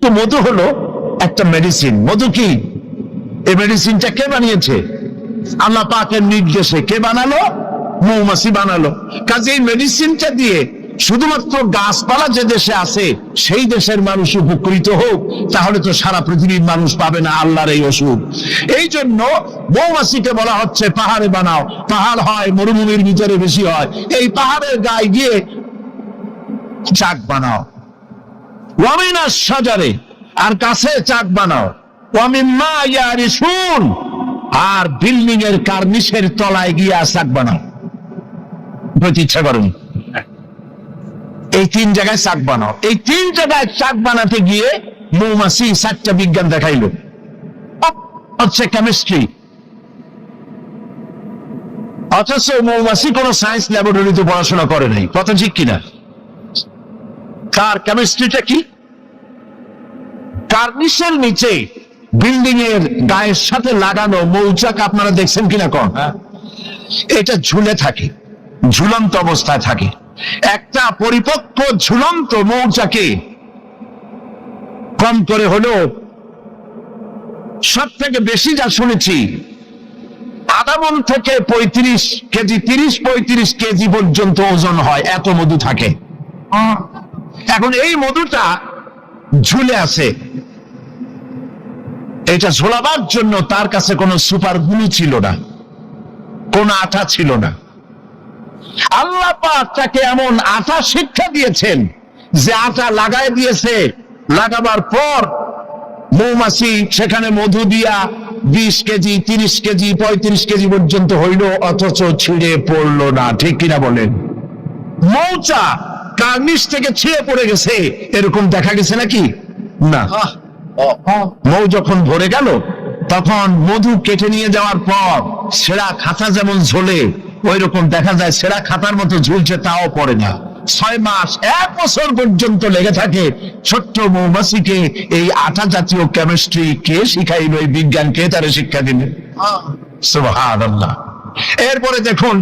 তো মধু হলো একটা মেডিসিন। মধু কি? এই মেডিসিনটা কে বানিয়েছে? আল্লাহ পাকের নির্দেশে। কে বানালো? মৌমাছি বানালো। কাজে এই মেডিসিনটা দিয়ে শুধুমাত্র গাছপালা যে দেশে আছে সেই দেশের মানুষ উপকৃত হোক, তাহলে তো সারা পৃথিবীর মানুষ পাবে না আল্লাহর এই ওষুধ। এই জন্য মৌমাছিকে বলা হচ্ছে পাহাড়ে বানাও। পাহাড় হয় মরুভূমির ভিতরে বেশি হয়, এই পাহাড়ের গায়ে গিয়ে চাক বানাও। ওয়ামিনা সাজারে, আর কাছে চাক বানাও। ওয়ামিম্মা ইয়ারিসুন, আর বিল্ডিং এর কার্নিশের তলায় গিয়ে চাক বানাও। বলতে ইচ্ছা করুন এই 3 জায়গায় চাক বানাও। এই 3 জায়গায় চাক বানাতে গিয়ে মৌমাছি 4টা বিজ্ঞান দেখাইলো। হচ্ছে কেমিস্ট্রি। অথচ মৌমাছি কোন সায়েন্স ল্যাবরেটরিতে পড়াশোনা করে নাই। কথা ঠিক কিনা? তার কেমিস্ট্রিটা কি? কার্নিশের নিচে বিল্ডিং এর গায়ের সাথে লাগানো মৌচাক আপনারা দেখছেন কিনা কোন? এটা ঝুলে থাকে, ঝুলন্ত অবস্থায় থাকে। একটা পরিপক্ক ঝুলন্ত মৌচাকে কম করে হলেও সব থেকে বেশি যা শুনেছি আধা মণ থেকে 35 কেজি, 30-35 কেজি পর্যন্ত ওজন হয়, এত মধু থাকে। এখন এই মধুটা ঝুলে আছে। এটা ঝোলাবার জন্য তার কাছে কোনো সুপার গ্লু ছিল না, কোন আঠা ছিল না। আল্লাহ পাক তাকে এমন আঠা শিক্ষা দিয়েছেন যে আঠা লাগায় দিয়েছে, লাগাবার পর মৌমাছি সেখানে মধু দিয়া 20 কেজি, 30 কেজি, 35 কেজি পর্যন্ত হইল, অথচ ছিঁড়ে পড়লো না। ঠিক কিনা বলেন? মৌচা কার্নিশ থেকে ছিঁড়ে পড়ে গেছে এরকম দেখা গেছে নাকি? না। মৌ যখন ভরে গেল তখন মধু কেটে নিয়ে যাওয়ার পর সেরা খাতা যেমন ঝোলে ওই রকম দেখা যায় সেরা খাতার মতো ঝুলছে, তাও পড়ে না। 6 মাস 1 বছর পর্যন্ত লেগে থাকে। ছোট্ট মৌমাছিকে এই আঠা জাতীয় কেমিস্ট্রি কে শিখাইল? এই বিজ্ঞান কে তারে শিক্ষা দিলেন? সুবহানাল্লাহ। এরপরে দেখুন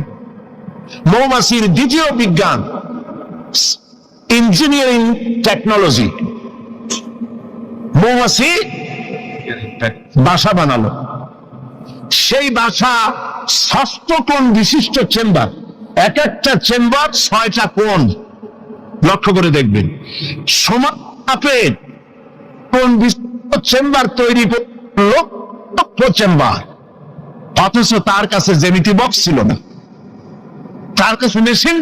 মৌমাছির দ্বিতীয় বিজ্ঞান, ইঞ্জিনিয়ারিং টেকনোলজি। মৌমাছি বাসা বানালো। সেই বাসা 6 কোণ বিশিষ্ট চেম্বার, এক একটা চেম্বার 6টা কোণ। লক্ষ্য করে দেখবেন সমান মাপের কোণ বিশিষ্ট চেম্বার তৈরি করলো চেম্বার। অথচ তার কাছে জ্যামিতি বক্স ছিল না, তার কাছে মেশিন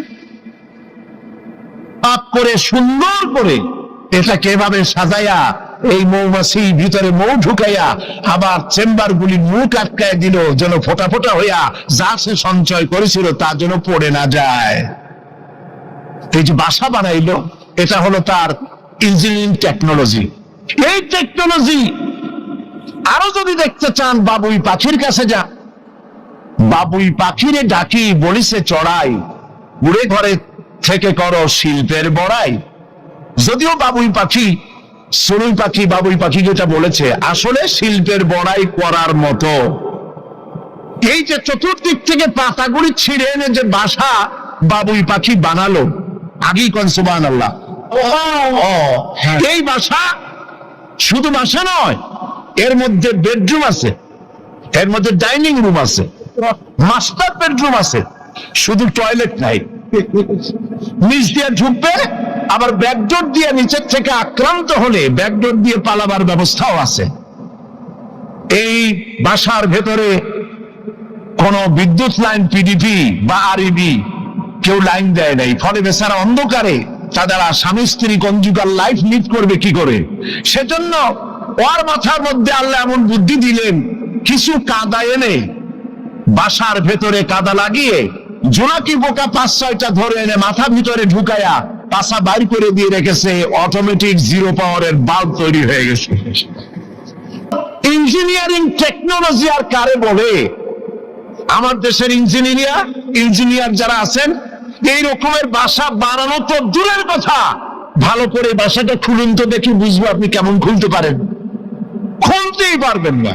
পাপ করে সুন্দর করে এটাকে এভাবে সাজাইয়া এই মৌমাছি ভিতরে মৌ ঢুকাইয়া আবার চেম্বার গুলি মুখ আটকায় দিল, যেন ফোটা ফোটা হইয়া যা সে সঞ্চয় করেছিল তা যেন পড়ে না যায়। এই যে বাসা বানাইলো, এটা হলো তার ইঞ্জিনিয়ারিং টেকনোলজি। এই টেকনোলজি আরো যদি দেখতে চান বাবুই পাখির কাছে যা। বাবুই পাখিরে ডাকি বলিছে চড়াই, উড়ে ঘরে থেকে করো শিল্পের বড়াই। যদিও বাবুই পাখি, চড়ুই পাখি বাবুই পাখি যেটা বলেছে আসলে শিল্পের বড়াই করার মতো। এই যে চতুর্দিক থেকে পাতাগুলি ছিঁড়ে এনে যে বাসা বাবুই পাখি বানালো, আগেই কোন সুবহানাল্লাহ। এই বাসা শুধু বাসা নয়, এর মধ্যে বেডরুম আছে, এর মধ্যে ডাইনিং রুম আছে, মাস্টার বেডরুম আছে, শুধু টয়লেট নাই। নিচ দিয়ে ঢুকবে, আবার ব্যাকডোর দিয়ে নিচের থেকে আক্রান্ত হলে ব্যাকডোর দিয়ে পালাবার ব্যবস্থাও আছে। এই বাসার ভেতরে কোন বিদ্যুৎ লাইন, পিডিপি বা আরইবি কেউ লাইন দেয় নাই। ফলে বেচারা অন্ধকারে তারা স্বামী স্ত্রী কনজুগাল লাইফ লিড করবে কি করে? সেজন্য ওর মাথার মধ্যে আল্লাহ এমন বুদ্ধি দিলেন, কিছু কাদা এনে বাসার ভেতরে কাদা লাগিয়ে জোনাকি পোকা 5-6টা ধরে এনে মাথা ভিতরে ঢুকায়া পাশা বাইর করে দিয়ে রেখেছে। অটোমেটিক 0 পাওয়ারের বাল্ব তৈরি হয়ে গেছে। ইঞ্জিনিয়ারিং টেকনোলজি আর কারে বলে? আমার দেশের ইঞ্জিনিয়ার যারা আছেন, এই রকমের বাসা বানানো তো দূরের কথা, ভালো করে বাসাটা খুলুন তো দেখি, বুঝবো আপনি কেমন খুলতে পারেন। খুলতেই পারবেন না,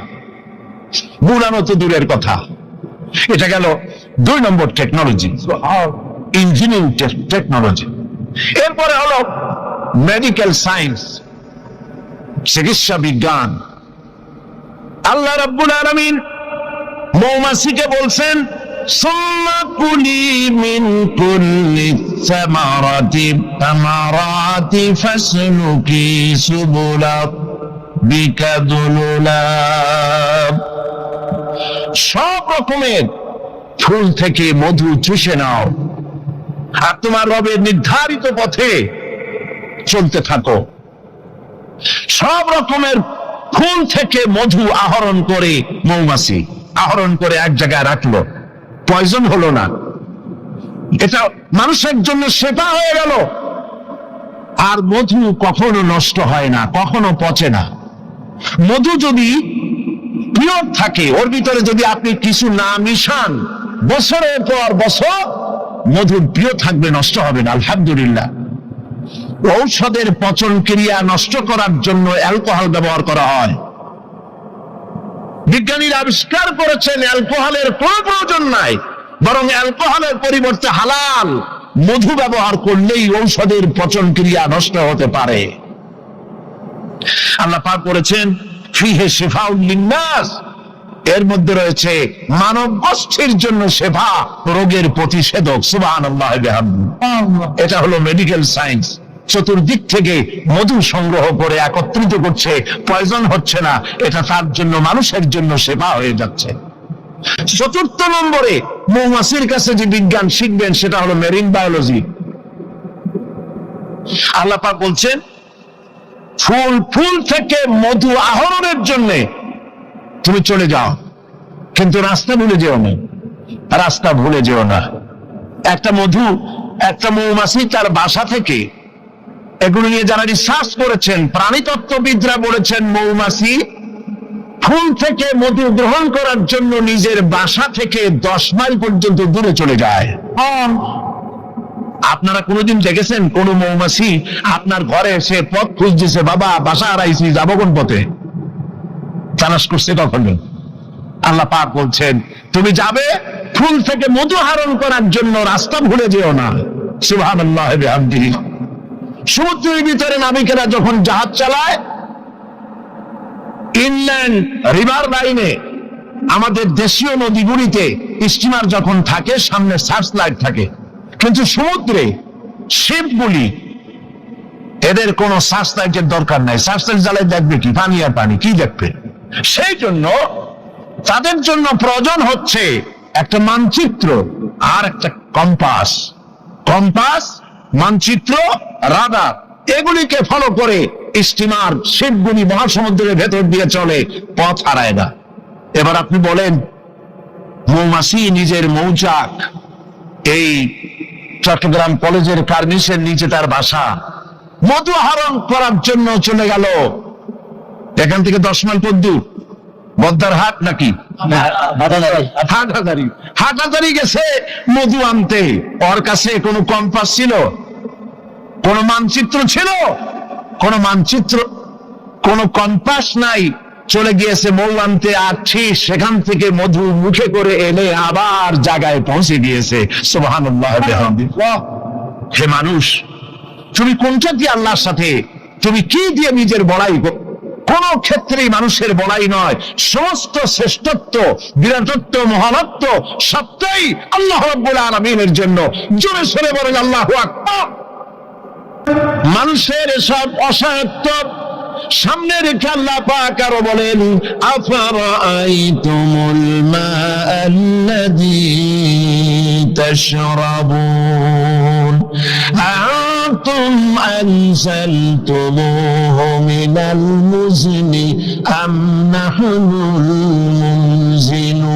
বুনানো তো দূরের কথা। এটা গেল 2 নম্বর টেকনোলজি, ইঞ্জিনিয়ারিং টেকনোলজি। এরপরে হলো মেডিকেল সায়েন্স। চিকিৎসা বিজ্ঞান। আল্লাহ রাব্বুল আলামিন মৌমাছিকে বলছেন, সুম্মা কুলি মিন কুল্লি সামারাতি ফাসলুকি সুবুলা বিকাদুলুলাব। সব রকমের ফুল থেকে মধু চুষে নাও আর তোমার রবের নির্ধারিত পথে চলতে থাকো। সব রকমের ফুল থেকে মধু আহরণ করে মৌমাছি আহরণ করে এক জায়গায় রাখলো, পয়জন হলো না, এটা মানুষের জন্য সেবা হয়ে গেল। আর মধু কখনো নষ্ট হয় না, কখনো পচে না। মধু যদি পিওর থাকে, ওর ভিতরে যদি আপনি কিছু না মিশান, বছরের পর বছর মধুর প্রিয় থাকবে, নষ্ট হবে না। আলহামদুলিল্লাহ। ঔষধের পচন ক্রিয়া নষ্ট করার জন্য অ্যালকোহল ব্যবহার করা হয়। বিজ্ঞানীরা আবিষ্কার করেছেন অ্যালকোহলের কোনো প্রয়োজন নাই, বরং অ্যালকোহলের পরিবর্তে হালাল মধু ব্যবহার করলেই ঔষধের পচন ক্রিয়া নষ্ট হতে পারে। আল্লাহ পাক করেছেন ফিহে শিফাউল লিন্নাস, এর মধ্যে রয়েছে মানব গোষ্ঠীর জন্য সেবা, রোগের প্রতিষেধক। সুবহানাল্লাহ বিহামদিহি। এটা হলো মেডিকেল সায়েন্স। চতুর্দিক থেকে মধু সংগ্রহ করে একত্রিত করছে, পয়জন হচ্ছে না, এটা তার জন্য, মানুষের জন্য সেবা হয়ে যাচ্ছে। চতুর্থ নম্বরে মৌমাছির কাছে যে বিজ্ঞান শিখবেন সেটা হলো মেরিন বায়োলজি। আল্লাহ পাক বলছেন ফুল থেকে মধু আহরণের জন্য তুমি চলে যাও, কিন্তু রাস্তা ভুলে যেও না, রাস্তা ভুলে যেও না। একটা মৌমাছি তার বাসা থেকে, এগুলো নিয়ে যারা রিসার্চ করেছেন, প্রাণীতত্ত্ববিদরা বলেছেন, মৌমাছি ফুল থেকে মধু গ্রহণ করার জন্য নিজের বাসা থেকে 10 মাইল পর্যন্ত দূরে চলে যায়। আপনারা কোনোদিন দেখেছেন কোন মৌমাছি আপনার ঘরে এসে পথ খুঁজতেছে, বাবা বাসা হারাইছি, যাবো কোন পথে, তালাশ করছে কখনো? আল্লাহ পাক বলছেন তুমি যাবে ফুল থেকে মধু আহরণ করার জন্য, রাস্তা ভুলে যেও না। সুবহানাল্লাহ বিহামদিহি। সমুদ্রের ভিতরে নাবিকেরা যখন জাহাজ চালায়, ইনল্যান্ড রিভার লাইনে, আমাদের দেশীয় নদীগুলিতে স্টিমার যখন থাকে সামনে সার্চ লাইট থাকে, কিন্তু সমুদ্রে শিপগুলি, এদের কোন সার্চ লাইটের দরকার নাই। সার্চ লাইট জ্বালাই দেখবে কি? পানি আর পানি, কি দেখবে? সেই জন্য তাদের জন্য প্রয়োজন হচ্ছে একটা মানচিত্র আর একটা কম্পাস। কম্পাস, মানচিত্র, রাডার, এগুলিকে ফলো করে স্টিমার শিপগুলি মহাসমুদ্রের ভেতর দিয়ে চলে, পথ হারায় না। এবার আপনি বলেন, মৌমাছি নিজের মৌচাক, এই চট্টগ্রাম কলেজের কার্নিসের নিচে তার বাসা, মধু আহরণ করার জন্য চলে গেল এখান থেকে 10 মাইল দূর, বদ্দার হাট নাকি হাটাদারি গেছে মধু আনতে। ওর কাছে কোনো কম্পাস ছিল? কোন মানচিত্র ছিল? কোন মানচিত্র, কোন কম্পাস নাই। চলে গিয়েছে মৌ আনতে, আর ঠিক সেখান থেকে মধু মুখে করে এনে আবার জায়গায় পৌঁছে গিয়েছে। সুবহানাল্লাহ বিহামদিহি। হে মানুষ, তুমি কোনটা দিয়ে আল্লাহর সাথে, তুমি কি দিয়ে নিজের বড়াই? কোন ক্ষেত্রেই মানুষের বড়াই নয়, সমস্ত শ্রেষ্ঠত্ব, বিরাটত্ব, মহানত্ব সবটাই আল্লাহ রাব্বুল আলামিনের জন্য। জোরে সরে বলেন আল্লাহু আকবার। মানুষের সব অসহায়ত্ব সামনে রেখে আল্লাহ পাক আরো বলেন, আফারাআইতুমুল মাআল্লাযী তাশরাবুন আনতুম আনজালতুমুহু মিনাল মুজনি আম নাহনুল মুনজিলুন।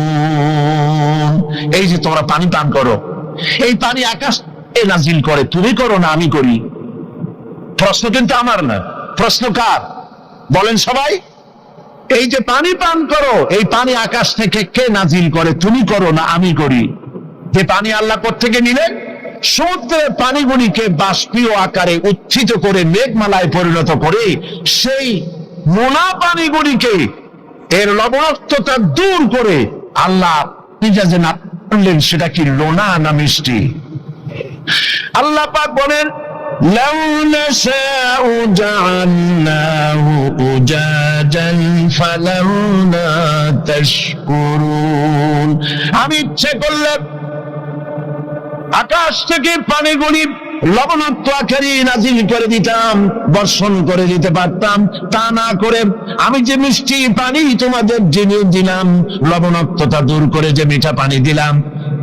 এই যে তোমরা পানি পান করো, এই পানি আকাশ থেকে নাজিল করে, তুমি করো না আমি করি? প্রশ্ন কিন্তু আমার না, প্রশ্ন কার বলেন সবাই? এই যে পানি পান করো, এই পানি আকাশ থেকে কে নাজিল করে? তুমি করো না আমি করি? যে পানি আল্লাহ কোত্থেকে নিলেন? সমুদ্রের পানিগুলিকে বাষ্পীয় আকারে উত্থিত করে মেঘমালায় পরিণত করে সেই নোনা পানিগুলিকে, এর লবণাক্ততা দূর করে আল্লাহ নিজে না করলেন সেটা কি লোনা না মিষ্টি? আল্লাহ পাক বলেন, লাউ নাশাউ জাআলনাহু উজাজান ফালাউলা তাশকুরুন। আমি ইচ্ছে করলে আকাশ থেকে পানিগুলি লবণাক্ত আকারে নাজিল করে দিতাম, বর্ষণ করে দিতে পারতাম। তা না করে আমি যে মিষ্টি পানি তোমাদের জেনে দিলাম, লবণাক্ততা দূর করে যে মিঠা পানি দিলাম,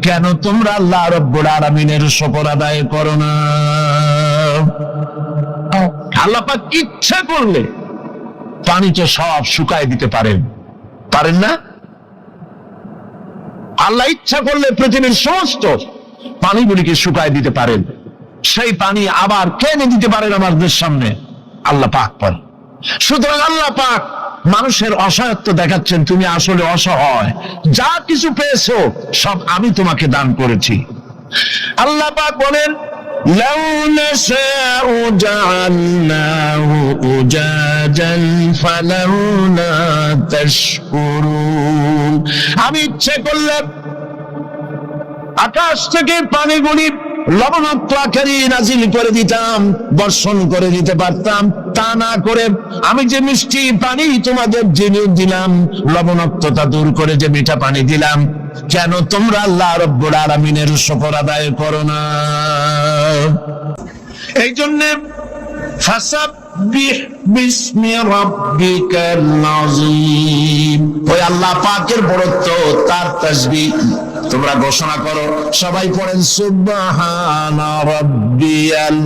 কেন তোমরা আল্লাহ রব্বুল আলামিনের শুকর আদায় করো না? আল্লাহ পাক ইচ্ছা করলে পানিকে সব শুকায় দিতে পারেন, পারেন না? আল্লাহ ইচ্ছা করলে পৃথিবীর সমস্ত পানিগুলিকে শুকায় দিতে পারেন। সেই পানি আবার কেনে দিতে পারেন আমাদের সামনে, আল্লাহ পাক পারেন। সুতরাং আল্লাহ পাক মানুষের অসহায়ত্ব দেখাচ্ছেন, তুমি আসলে অসহায়, যা কিছু পেয়েছো সব আমি তোমাকে দান করেছি। আল্লাহ পাক বলেন, লাউ নাশাউ জাআলনাহু উজাজান ফালাউলা তাশকুরুন। আমি ইচ্ছে করলে আকাশ থেকে পানিগুলি লবণাক্ত আকারে নাজিল করে দিতাম, বর্ষণ করে দিতে পারতাম। তা না করে আমি যে মিষ্টি পানি তোমাদের জেনে দিলাম, লবণাক্ততা দূর করে যে মিঠা পানি দিলাম, কেন তোমরা আল্লাহ রব্বুল আলামিনের শুকর আদায় করো না? এই জন্য ফাসাব্বিহ বিসমি রাব্বিকাল আযীম, ওই আল্লাহ পাকের বড়ত্ব, তার তাসবিহ তোমরা ঘোষণা করো। সবাই পড়েন সুবহানা রাব্বিয়াল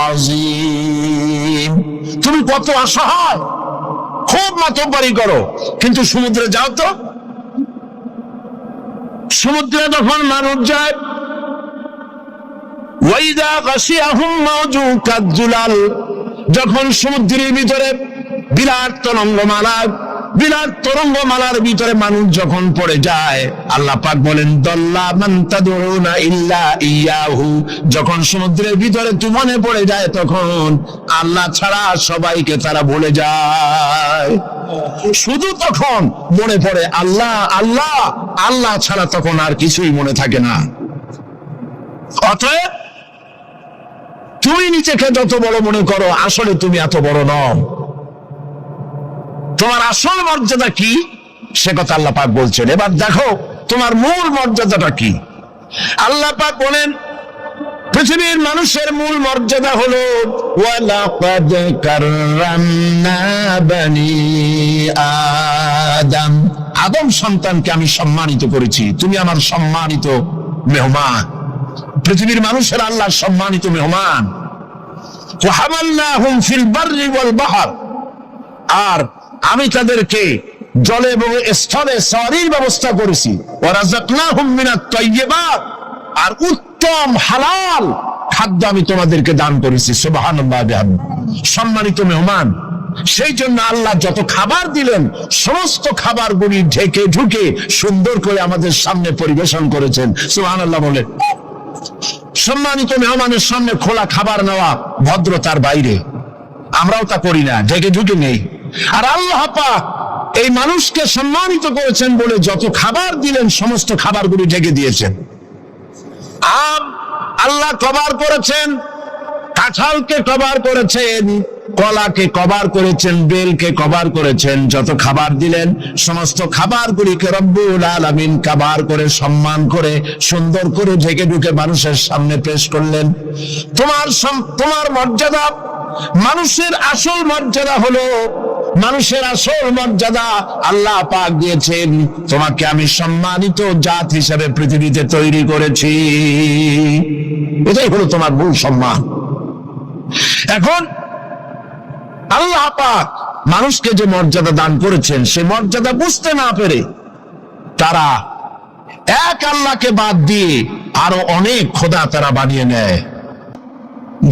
আযীম। তুমি কত অসহায়, খুব মাতব্বরি করো, কিন্তু সমুদ্রে যাও তো। সমুদ্রে যখন মানুষ যায়, ওয়াইদা গাশিয়াহুম মাওজু কাযুলাল, যখন সমুদ্রের ভিতরে বিরাট তরঙ্গমালার ভিতরে মানুষ যখন পড়ে যায়, আল্লাহ পাক বলেন, দল্লা মান তাদউনা ইল্লা ইয়াহু, যখন সমুদ্রের ভিতরে তুফানে পড়ে যায়, তখন আল্লাহ ছাড়া সবাইকে তারা ভুলে যায়। শুধু তখন মনে পড়ে আল্লাহ আল্লাহ, আল্লাহ ছাড়া তখন আর কিছুই মনে থাকে না। অতএব তুমি নিজেকে যত বড় মনে করো, আসলে তুমি এত বড় নও। তোমার আসল মর্যাদা কি সে কথা আল্লাহ পাক বলছেন। এবার দেখো তোমার মূল মর্যাদাটা কি। আল্লাহ পাক বলেন, পৃথিবীর মানুষের মূল মর্যাদা হলো ওয়ালাকাদ কাররামনা বানি আদম, আদম সন্তানকে আমি সম্মানিত করেছি, তুমি আমার সম্মানিত মেহমান। পৃথিবীর মানুষের আল্লাহ সম্মানিত মেহমান। ওয়া হামালনাহুম ফিল বাররি ওয়াল বাহর, আর আমি তাদেরকে জলে এবং স্থলে সওয়ারির ব্যবস্থা করেছি। ওয়া রাযাকনাহুম মিনাত তাইয়্যিবাত, আর উত্তম হালাল খাদ্য আমি তোমাদেরকে দান করেছি। সুবহানাল্লাহ বিহামদিহি, সম্মানিত মেহমান। সেই জন্য আল্লাহ যত খাবার দিলেন, সমস্ত খাবারগুলি ঢেকে ঢুকে সুন্দর করে আমাদের সামনে পরিবেশন করেছেন। সুবহানাল্লাহ বলে। সম্মানিত মেহমানের সামনে খোলা খাবার নেওয়া ভদ্রতার বাইরে, আমরাও তা করি না, ঢেকে ঢুকে নেই। আর আল্লাহ পাক এই মানুষকে সম্মানিত করেছেন বলে যত খাবার দিলেন, সমস্ত খাবারগুলি ঢেকে দিয়েছেন। আম আল্লাহ কভার করেছেন, কাঁঠালকে কভার করেছেন, কলাকে কভার করেছেন, বেলকে কভার করেছেন। যত খাবার দিলেন, সমস্ত খাবারগুলিকে রব্বুল আলামিন কভার করে, সম্মান করে, সুন্দর করে ঢেকে ঢুকে মানুষের সামনে পেশ করলেন। তোমার মর্যাদা, মানুষের আসল মর্যাদা হলো, মানুষের আসল মর্যাদা আল্লাহ পাক দিয়েছেন, তোমাকে আমি সম্মানিত জাত হিসেবে পৃথিবীতে তৈরি করেছি। এটাই হলো তোমার মূল সম্মান। এখন আল্লাহ পাক মানুষকে যে মর্যাদা দান করেছেন, সে মর্যাদা বুঝতে না পেরে তারা এক আল্লাহকে বাদ দিয়ে আরো অনেক খোদা তারা বানিয়ে নেয়।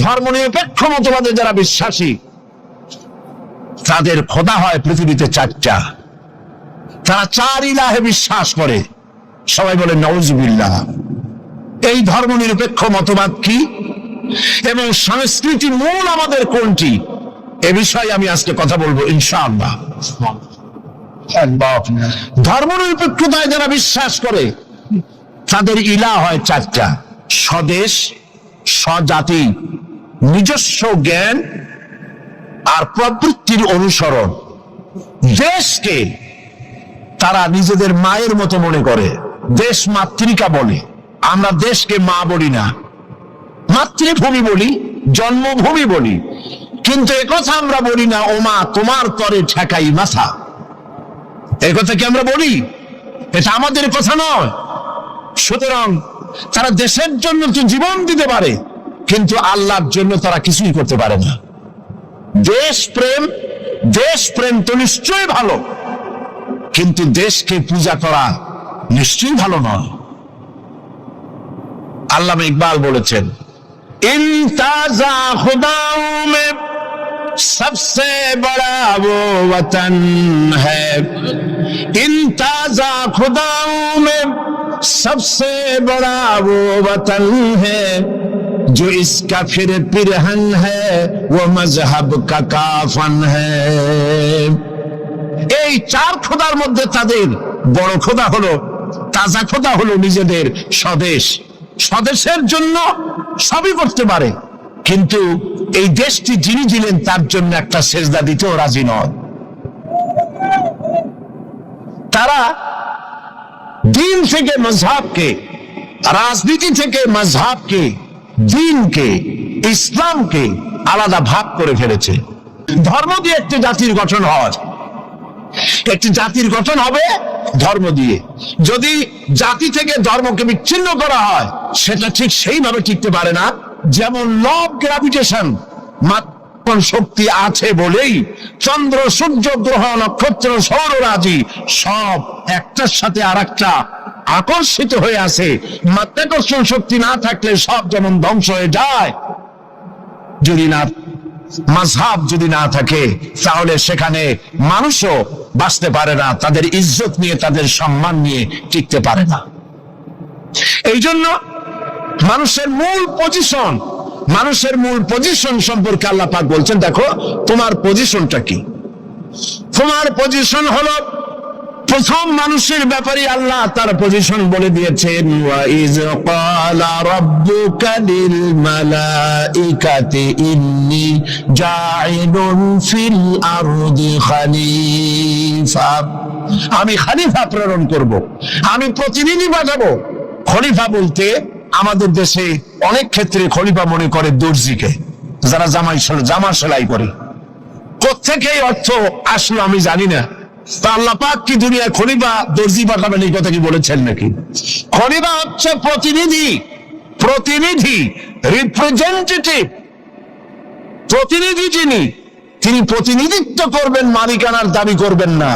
ধর্মনিরপেক্ষ মতবাদে যারা বিশ্বাসী, তাদের খোদা হয় পৃথিবীতে চারটা। তারা চার ইলাহে বিশ্বাস করে। সবাই বলে নাউজুবিল্লাহ। এই ধর্মনিরপেক্ষ মতবাদ কি এবং সংস্কৃতির মূল আমাদের কোনটি, এ বিষয়ে আমি আজকে কথা বলবো ইনশাআল্লাহ। ধর্মনিরপেক্ষতায় যারা বিশ্বাস করে, তাদের ইলাহ হয় চারটা: স্বদেশ, স্বজাতি, নিজস্ব জ্ঞান আর প্রবৃত্তির অনুসরণ। দেশকে তারা নিজেদের মায়ের মতো মনে করে, দেশ মাতৃকা বলে। আমরা দেশকে মা বলি না, মাতৃভূমি বলি, জন্মভূমি বলি, কিন্তু একথা আমরা বলি না ও মা তোমার তরে ঠেকাই মাথা। একথা কি আমরা বলি? এটা আমাদের কথা নয়। সুতরাং তারা দেশের জন্য তো জীবন দিতে পারে, কিন্তু আল্লাহর জন্য তারা কিছুই করতে পারে না। দেশ প্রেম তো নিশ্চয়ই ভালো, কিন্তু দেশকে পূজা করা নিশ্চয়ই ভালো নয়। আল্লামা ইকবাল বলেছেন, ইনতাজা খুদাও মে सबसे बड़ा वो वतन है, इंताजा खुदाओं में सबसे बड़ा वो वतन है, जो इसका फिर पिरहन है वो मजहब का काफन है। এই চার খোদার মধ্যে তাদের বড় খোদা হলো, তাজা খোদা হলো নিজেদের স্বদেশ। স্বদেশের জন্য সবই করতে পারে, কিন্তু এই দেশটি যিনি দিলেন তার জন্য একটা সেজদা দিতেও রাজি নয়। তারা দিন থেকে মজহাবকে, রাজনীতি থেকে মজহাবকে, দিনকে, ইসলামকে আলাদা ভাগ করে ফেলেছে। ধর্ম দিয়ে একটি জাতির গঠন হয়, একটি জাতির গঠন হবে ধর্ম দিয়ে। যদি জাতি থেকে ধর্মকে বিচ্ছিন্ন করা হয়, সেটা ঠিক সেইভাবে টিকতে পারে না। যেমন ল অফ গ্রাভিটেশন, মাত্রার শক্তি আছে বলেই চন্দ্র, সূর্য, গ্রহ, নক্ষত্র, সৌররাজি সব একটার সাথে আর একটা আকর্ষিত হয়ে আছে। মাধ্যাকর্ষণ শক্তি না থাকলে সব যেমন ধ্বংস হয়ে যায়, যদি না মাযহাব যদি না থাকে তাহলে সেখানে মানুষও বাঁচতে পারে না, তাদের ইজ্জত নিয়ে, তাদের সম্মান নিয়ে টিকতে পারে না। এই জন্য মানুষের মূল পজিশন সম্পর্কে আল্লাহ পাক বলছেন, দেখো তোমার পজিশনটা কি। তোমার পজিশন হলো, প্রথম মানুষের ব্যাপারে আল্লাহ তার পজিশন বলে দিয়েছেন, ওয়া ইয ক্বালা রাব্বুকা লিল মালাইকাতি ইন্নী জাইলুন ফিল আরদি খলিফা। আমি খলিফা প্রেরণ করব, আমি প্রতিনিধি পাঠাবো। খলিফা বলতে আমাদের দেশে অনেক ক্ষেত্রে খলিফা মনে করে দর্জিকে, যারা জামা সেলাই করে। কোত্থেকে এই অর্থ আসলো আমি জানি না। তা আল্লাহ পাক কি দুনিয়ায় খলিফা দর্জি পাঠাবেন এই কথা কি বলেছেন নাকি? খলিফা হচ্ছে প্রতিনিধি, রিপ্রেজেন্টেটিভ। প্রতিনিধি তিনি প্রতিনিধিত্ব করবেন, মালিকানার দাবি করবেন না।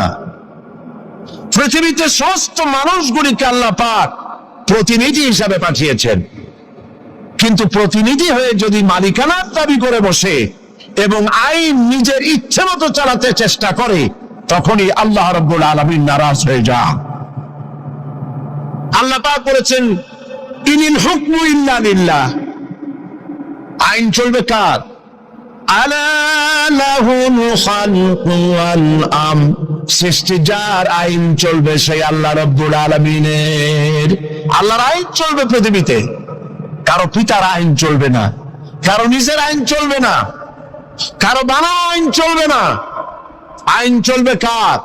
পৃথিবীতে সমস্ত মানুষগুলিকে আল্লাহ পাক প্রতিনিধি হিসাবে পাঠিয়েছেন, কিন্তু প্রতিনিধি হয়ে যদি মালিকানার দাবি করে বসে এবং আইন নিজের ইচ্ছে মতো চালাতে চেষ্টা করে, তখনই আল্লাহ রাব্বুল আলামিন নারাজ হয়ে যান। আল্লাহ পাক বলেছেন, ইনিল হুকমু ইল্লা লিল্লাহ। আইন চলবে কার? আলা লাহুল খালকু ওয়াল আমর। সৃষ্টি যার, আইন চলবে সেই আল্লাহ রাব্বুল আলামিনের। আল্লাহর আইন চলবে পৃথিবীতে, কারো পিতার আইন চলবে না, কারো নিজের আইন চলবে না, কারো বানানো আইন চলবে না। আইন চলবে কার?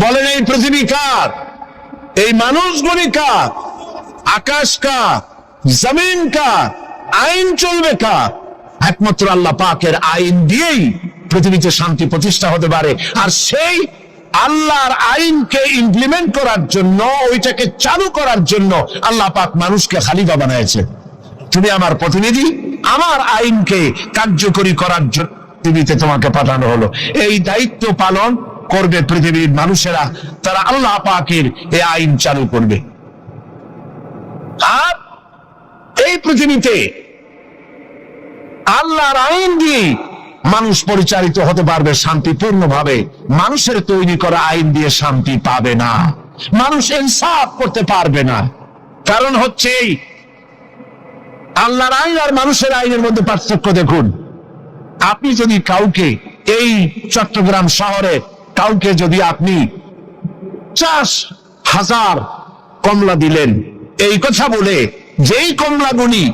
বলেন, এই পৃথিবী কার? এই মানুষগুলি কার? আকাশ কার? জমিন কার? আইন চলবে কার? একমাত্র আল্লাহ পাকের আইন দিয়েই পৃথিবীতে শান্তি প্রতিষ্ঠা হতে পারে। আর সেই আল্লাহর আইনকে ইমপ্লিমেন্ট করার জন্য, ওইটাকে চালু করার জন্য আল্লাহ পাক মানুষকে খলিফা বানিয়েছে। তুমি আমার প্রতিনিধি, আমার আইনকে কার্যকরী করার জন্য পৃথিবীতে তোমাকে পাঠানো হলো। এই দায়িত্ব পালন করবে পৃথিবীর মানুষেরা, তারা আল্লাহ পাকের এই আইন চালু করবে। আর এই পৃথিবীতে আল্লাহর আইন দিয়ে মানুষ পরিচালিত হতে পারবে শান্তিপূর্ণ ভাবে। মানুষের তৈরি করা আইন দিয়ে শান্তি পাবে না, মানুষ ইনসাফ করতে পারবে না। কারণ হচ্ছে এই আল্লাহর আইন আর মানুষের আইনের মধ্যে পার্থক্য দেখুন। আপনি যদি কাউকে, এই চট্টগ্রাম শহরে কাউকে যদি আপনি 50,000 কমলা দিলেন, এই কথা বলে যেই কমলাগুলি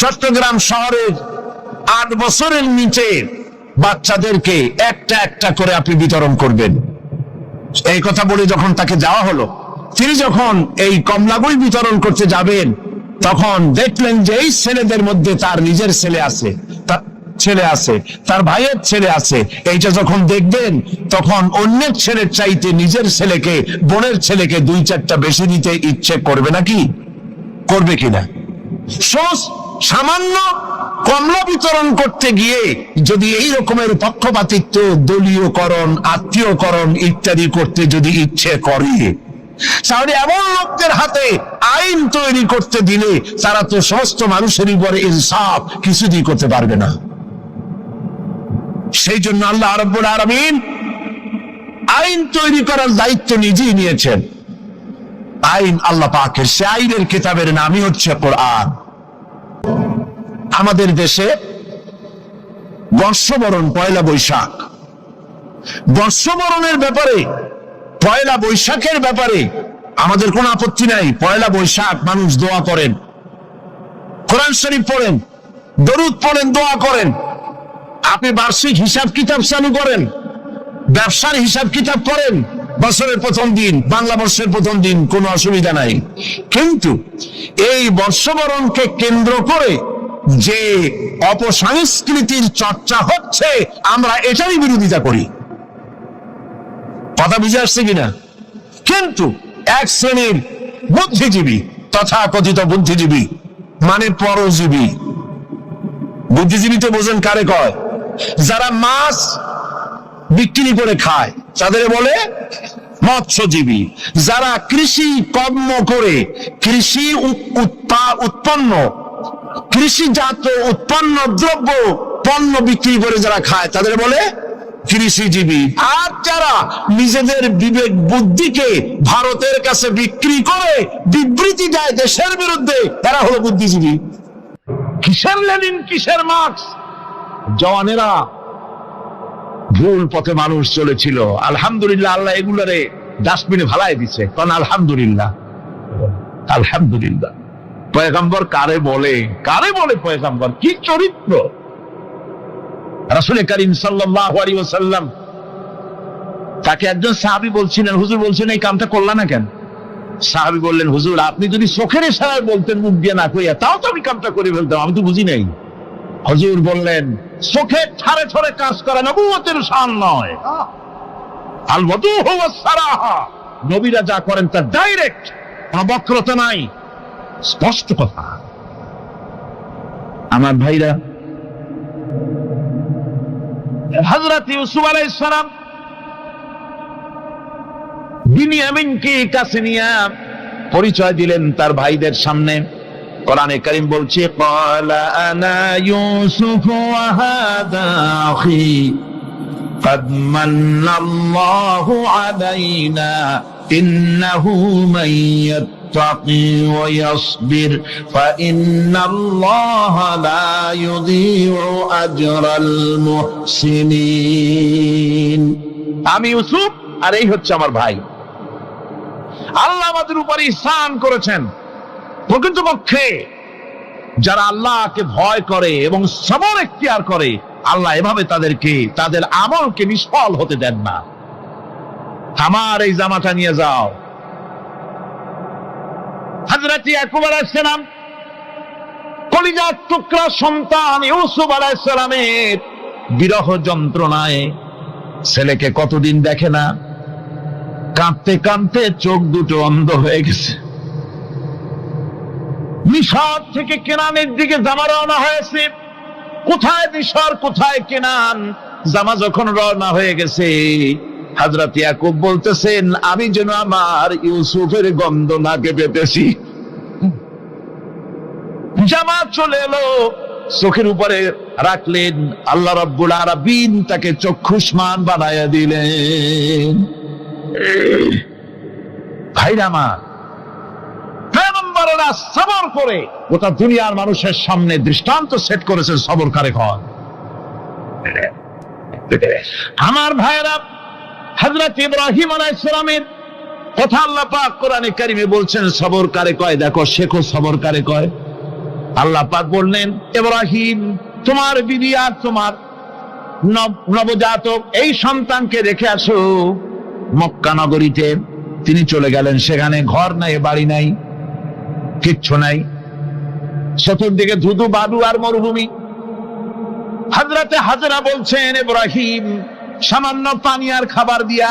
চট্টগ্রাম শহরের 8 বছরের নিচে বাচ্চাদেরকে একটা একটা করে আপনি বিতরণ করবেন। এই কথা বলে যখন তাকে যাওয়া হলো, তিনি যখন এই কমলাগুই বিতরণ করতে যাবেন, তখন দেখলেন যে এই ছেলেদের মধ্যে তার নিজের ছেলে আছে, তার ভাইয়ের ছেলে আছে। এইটা যখন দেখবেন, তখন অন্যের ছেলের চাইতে নিজের ছেলেকে, বোনের ছেলেকে 2-4টা বেশি দিতে ইচ্ছে করবে নাকি? করবে কিনা? সামান্য কমলা বিতরণ করতে গিয়ে যদি এই রকমের পক্ষপাতিত্ব, দলীয়করণ, আত্মীয়করণ ইত্যাদি করতে যদি ইচ্ছে করে, তাহলে এমন লোকদের হাতে আইন তৈরি করতে দিলে তারা তো সমস্ত মানুষের উপরে ইনসাফ কিছুদিন করতে পারবে না। সেই জন্য আল্লাহ রাব্বুল আলামিন আইন তৈরি করার দায়িত্ব নিজেই নিয়েছেন। আইন আল্লাহ পাকের, সে আইনের কিতাবের নামই হচ্ছে কোরআন। আমাদের দেশে বর্ষবরণ, পয়লা বৈশাখ, বর্ষবরণের ব্যাপারে, পয়লা বৈশাখের ব্যাপারে আমাদের কোনো আপত্তি নাই। পয়লা বৈশাখ মানুষ দোয়া করেন, কোরআন শরীফ পড়েন, দরুদ পড়েন, দোয়া করেন। আপনি বার্ষিক হিসাব কিতাব চালু করেন, ব্যবসার হিসাব কিতাব করেন, বছরের প্রথম দিন, বাংলা বর্ষের প্রথম দিন, কোনো অসুবিধা নাই। কিন্তু এই বর্ষবরণকে কেন্দ্র করে যে অপসংস্কৃতির চর্চা হচ্ছে, আমরা এটারই বিরোধিতা করি। কথা বুঝে আসছে কিনা? কিন্তু এক শ্রেণীর বুদ্ধিজীবী, তথাকথিত বুদ্ধিজীবী মানে পরজীবী, বুদ্ধিজীবী তো বোঝেন কারে কয়? যারা মাছ বিক্রি করে খায় তাদের বলে মৎস্যজীবী। যারা কৃষি কর্ম করে কৃষি উৎপন্ন, কৃষিজাত উৎপন্ন দ্রব্য পণ্য বিক্রি করে যারা খায় তাদের বলে কৃষিজীবী। আর যারা নিজেদের বিবেক বুদ্ধিকে ভারতের কাছে বিক্রি করে বিবৃতি দেয় দেশের বিরুদ্ধে, তারা হলো বুদ্ধিজীবী। কিসের লেনিন, কিসের মার্কস? জওয়ানেরা, ভুল পথে মানুষ চলেছিল। আলহামদুলিল্লাহ, আল্লাহ এগুলারে ডাস্টবিনে ভালাই দিছে। কারণ আলহামদুলিল্লাহ, আলহামদুলিল্লাহ। পয়গম্বর কারে বলে, কারে বলে পয়গম্বর? কি চরিত্র! রাসূল করিম সাল্লাল্লাহু আলাইহি ওয়াসাল্লাম, তাকে একজন সাহাবী বলছিলেন, হুজুর বলছেন এই কামটা করলা না কেন? সাহাবী বললেন, হুজুর আপনি যদি চোখের ইশারায় বলতেন, মুখ দিয়ে না কইয়া, তাও তো আমি কামটা করে ফেলতাম, আমি তো বুঝি নাই। হুজুর বললেন, চোখের ঠারে ঠারে কাজ করা নবুয়তের শান নয়। আল ওয়াদুহু ওয়াস সারাহা, নবীরা যা করেন তা ডাইরেক্ট, কোনো বক্রতা নাই, স্পষ্ট কথা। আমার ভাইরা, হযরত ইউসুফ আলাইহিস সালাম বিনিয়ামিনকে কাছে নিয়ে পরিচয় দিলেন তার ভাইদের সামনে। কোরআনে কারীম বলছে, ক্বালা আনা ইউসুফ ওয়া হাদা আখি قد من الله علينا إنه من يتقي ويصبر فإن الله لا يضيع أجر المحسنين। আমি ইউসুফ আর এই হচ্ছে আমার ভাই। আল্লাহ আমাদের উপর ইহসান করেছেন। প্রকৃতপক্ষে যারা আল্লাহকে ভয় করে এবং সবর এখতিয়ার করে, আল্লাহ এভাবে তাদেরকে, তাদের আমলকে নিষ্ফল হতে দেন না। আমার এই জামাটা নিয়ে যাও। হযরত ইয়াকুব আলাইহিস সালাম, কলিজার টুকরা সন্তান ইউসুফ আলাইহিস সালামের বিরহ যন্ত্রণায় ছেলেকে কতদিন দেখে না, কাঁদতে কাঁদতে চোখ দুটো অন্ধ হয়ে গেছে। মিশর থেকে কেনানের দিকে জামা রওনা হয়েছে। কোথায় মিশর, কোথায় কেনান? জামা যখন রওনা হয়ে গেছে, হযরত ইয়াকুব বলতেছেন, আমি যেন আমার ইউসুফের গন্ধ নাকে পেতেছি। জামা চলে এলো, চোখের উপরে রাখলেন, আল্লাহ রাব্বুল আলামিন তাকে চক্ষুষ্মান বানায়া দিলেন। ভাইরা আমার, পয়গম্বরেরা সবর করে গোটা দুনিয়ার মানুষের সামনে দৃষ্টান্ত সেট করেছেন সবর কারে কয়। আমার ভাইরা, হযরত ইব্রাহিম আলাইহিস সালামের কথা আল্লাহ পাক কোরআনে কারিমে বলছেন সবর কারে কয়। দেখো, শেখো সবর কারে কয়। আল্লাহ পাক বললেন, ইব্রাহিম তোমার বিবি আর তোমার নবজাতক এই সন্তানকে রেখে আসো মক্কা নগরীতে। তিনি চলে গেলেন, সেখানে ঘর নাই, বাড়ি নাই, কিচ্ছু নাই, চতুর্দিকে ধুধু বালু আর মরুভূমি। হযরতে হাজরা বলছেন, ইব্রাহিম সামান্য পানি আর খাবার দিয়া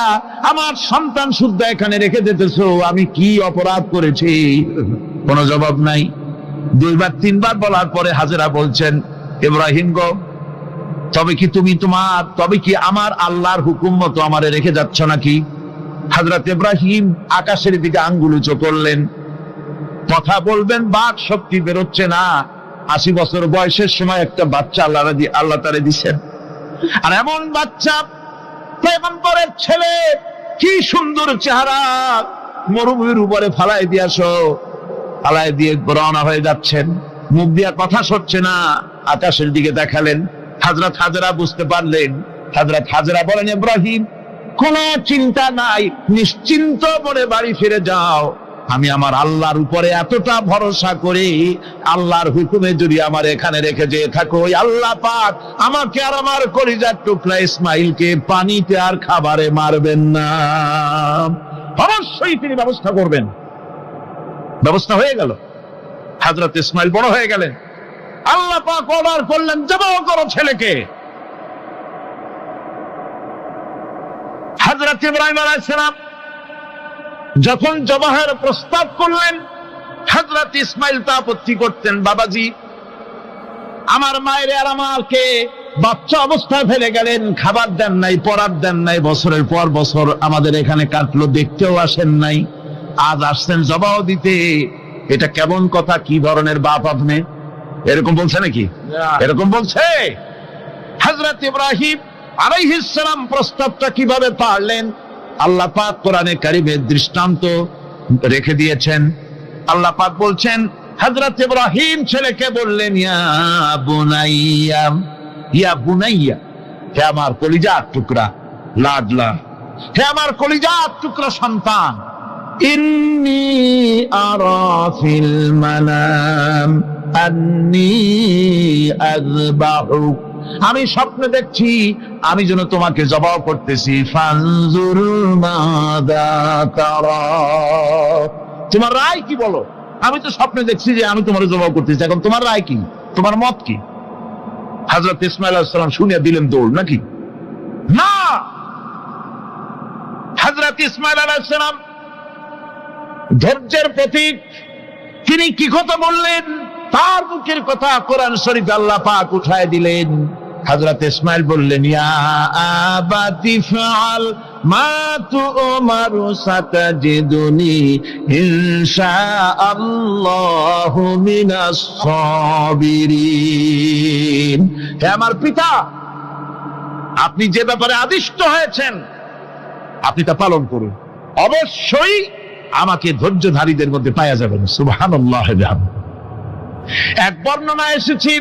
আমার সন্তান শুদ্ধ এখানে রেখে দিতেছো, আমি কি অপরাধ করেছি? কোনো জবাব নাই। দুইবার তিনবার বলার পরে হাজরা বলছেন, ইব্রাহিম গো, তবে কি আমার আল্লাহর হুকুম মতো আমারে রেখে যাচ্ছ নাকি? হযরত ইব্রাহিম আকাশের দিকে আঙ্গুল উঁচু করলেন। কথা বলবেন, বাক শক্তি বেরোচ্ছে না। 80 বছর বয়সের সময় একটা বাচ্চা আল্লাহ তারে দিচ্ছেন, আর এমন বাচ্চা পয়গম্বরের ছেলে, কি সুন্দর চেহারা, মরুভূমির উপরে ফালাই দিয়ে রওনা হয়ে যাচ্ছেন, মুখ দিয়া কথা সরছে না, আকাশের দিকে দেখালেন। হযরত হাজরা বুঝতে পারলেন। হযরত হাজরা বলেন, ইব্রাহিম কোনো চিন্তা নাই, নিশ্চিন্ত মনে বাড়ি ফিরে যাও। আমি আমার আল্লাহর উপরে এতটা ভরসা করি, আল্লাহর হুকুমে যদি আমার এখানে রেখে যেয়ে থাকো, ওই আল্লাহ পাক আমাকে আর আমার কলিজার টুকরা ইসমাইলকে পানিতে আর খাবারে মারবেন না, অবশ্যই তিনি ব্যবস্থা করবেন। ব্যবস্থা হয়ে গেল। হযরত ইসমাইল বড় হয়ে গেলেন। আল্লাহ পাক অর্ডার করলেন, জবাহ করো ছেলেকে। হযরত ইব্রাহিম আলাইহিস সালাম যখন জবাহের প্রস্তাব করলেন, হযরত ইসমাইল তা আপত্তি করতেন, বাবাজি আমার মায়ের আর আমাকে বাচ্চা অবস্থায় ফেলে গেলেন, খাবার দেন নাই, পরার দেন নাই, বছরের পর বছর আমাদের এখানে কাটলো, দেখতেও আসেন নাই, আজ আসছেন জবাহ দিতে। এটা কেমন কথা? কি ধরনের বাপ আপনি? এরকম বলছে নাকি? এরকম বলছে? হযরত ইব্রাহিম আলাইহিস সালাম প্রস্তাবটা কিভাবে পারলেন? আল্লাহ পাক কোরআনে কারিমে দৃষ্টান্ত রেখে দিয়েছেন। আল্লাহ পাক বলছেন, হযরত ইব্রাহিম ছেলেকে বললেন, ইয়া বুনাইয়া, হে আমার কলিজার টুকরা লাডলা, হে আমার কলিজার টুকরা সন্তান, ইন্নী আরা ফিল মানাম আন্নী আযবাহুক, আমি স্বপ্নে দেখছি আমি যেন তোমাকে জবাহ করতেছি। ফানজুর মাযা তারা, তোমার রায় কি বলো? আমি তো স্বপ্নে দেখছি যে আমি তোমার জবাহ করতেছি, এখন তোমার রায় কি, তোমার মত কি? হযরত ইসমাঈল আলাইহিস সালাম শুনিয়া দিলেন দৌড়, নাকি? না, হযরত ইসমাঈল আলাইহিস সালাম ধৈর্যের প্রতীক। তিনি কি কথা বললেন? তার মুখের কথা কোরআন শরীফে আল্লাহ পাক উঠায় দিলেন। হযরত ইসমাঈল বললেন, ইয়া আবাতি ফাআল মা তু'মারু সাতাজিদুনি ইনশাআল্লাহু মিনাস সাবিরিন, হে আমার পিতা, আপনি যে ব্যাপারে আদিষ্ট হয়েছেন আপনি তা পালন করুন, অবশ্যই আমাকে ধৈর্যধারীদের মধ্যে পাওয়া যাবেন। সুবহানাল্লাহ। এক বর্ণনা এসেছে,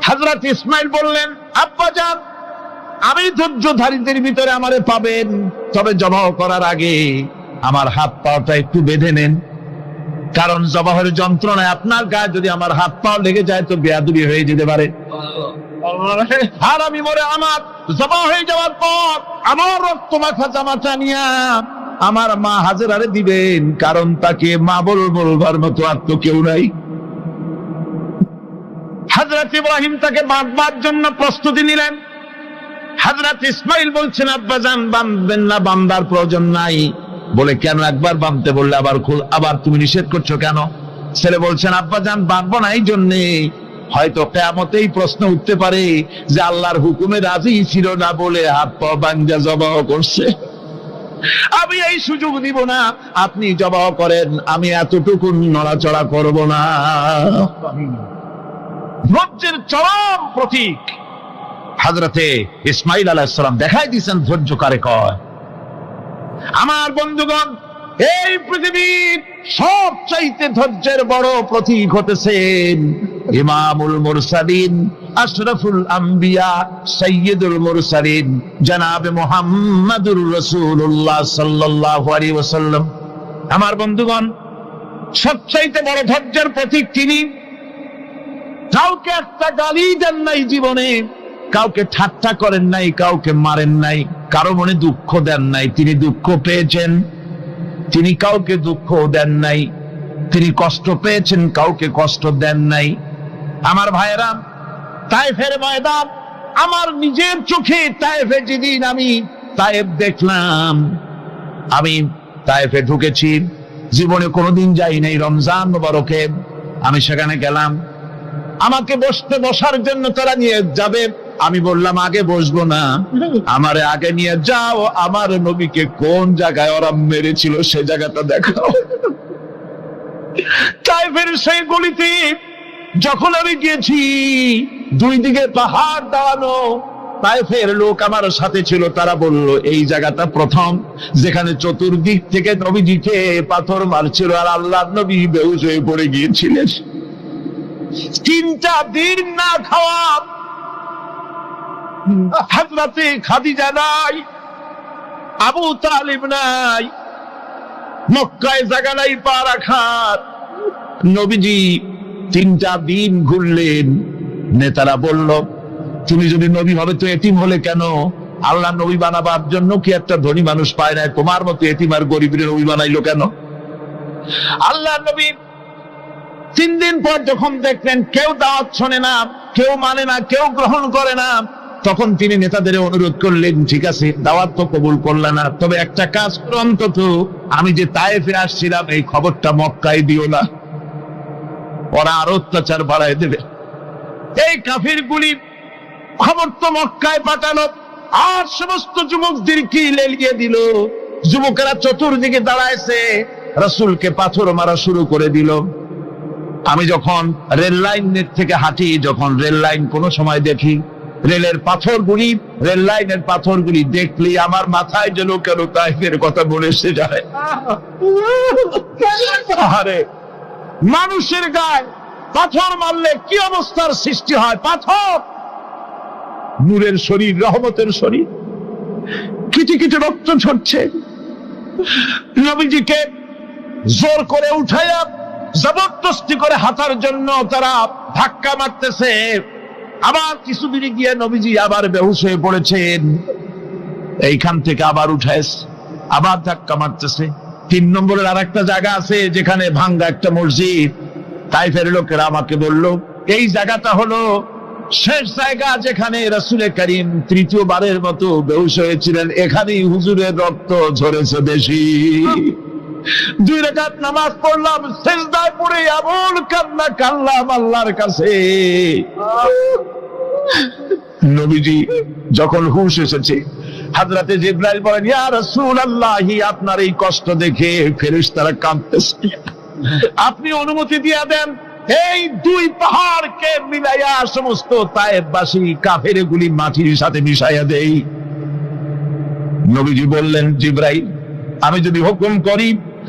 হযরত ইসমাঈল বললেন, আব্বাজান আমি ধৈর্যধারীদের ভিতরে আমারে পাবেন, তবে জবাহ করার আগে আমার হাত পাটা একটু বেঁধে নেন, কারণ জবাহের যন্ত্রণায় আপনার গায়ে যদি আমার হাত পা লেগে যায় তো বেয়াদবি হয়ে যেতে পারে। আর আমি মরে আমার জবাহ হয়ে যাওয়ার পর আমার রক্ত মাখা জামাটা নিয়া আমার মা হাজেরারে দিবেন, কারণ তাকে মা বলবার মতো আর তো কেউ নাই। হযরত ইব্রাহিম তাকে বাঁধবার জন্য প্রস্তুতি নিলেন। হযরত ইসমাঈল বলছেন, আব্বাজান বাঁধবেন না, বাঁধার প্রয়োজন নাই। বলে, কেন? একবার বাঁধতে বললে আবার তুমি নিষেধ করছো কেন? ছেলে বলছেন, আব্বাজান বাঁধবো না এই জন্যে, হয়তো কিয়ামতেই প্রশ্ন উঠতে পারে যে আল্লাহর হুকুমে রাজি ছিল না বলে হাত পা বাঁধা জবাহ করছে, আমি এই সুযোগ দিব না, আপনি জবাহ করেন, আমি এতটুকু নড়াচড়া করব না। ধৈর্যের চরম প্রতীক হযরতে ইসমাঈল আলাইহিস সালাম দেখাই দিয়েছেন ধৈর্য কারে কয়। আমার বন্ধুগণ, এই পৃথিবীর সবচাইতে ধৈর্যের বড় প্রতীক হতেছেন ইমামুল মুরসালিন, আশরাফুল আম্বিয়া, সাইয়্যিদুল মুরসালিন, জনাবে মুহাম্মাদুর রাসূলুল্লাহ সাল্লাল্লাহু আলাইহি ওয়াসাল্লাম। আমার বন্ধুগণ, সবচাইতে বড় ধৈর্যের প্রতীক তিনি। কাউকে একটা গালি দেন নাই জীবনে, কাউকে ঠাট্টা করেন নাই, কাউকে মারেন নাই, কারো মনে দুঃখ দেন নাই। তিনি দুঃখ পেয়েছেন, তিনি কাউকে দুঃখ দেন নাই। তিনি কষ্ট পেয়েছেন, কাউকে কষ্ট দেন নাই। আমার ভাইয়েরা, তায়েফের ময়দান আমার নিজের চোখে তায়েফে যেদিন আমি তায়েফ দেখলাম, আমি তায়েফে ঢুকেছি, জীবনে কোনোদিন যাই নাই। রমজান মোবারকে আমি সেখানে গেলাম, আমাকে বসার জন্য তারা নিয়ে যাবে। আমি বললাম আগে বসবো না, আমারে আগে নিয়ে যাও, আমার নবীকে কোন জায়গায় ওরা মেরেছিল সে জায়গাটা দেখাও। তায়েফের সেই গলিতে যখন আমি গিয়েছি, দুই দিকে পাহাড় দাঁড়ানো, তায়েফের লোক আমার সাথে ছিল, তারা বলল এই জায়গাটা প্রথম যেখানে চতুর্দিক থেকে নবীজিকে পাথর মারছিল আর আল্লাহর নবী বেহুশ হয়ে পড়ে গিয়েছিলেন। 3টা দিন না খাওয়া, হযরতে খাদিজা নাই, আবু তালিব নাই, মক্কায় জায়গা নাই পা রাখার। নবীজি 3টা দিন ঘুরলেন। নেতারা বলল তুমি যদি নবী হবে তো এতিম হলে কেন? আল্লাহ নবী বানাবার জন্য কি একটা ধনী মানুষ পায় না? তোমার মতো এতিম আর গরিবের নবী বানাইলো কেন? আল্লাহ নবী 3 দিন পর যখন দেখলেন কেউ দাওয়াত শোনে না, কেউ মানে না, কেউ গ্রহণ করে না, তখন তিনি নেতাদের অনুরোধ করলেন ঠিক আছে দাওয়াত তো কবুল করলে না, তবে একটা কাজ করো, অন্তত আমি যে তায়েফে আসছিলাম এই খবরটা মক্কায় দিও না, ওরা আরো অত্যাচার বাড়ায় দেবে। এই কাফিরগুলি খবর তো মক্কায় পাঠালো আর সমস্ত যুবকদেরকে লেলিয়ে দিল। যুবকেরা চতুর্দিকে দাঁড়াইছে, রাসূলকে পাথর মারা শুরু করে দিল। আমি যখন রেল লাইনের থেকে হাঁটি, যখন রেল লাইন কোনো সময় দেখি, রেলের পাথরগুলি, রেল লাইনের পাথরগুলি দেখলে আমার মাথায় যেন কেন তায়েফের কথা মনে এসে যায়। আরে মানুষের গায়ে পাথর মারলে কি অবস্থার সৃষ্টি হয়? পাথর নূরের শরীর, রহমতের শরীর, কিটি কিটি রক্ত ঝরছে। নবীজিকে জোর করে উঠাইয়া জবরদস্তি করে হাঁটার জন্য তারা ধাক্কা মারতেছে। আবার কিছু দূরে গিয়ে নবীজি আবার বেহুশ হয়ে পড়েছেন, এইখান থেকে আবার উঠাইস, আবার ধাক্কা মারতেছে। 3 নম্বরের আর একটা জায়গা আছে যেখানে ভাঙ্গা একটা মসজিদ। তায়েফের লোকেরা আমাকে বলল এই জায়গাটা হলো শেষ জায়গা যেখানে রাসূল করিম 3য়-বারের মতো বেহুশ হয়েছিলেন, এখানেই হুজুরের রক্ত ঝরেছে বেশি। 2 রাকাত নামাজ পড়লাম, সিজদায় পড়ে এমন কান্না কাঁদলাম আল্লাহর কাছে। নবীজি যখন হুঁশ এসেছে, হযরতে জিবরাইল বলেন ইয়া রাসূলুল্লাহ, আপনার এই কষ্ট দেখে ফেরেশতারা কাঁদতেছে, আপনি অনুমতি দিয়ে দেন এই 2 পাহাড়কে মিলাইয়া সমস্ত তায়েফবাসী কাফেরগুলি মাটির সাথে মিশাইয়া দেই। নবীজি বললেন জিবরাইল, আমি যদি হুকুম করি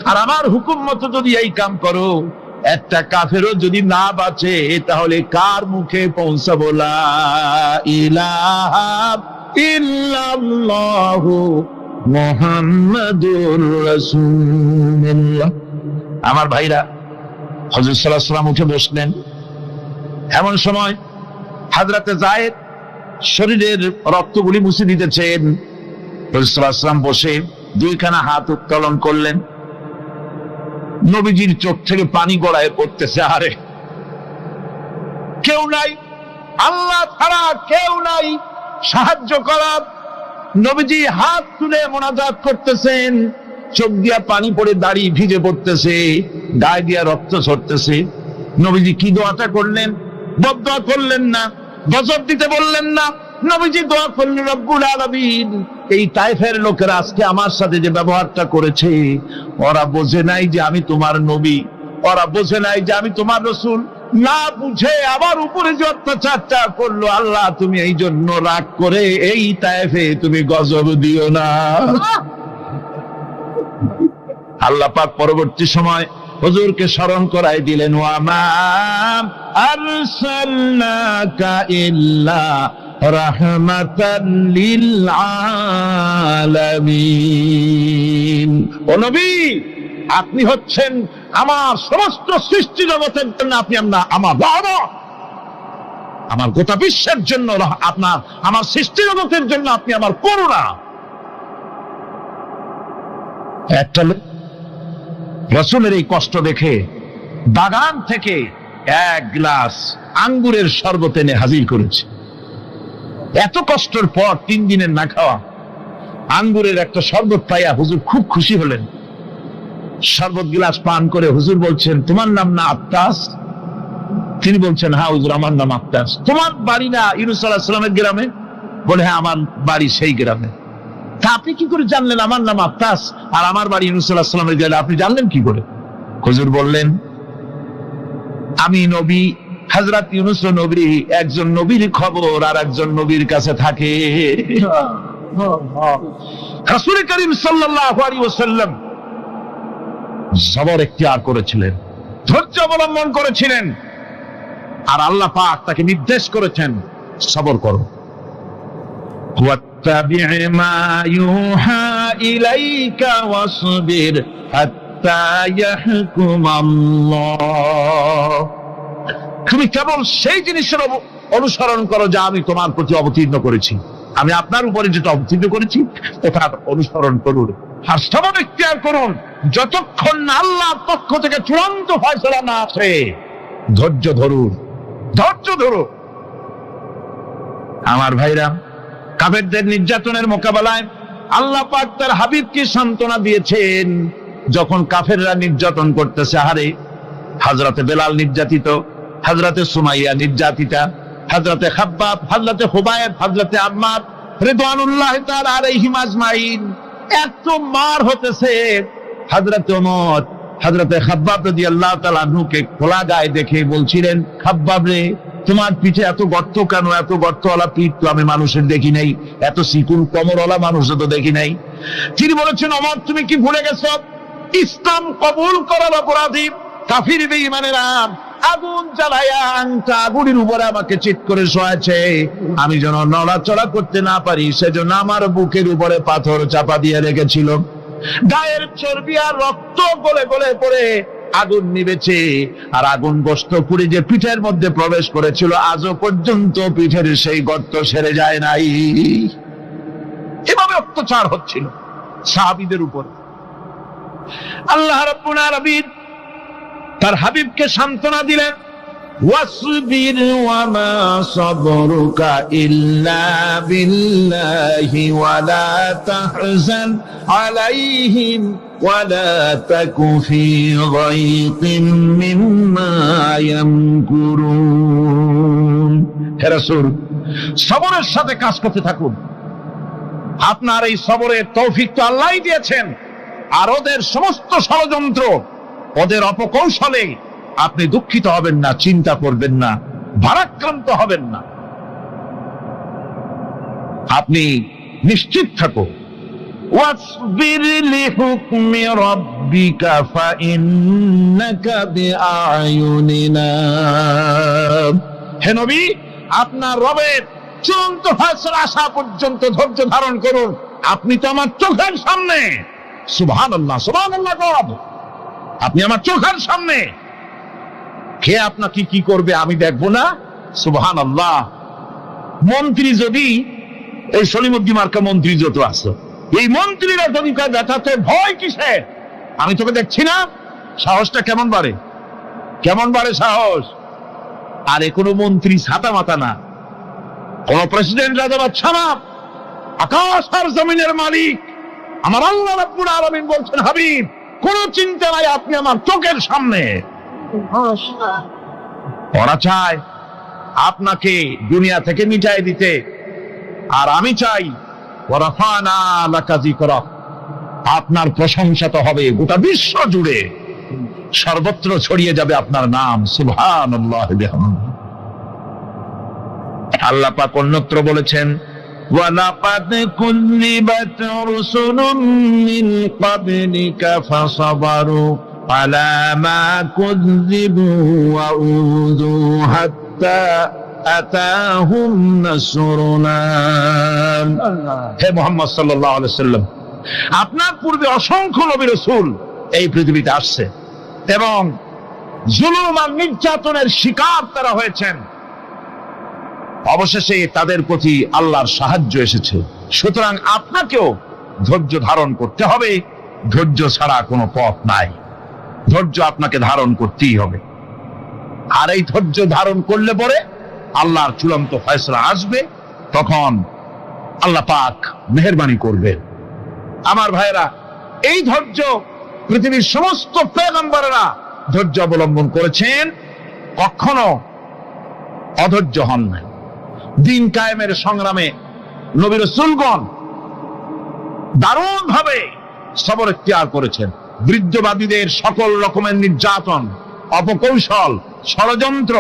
আর আমার হুকুম মতো যদি এই কাম করো, একটা কাফেরও যদি না বাঁচে তাহলে কার মুখে পৌঁছাবো লা ইলাহা ইল্লাল্লাহু মুহাম্মাদুর রাসূলুল্লাহ। আমার ভাইরা, হযরত সাল্লাল্লাহু আলাইহি ওয়াসাল্লাম উঠে বসলেন। এমন সময় হযরতে যায়েদ শরীরের রক্তগুলি মুছে দিতেছেন। হযরত সাল্লাল্লাহু আলাইহি ওয়াসাল্লাম বসে 2খানা হাত উত্তোলন করলেন। নবীজির চোখ থেকে পানি গড়ায় পড়তেছে। আরে কেউ নাই, আল্লাহ ছাড়া কেউ নাই সাহায্য করার। নবীজি হাত তুলে মোনাজাত করতেছেন, চোখ দিয়া পানি পড়ে দাড়ি ভিজে পড়তেছে, গায়ে দিয়া রক্ত ঝরতেছে। নবীজি কি দোয়াটা করলেন? বদদোয়া করলেন না, গজব দিতে বললেন না। নবীজি দোয়া করলেন রব্বুল আলামিন, এই তায়েফের লোকেরা আজকে আমার সাথে যে ব্যবহারটা করেছে, ওরা বোঝে নাই যে আমি তোমার নবী, ওরা বোঝে নাই যে আমি তোমার রাসূল, না বুঝে আমার উপরে যে অত্যাচারটা করলো, আল্লাহ তুমি এই জন্য রাগ করে এই তায়েফে তুমি গজব দিও না। আল্লাহ পাক পরবর্তী সময় হুজুরকে স্মরণ করাই দিলেন, ওয়া মা আরসালনাকা ইল্লা রাহমাতাল লিল আলামিন। ও নবী, আপনি হচ্ছেন আমার সমস্ত সৃষ্টি জগতের জন্য, আপনি আমার রহমত। আমার গোটা বিশ্বের জন্য আপনার, আমার সৃষ্টি জগতের জন্য আপনি আমার করুণা। একটা লোক রাসূলের এই কষ্ট দেখে বাগান থেকে এক গ্লাস আঙ্গুরের শরবত এনে হাজির করেছে। এত কষ্টের পর 3 দিনের না খাওয়া আঙ্গুরের একটা শরবত পাইয়া হুজুর খুব খুশি হলেন। শরবত গ্লাস পান করে হুজুর বলছেন, তোমার নাম না আত্তাস? তিনি বলছেন, হ্যাঁ হুজুর, আমার নাম আত্তাস। তোমার বাড়ি না ইউনূস আলাইহিস সালামের গ্রামে? বলে, হ্যাঁ, আমার বাড়ি সেই গ্রামে। তা আপনি কি করে জানলেন আমার নাম আত্তাস আর আমার বাড়ি ইউনূস আলাইহিস সালামের গ্রামে? আপনি জানলেন কি করে? হুজুর বললেন, আমি নবী, হযরত ইউনূস নবী, একজন নবীর খবর আর একজন নবীর কাছে থাকে। রাসূল করিম সাল্লাল্লাহু আলাইহি ওয়াসাল্লাম সবর ইখতিয়ার করেছিলেন, ধৈর্য অবলম্বন করেছিলেন, আর আল্লাহ পাক তাকে নির্দেশ করেছেন, সবর করো। ওয়াত্তাবি' মা ইউহা ইলাইকা ওয়াসবির হাত্তা ইয়াহকুম আল্লাহ। তুমি কেবল সেই জিনিসের অনুসরণ করো যা আমি তোমার প্রতি অবতীর্ণ করেছি। আমি আপনার উপরে যেটা অবতীর্ণ করেছি ওটার অনুসরণ করুন, আর সবর ইখতিয়ার করুন যতক্ষণ না আল্লাহর পক্ষ থেকে চূড়ান্ত ফয়সালা না আসে। ধৈর্য ধরুন, ধৈর্য ধরুন। আমার ভাইরা, কাফেরদের নির্যাতনের মোকাবেলায় আল্লাহ পাক তার হাবিবকে সান্ত্বনা দিয়েছেন। যখন কাফেররা নির্যাতন করতেছে, হারে হযরতে বেলাল নির্যাতিত, হযরতে সুমাইয়া নির্যাতিতা, হযরতে খাব্বাব, হযরতে হুবায়ব, হযরতে আম্মার রিদওয়ানুল্লাহি তাআলা আলাইহিম আজমাইন, এত মার হতেছে। হযরতে ওমর হযরতে খাব্বাব রাদিয়াল্লাহু তাআলা আনহুকে খোলা গায়ে দেখে বলছিলেন, খাব্বাব রে, তোমার পিঠে এত গর্ত কেন? এত গর্তওয়ালা পিঠ তো আমি মানুষের দেখি নাই, এত চিকুন কোমরওয়ালা মানুষও তো দেখি নাই। তিনি বলেছেন, ওমর তুমি কি ভুলে গেছো? ইসলাম কবুল করার অপরাধী কাফির বেঈমানেরা আগুন জ্বালায়া আংটা আগুনের উপরে আমাকে চিৎ করে শোয়াছে। আমি যেন নড়াচড়া করতে না পারি সেজন্য আমার বুকের উপরে পাথর চাপা দিয়ে রেখেছিল। গায়ের চর্বি আর রক্ত গলে গলে পড়ে আগুন নিবেছে, আর আগুন গোশত পুড়ে যে পিঠের মধ্যে প্রবেশ করেছিল আজও পর্যন্ত পিঠের সেই গর্ত সেরে যায় নাই। এভাবে অত্যাচার হচ্ছিল সাহাবীদের উপর। আল্লাহ রাব্বুল আলামিন তার হাবিবকে সান্ত্বনা দিলেন, ওয়াসবির ওয়া মা সাবরুকা ইল্লা বিল্লাহি ওয়া লা তাহজান আলাইহিম ওয়া লা তাকু ফি যায়কিম মিম্মা ইয়ামকুরুন। হে রাসূল, সবরের সাথে কাজ করতে থাকুন। আপনার এই সবরের তৌফিক তো আল্লাহই দিয়েছেন, আর ওদের সমস্ত ষড়যন্ত্র, ওদের অপকৌশলে আপনি দুঃখিত হবেন না, চিন্তা করবেন না, ভারাক্রান্ত হবেন না। আপনি নিশ্চিত থাকুন। ওয়াসবির লিহুকমি রাব্বিকা ফাইন্নাকা বিআয়ুনিনা। হে নবী, আপনার রবের চূড়ান্ত ফয়সালা আসা পর্যন্ত ধৈর্য ধারণ করুন। আপনি তো আমার চোখের সামনে। সুবহানাল্লাহ, সুবহানাল্লাহ। আপনি আমার চোখের সামনে। কে আপনাকে কি করবে আমি দেখবো না? সুবহানাল্লাহ। মন্ত্রী যদি, এই সলিমুদ্দিন মার্কা মন্ত্রী যত আছে, এই মন্ত্রীরা যদি ব্যথাতে ভয় কিসের? আমি তোকে দেখছি না? সাহসটা কেমন বাড়ে, কেমন বাড়ে সাহস। আর এ কোনো মন্ত্রী ছাতা মাতা না, কোন প্রেসিডেন্ট রাজা বাদশা না, আকাশ আর জমিনের মালিক আমার আল্লাহ রাব্বুল আলামিন বলছেন, হাবিব কোন চিন্তা নাই, আপনি আমার চোখের সামনে। ওরা চায় আপনাকে দুনিয়া থেকে মিটাই দিতে, আর আমি চাই ওয়ারাফানা লাকা যিকরাক, আপনার প্রশংসা তো হবে গোটা বিশ্ব জুড়ে, সর্বত্র ছড়িয়ে যাবে আপনার নাম। সুবহানাল্লাহি বিহামদিহি। আল্লাহ পাক অন্যত্র বলেছেন, وَلَقَدْ كُذِّبَتْ رُسُلٌ مِّن قَبْلِكَ فَصَبَرُوا عَلَى مَا كُذِّبُوا وَأُوذُوا حَتَّى أَتَاهُمْ نَصْرُنَا। হে মুহাম্মদ সাল্লাল্লাহু আলাইহি ওয়াসাল্লাম, আপনার পূর্বে অসংখ্য নবী রাসূল এই পৃথিবীতে আসছে এবং জুলুম আর নির্যাতনের শিকার তারা হয়েছেন। অবশেষে তাদের প্রতি আল্লাহর সাহায্য এসেছে। সুতরাং আপনাকেও ধৈর্য ধারণ করতে হবে, ধৈর্য ছাড়া কোনো পথ নাই, ধৈর্য আপনাকে ধারণ করতেই হবে। আর এই ধৈর্য ধারণ করলে পরে আল্লাহর চূড়ান্ত ফয়সালা আসবে, তখন আল্লাহ পাক মেহেরবানি করবেন। আমার ভাইরা, এই ধৈর্য পৃথিবীর সমস্ত পয়গম্বরেরা ধৈর্য অবলম্বন করেছেন, কখনো অধৈর্য হন নাই। দিন কায়েমের সংগ্রামে নবী রাসূলগণ দারুণ ভাবে সবর ইখতিয়ার করেছেন। বৃদ্ধবাদীদের সকল রকমের নির্যাতন, অপকৌশল, ষড়যন্ত্র,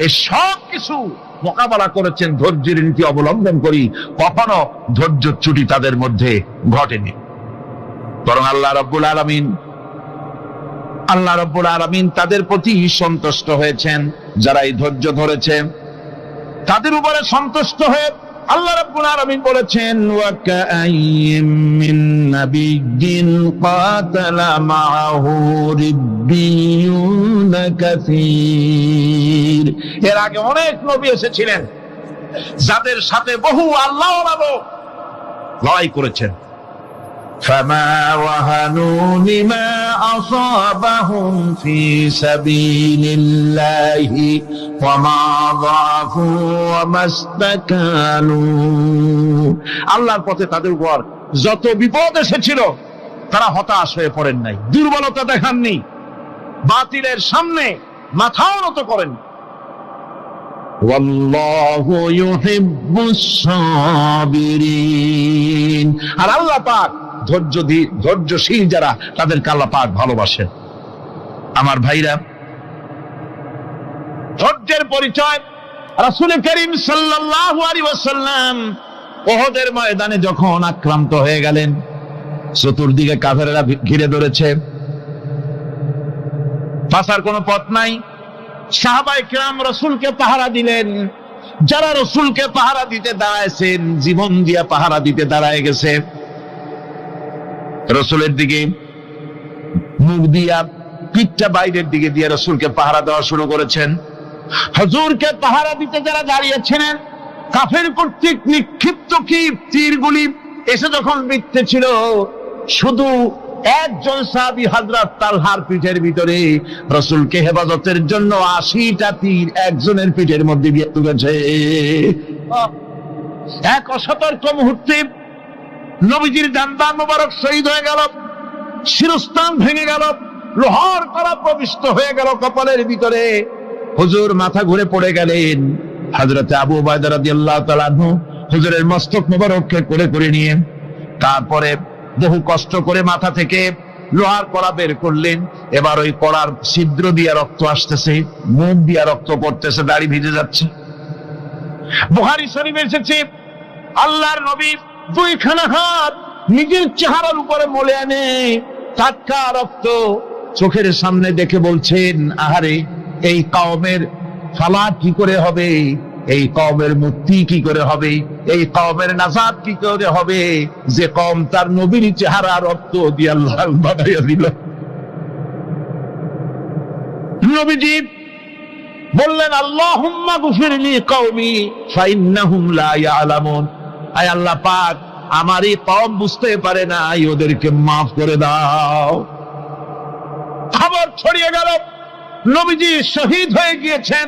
এই সব কিছু মোকাবেলা করেছেন ধৈর্যের নীতি অবলম্বন করি। কখনো ধৈর্যচ্যুতি তাদের মধ্যে ঘটেনি, বরং আল্লাহ রাব্বুল আলামিন তাদের প্রতি সন্তুষ্ট হয়েছেন। যারা এই ধৈর্য ধরেছে তাদের উপরে সন্তুষ্ট হয়ে আল্লাহ রাব্বুল আলামিন বলেছেন, ওয়া কাআইয়্যিম মিন নাবিয়্যিন কাতালা মাআহু রিব্বিয়ুন কাসীর। এর আগে অনেক নবী এসেছিলেন যাদের সাথে বহু আল্লাহওয়ালা লোক লড়াই করেছেন। ফামা ওয়াহানু লিমা আসাবাহুম ফি সাবিলিল্লাহি ওয়া মা যাফু ওয়া মাস্তাকানু। আল্লাহর পথে তাদের উপর যত বিপদ এসেছিল তারা হতাশ হয়ে পড়েন নাই, দুর্বলতা দেখাননি, বাতিলের সামনে মাথাও নত করেন। ওয়াল্লাহু ইউহিব্বুস সাবিরিন। আর আল্লাহ পাক ধৈর্যশীল যারা, তাদেরকে আল্লাহ পাক ভালোবাসেন। আমার ভাইরা, ধৈর্যের পরিচয় রাসূল করিম সাল্লাল্লাহু আলাইহি ওয়াসাল্লাম উহুদের ময়দানে যখন আক্রান্ত হয়ে গেলেন, চতুর্দিকে কাফেররা ঘিরে ধরেছে, বাঁচার কোনো পথ নাই। সাহাবায়ে কেরাম রাসূলকে পাহারা দিলেন। যারা রাসূলকে পাহারা দিতে দাঁড়াইছেন, জীবন দিয়া পাহারা দিতে দাঁড়ায় গেছে, রাসূলের দিকে মুখ দিয়া, পিঠটা বাইরের দিকে দিয়ে রাসূলকে পাহারা দেওয়া শুরু করেছেন। হুজুরকে পাহারা দিতে যারা দাঁড়িয়েছিলেন, কাফের কর্তৃক নিক্ষিপ্ত কি তীরগুলি এসে যখন বিঁধতেছিল, শুধু একজন সাহাবী হযরত তালহার পিঠের ভিতরে রাসূলকে হেফাজতের জন্য 80টা তীর একজনের পিঠের মধ্যে দিয়ে ঢুকেছে। এক অসতর্ক মুহূর্তে নবীজির ডান্ডা মোবারক শহীদ হয়ে গেল, শিরস্ত্রাণ ভেঙে গেল, লোহার কড়া প্রবিষ্ট হয়ে গেল কপালের ভিতরে। হুজুর মাথা ঘুরে পড়ে গেলেন। হযরত আবু উবাইদা রাদিয়াল্লাহু তাআলা আনহু হুজুরের মস্তক মোবারককে কোলে করে নিয়ে, তারপরে বহু কষ্ট করে মাথা থেকে লোহার কড়া বের করলেন। এবার ওই কড়ার ছিদ্র দিয়ে রক্ত আসতেছে, মুখ দিয়ে রক্ত পড়তেছে, দাড়ি ভিজে যাচ্ছে। বুখারী শরীফে এসেছে, আল্লাহর নবী দুইখানা হাত নিজের চেহারার উপরে মলে আনে, টাটকা রক্ত চোখের সামনে দেখে বলছেন, আহারে, এই কওমের ফালাত কি করে হবে, এই কওমের মুক্তি কি করে হবে, এই কওমের নাজাত কি করে হবে, যে কওম তার নবীর চেহারা রক্ত দিয়ে লাল বানাইয়া দিল। নবীজি বললেন, আল্লাহুম্মা গফিরলি কওমি ফাইন্নাহুম লা ইয়ালামুন। আয় আল্লাহ পাক, আমার এই কওম বুঝতে পারে না, ওদেরকে মাফ করে দাও। খবর ছড়িয়ে গেল নবীজি শহীদ হয়ে গিয়েছেন।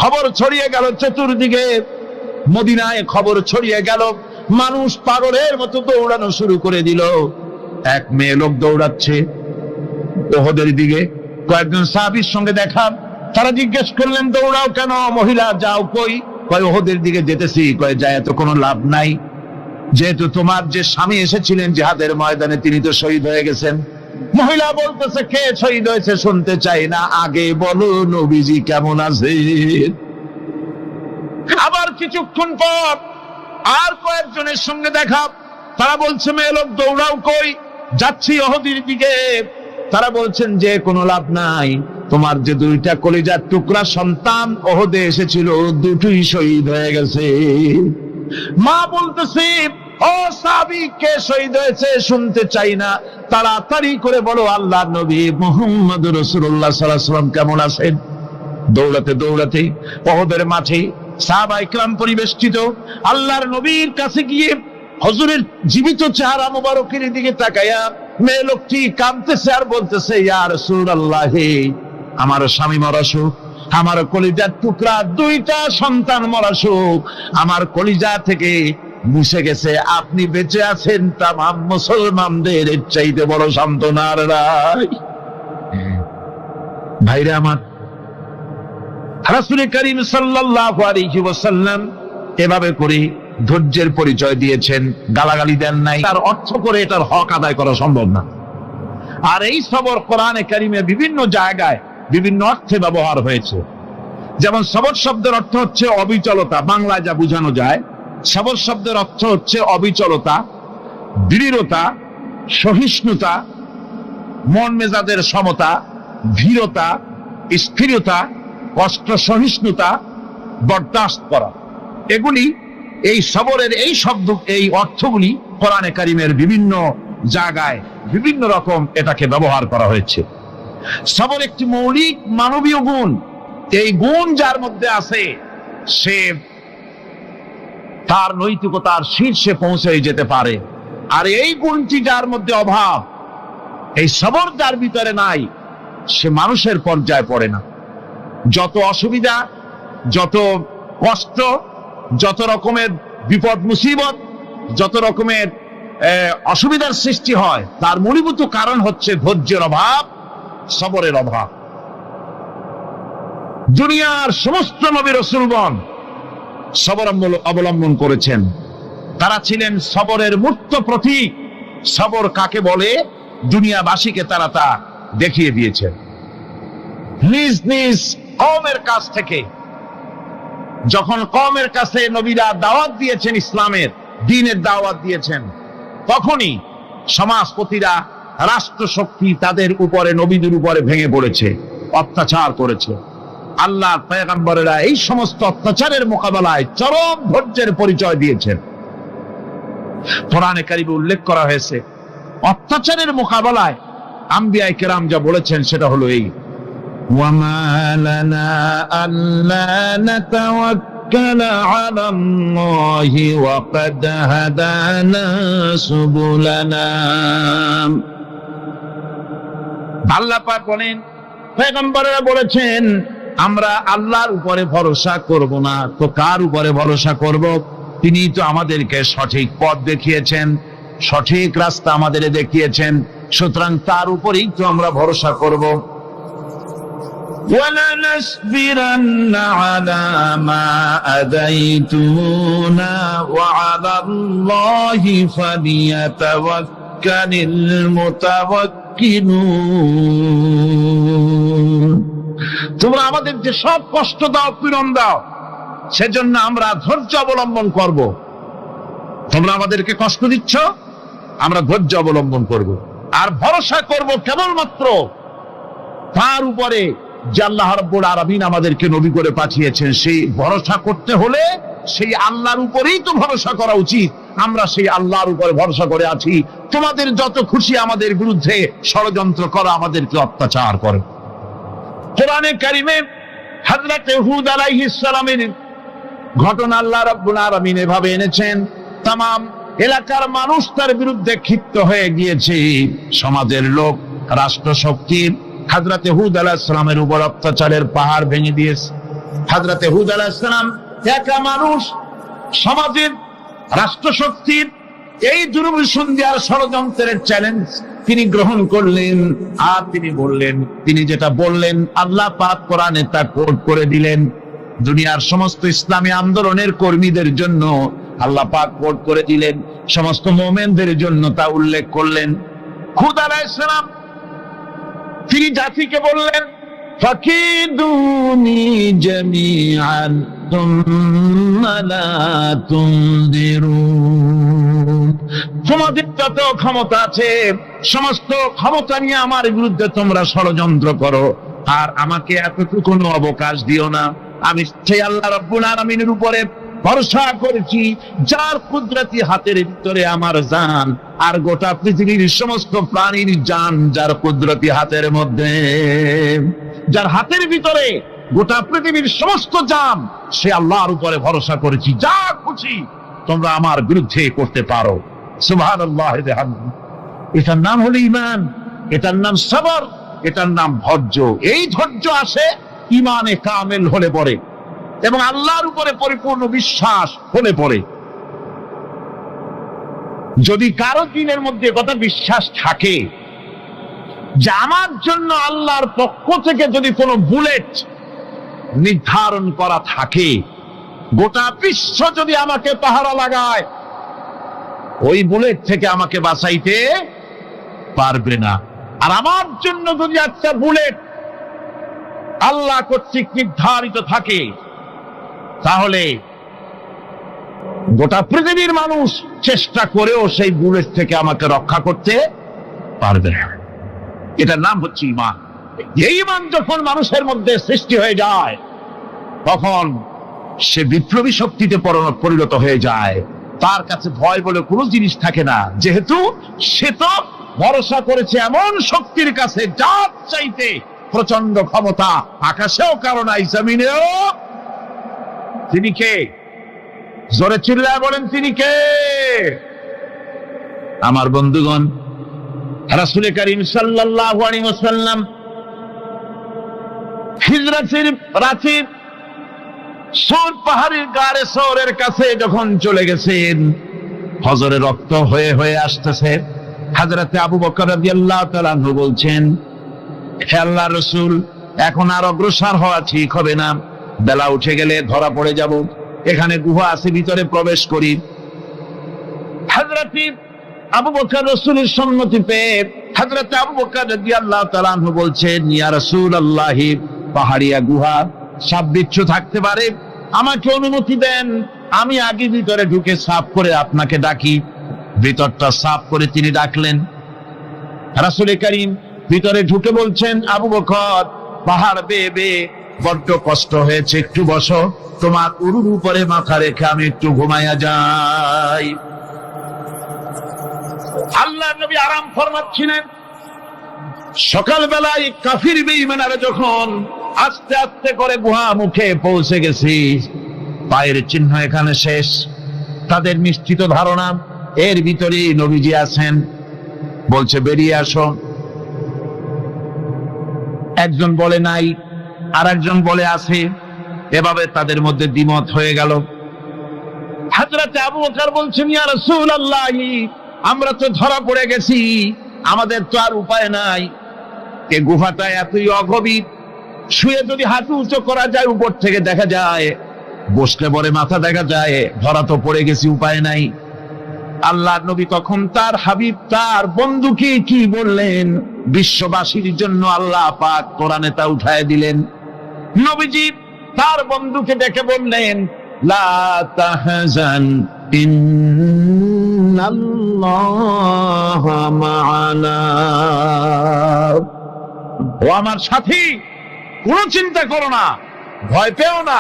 খবর ছড়িয়ে গেল চতুর্দিকে, মদিনায় খবর ছড়িয়ে গেল। মানুষ পাগলের মতো দৌড়ানো শুরু করে দিল। এক মেয়ে লোক দৌড়াচ্ছে উহুদের দিকে। কয়েকজন সাহাবীর সঙ্গে দেখা, তারা জিজ্ঞেস করলেন, দৌড়াও কেন মহিলা, যাও কই? কয় উহুদের দিকে যেতেছি। কয় যায় তো কোনো লাভ নাই, যেহেতু তোমার যে স্বামী এসেছিলেন জিহাদের ময়দানে, তিনি তো শহীদ হয়ে গেছেন। মহিলা বলতেছে, কে শহীদ হয়েছে শুনতে চাই না, আগে বলো নবীজি কেমন আছে। আবার কিছুক্ষণ পর আর কয়েকজনের সঙ্গে দেখা, তারা বলছে, মেয়ে লোক দৌড়াও কই? যাচ্ছি উহুদের দিকে। তারা বলছেন যে কোনো লাভ নাই, তোমার যে দুইটা কলিজার টুকরা সন্তান উহুদে এসেছিল, দুটোই শহীদ হয়ে গেছে। মা বলতেছে, ও সাহাবী, কে শহীদ হয়েছে শুনতে চাই না, তাড়াতাড়ি করে বলো আল্লাহর নবী মুহাম্মদুর রাসূলুল্লাহ সাল্লাল্লাহু আলাইহি ওয়াসাল্লাম কেমন আছেন। দৌড়াতে দৌড়াতে উহুদের মাঠে সাহাবা ইকরাম পরিবেষ্টিত আল্লাহর নবীর কাছে গিয়ে হুজুরের জীবিত চেহারা মোবারকের দিকে তাকায়া মেয়ে লোকটি কাঁদতেছে আর বলতেছে, ইয়া রাসূলুল্লাহ, আমার স্বামী মরা শোক, আমার কলিজার টুকরা দুইটা সন্তান মরা শোক আমার কলিজা থেকে মুছে গেছে, আপনি বেঁচে আছেন তামাম মুসলমানদের এর চাইতে বড় সান্ত্বনা আর নাই। ভাইরা আমার, রাসূল করিম সাল্লাল্লাহু আলাইহি ওয়াসাল্লাম এভাবে করে ধৈর্যের পরিচয় দিয়েছেন, গালাগালি দেন নাই। তার অর্থ করে এটার হক আদায় করা সম্ভব না। আর এই সবর কোরআনে কারিমে বিভিন্ন জায়গায় বিভিন্ন অর্থে ব্যবহার হয়েছে। যেমন সবর শব্দের অর্থ হচ্ছে অবিচলতা, বাংলায় যা বোঝানো যায়। সবর শব্দের অর্থ হচ্ছে অবিচলতা, দৃঢ়তা, সহিষ্ণুতা, মন মেজাজের সমতা, ধীরতা, স্থিরতা, কষ্ট সহিষ্ণুতা, বরদাস্ত করা। এগুলি এই সবরের এই শব্দ, এই অর্থগুলি কোরআনে কারিমের বিভিন্ন জায়গায় বিভিন্ন রকম এটাকে ব্যবহার করা হয়েছে। সবর একটি মৌলিক মানবীয় গুণ। এই গুণ যার মধ্যে আছে সে তার নৈতিকতার শীর্ষে পৌঁছে যেতে পারে। আর এই গুণটি যার মধ্যে অভাব, এই সবর যার ভিতরে নাই, সে মানুষের পর্যায়ে পড়ে না। যত অসুবিধা, যত কষ্ট, যত রকমের বিপদ মুসিবত, যত রকমের অসুবিধার সৃষ্টি হয়, তার মূলীভূত কারণ হচ্ছে ধৈর্যের অভাব, সবরের অভাব। দুনিয়ার সমস্ত নবী রাসূলগণ সবর অবলম্বন করেছেন। তারা ছিলেন সবরের মূর্ত প্রতীক। সবর কাকে বলে দুনিয়াবাসীকে তারা তা দেখিয়ে দিয়েছেন। নিজ নিজ কওমের কাছ থেকে যখন কওমের কাছে নবীরা দাওয়াত দিয়েছেন, ইসলামের দ্বীনের দাওয়াত দিয়েছেন, তখনই সমাজপতিরা, রাষ্ট্রশক্তি তাদের উপরে, নবীদের উপরে ভেঙে পড়েছে, অত্যাচার করেছে। আল্লাহর পয়গম্বরেরা এই সমস্ত অত্যাচারের মোকাবেলায় চরম ধৈর্যের পরিচয় দিয়েছেন। কোরআনে কারিমে উল্লেখ করা হয়েছে অত্যাচারের মোকাবেলায় আম্বিয়া কেরাম যা বলেছেন সেটা হলো এই, ওয়ামা লানা আল্লা নাতাওয়াক্কালা আলাল্লাহি ওয়া ক্বাদ হাদানা সুবুলানা। আল্লাহ পাক বলেন, পয়গম্বরেরা বলেছেন আমরা আল্লাহর উপরে ভরসা করব না, তো কার উপরে ভরসা করব? তিনি তো আমাদেরকে সঠিক পথ দেখিয়েছেন, সঠিক রাস্তা আমাদের দেখিয়েছেন, সুতরাং তার উপরেই তো আমরা ভরসা করব। وَلَنَصْبِرَنَّ عَلَى مَا آذَيْتُمُونَا وَعَلَى اللَّهِ فَلْيَتَوَكَّلِ الْمُتَوَكِّلُونَ। তোমরা আমাদের যে সব কষ্ট দাও, পীড়ন দাও, সেজন্য আমরা ধৈর্য অবলম্বন করব। তোমরা আমাদেরকে কষ্ট দিচ্ছ, আমরা ধৈর্য অবলম্বন করব আর ভরসা করব কেবলমাত্র তার উপরে যে আল্লাহ রাব্বুল আলামিন আমাদেরকে নবী করে পাঠিয়েছেন। সেই ভরসা করতে হলে সেই আল্লাহর উপরেই তো ভরসা করা উচিত। আমরা সেই আল্লাহর উপরে ভরসা করে আছি। তোমাদের যত খুশি আমাদের বিরুদ্ধে ষড়যন্ত্র করো, আমাদেরকে অত্যাচার করো। কোরআনে কারিমে হযরত হুদ আলাইহিস সালামের ঘটনা আল্লাহ রাব্বুল আলামিন এভাবে এনেছেন, তামাম এলাকার মানুষ তার বিরুদ্ধে ক্ষিপ্ত হয়ে গিয়েছে। সমাজের লোক, রাষ্ট্রশক্তি হযরত হুদ আলাইহিস সালামের উপর অত্যাচারের পাহাড় ভেঙে দিয়েছে। হযরত হুদ আলাইহিস সালাম একা মানুষ, সমাজের রাষ্ট্রশক্তির এই দুর্বিসন্ধির ষড়যন্ত্রের চ্যালেঞ্জ তিনি গ্রহণ করলেন। আর তিনি বললেন, তিনি যেটা বললেন আল্লাহ পাক কোরআনে তা কোট করে দিলেন। দুনিয়ার সমস্ত ইসলামী আন্দোলনের কর্মীদের জন্য আল্লাহ পাক কোট করে দিলেন, সমস্ত মুমিনদের জন্য তা উল্লেখ করলেন। হুদ আলাইহিস সালাম তিনি জাতিকে বললেন, ফাকিদুনি জামিআন তুম্মা লা তুনদিরুন। তোমাদের যত ক্ষমতা আছে সমস্ত ক্ষমতা নিয়ে আমার বিরুদ্ধে তোমরা ষড়যন্ত্র করো, আর আমাকে এতটুকু অবকাশ দিও না। আমি সেই আল্লাহ রাব্বুল আলামিনের উপরে ভরসা করেছি, যার কুদরতি হাতের ভিতরে আমার জান, আর গোটা পৃথিবীর সমস্ত প্রাণীর জান যার কুদরতি হাতের মধ্যে, যার হাতের ভিতরে গোটা পৃথিবীর সমস্ত জান সে আল্লাহর উপরে ভরসা করেছি, যা খুশি তোমরা আমার বিরুদ্ধে করতে পারো। সুবহানাল্লাহ। এটার নাম হলো ঈমান, এটার নাম সবর, এটার নাম ধৈর্য। এই ধৈর্য আসে ঈমানে কামেল হলে পরে এবং আল্লাহর উপরে পরিপূর্ণ বিশ্বাস হলে পরে। যদি কারো দিনের মধ্যে কথা বিশ্বাস থাকে যে আমার জন্য আল্লাহর পক্ষ থেকে যদি কোনো বুলেট নির্ধারণ করা থাকে, গোটা বিশ্ব যদি আমাকে পাহারা লাগায়, ওই বুলেট থেকে আমাকে বাঁচাইতে পারবে না। আর আমার জন্য যদি একটা বুলেট আল্লাহ কর্তৃক নির্ধারিত থাকে, তাহলে গোটা পৃথিবীর মানুষ চেষ্টা করেও সেই বুলেট থেকে আমাকে রক্ষা করতে পারবে না। এটার নাম হচ্ছে ঈমান। এই ঈমান যখন মানুষের মধ্যে সৃষ্টি হয়ে যায়, তখন সে বিপ্লবী শক্তিতে পরিণত হয়ে যায়। তার কাছে ভয় বলে কোনো জিনিস থাকে না, যেহেতু সে তো ভরসা করেছে এমন শক্তির কাছে যার চাইতে প্রচন্ড ক্ষমতা আকাশেও কারো নাই, জমিনেও। তিনি কে? জোরে চিল্লায় বলেন, তিনি কে? আমার বন্ধুগণ, রাসূল করিম সাল্লাল্লাহু আলাইহি ওয়াসাল্লাম হিজরতের রাতে সূর পাহাড়ের গাড়ে সওরের কাছে যখন চলে গেছেন, হজরে রক্ত হয়ে হয়ে আসতেছে। হযরতে আবু বকর রাদিয়াল্লাহু তাআলা আনহু বলছেন, হে আল্লাহর রাসূল, এখন আর অগ্রসর হওয়া ঠিক হবে না, বেলা উঠে গেলে ধরা পড়ে যাব। এখানে গুহা আছে, ভিতরে প্রবেশ করি। হযরতে আবু বকর রাসূলের সম্মতি পেয়ে হযরতে আবু বকর রাদিয়াল্লাহু তাআলা আনহু বলছেন, ইয়া রাসূলুল্লাহ, পাহাড়িয়া গুহা, সাপ বিচ্ছু থাকতে পারে, আমাকে অনুমতি দেন, আমি আগে ভিতরে ঢুকে সাফ করে আপনাকে ডাকি। ভিতরটা সাফ করে তিনি ডাকলেন। রাসূল করিম ভিতরে ঢুকে বলছেন, আবু বকর, পাহাড় বেয়ে বেয়ে বড্ড কষ্ট হয়েছে, একটু বসো, তোমার উরুর উপরে মাথা রেখে আমি একটু ঘুমাইয়া যাই। আল্লাহর নবী আরাম ফরমাচ্ছিলেন। সকালবেলায় কাফির বেঈমানরা যখন আস্তে আস্তে করে গুহা মুখে পৌঁছে গেছি, পায়ের চিহ্ন এখানে শেষ। তাদের নিশ্চিত ধারণা এর ভিতরেই নবীজি আছেন। বলছে, বেরিয়ে আসো। একজন বলে নাই, আর একজন বলে আছে। এভাবে তাদের মধ্যে দ্বিমত হয়ে গেল। হযরতে আবু বকর বলছেন, ইয়া রাসূলুল্লাহ, আমরা তো ধরা পড়ে গেছি, আমাদের তো আর উপায় নাই। এই গুহাটা এতই অগভীর, শুয়ে যদি হাঁটু উঁচু করা যায় উপর থেকে দেখা যায়, বসলে পরে মাথা দেখা যায়, ধরা তো পড়ে গেছি, উপায় নাই। আল্লাহর নবী তখন তার হাবিব, তার বন্ধুকে কি বললেন? বিশ্ববাসীর জন্য আল্লাহ পাক কোরআনে তা উঠায় দিলেন। নবীজি তার বন্ধুকে ডেকে বললেন, লা তাহজান ইন্নাল্লাহা মা'ানা। ও আমার সাথী, কোনো চিন্তা করো না, ভয় পেও না,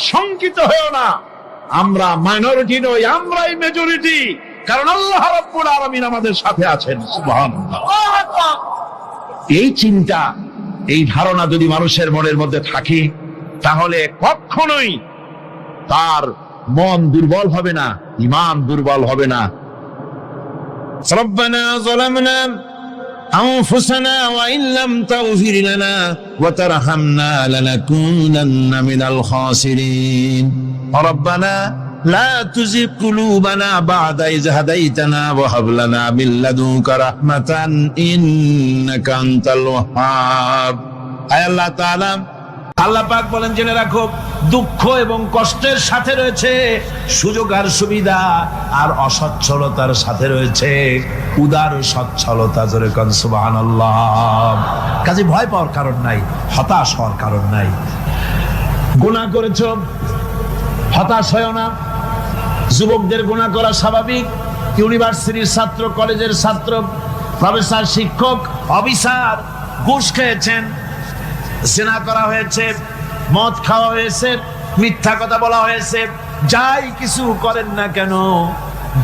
শঙ্কিত হয়েও না। আমরা মাইনরিটি নই, আমরাই মেজরিটি, কারণ আল্লাহ রাব্বুল আলামিন আমাদের সাথে আছেন। সুবহানাল্লাহ। এই চিন্তা, এই ধারণা যদি মানুষের মনের মধ্যে থাকে, তাহলে কখনোই তার মন দুর্বল হবে না, ঈমান দুর্বল হবে না। রব্বানা যালামনা আনফুসানা ওয়া ইন লাম তাগফির লানা ওয়া তারহামনা লানাকুনান্না মিনাল খাসিরিন। রব্বানা লা তুযিগ কুলুবানা বা'দা ইয হাদাইতানা ওয়া হাব লানা মিন লাদুনকা রাহমাতান ইন্নাকা আনতাল ওয়াহ্হাব। আয় আল্লাহ তাআলা, আল্লাহ পাক বলেন, জেনে রাখো, দুঃখ এবং কষ্টের সাথে রয়েছে সুযোগ আর সুবিধা, আর অসচ্ছলতার সাথে রয়েছে উদার সচ্ছলতা। জোরে কোন সুবহানাল্লাহ। কাজে ভয় পাওয়ার কারণ নাই, হতাশ হওয়ার কারণ নাই। গুনাহ করেছো, হতাশ হয়ো না। যুবকদের গুনাহ করা স্বাভাবিক। ইউনিভার্সিটির ছাত্র, কলেজের ছাত্র, প্রফেসর, শিক্ষক, অফিসার ঘুষ খেয়েছেন, জিনা করা হয়েছে, মদ খাওয়া হয়েছে, মিথ্যা কথা বলা হয়েছে, যাই কিছু করেন না কেন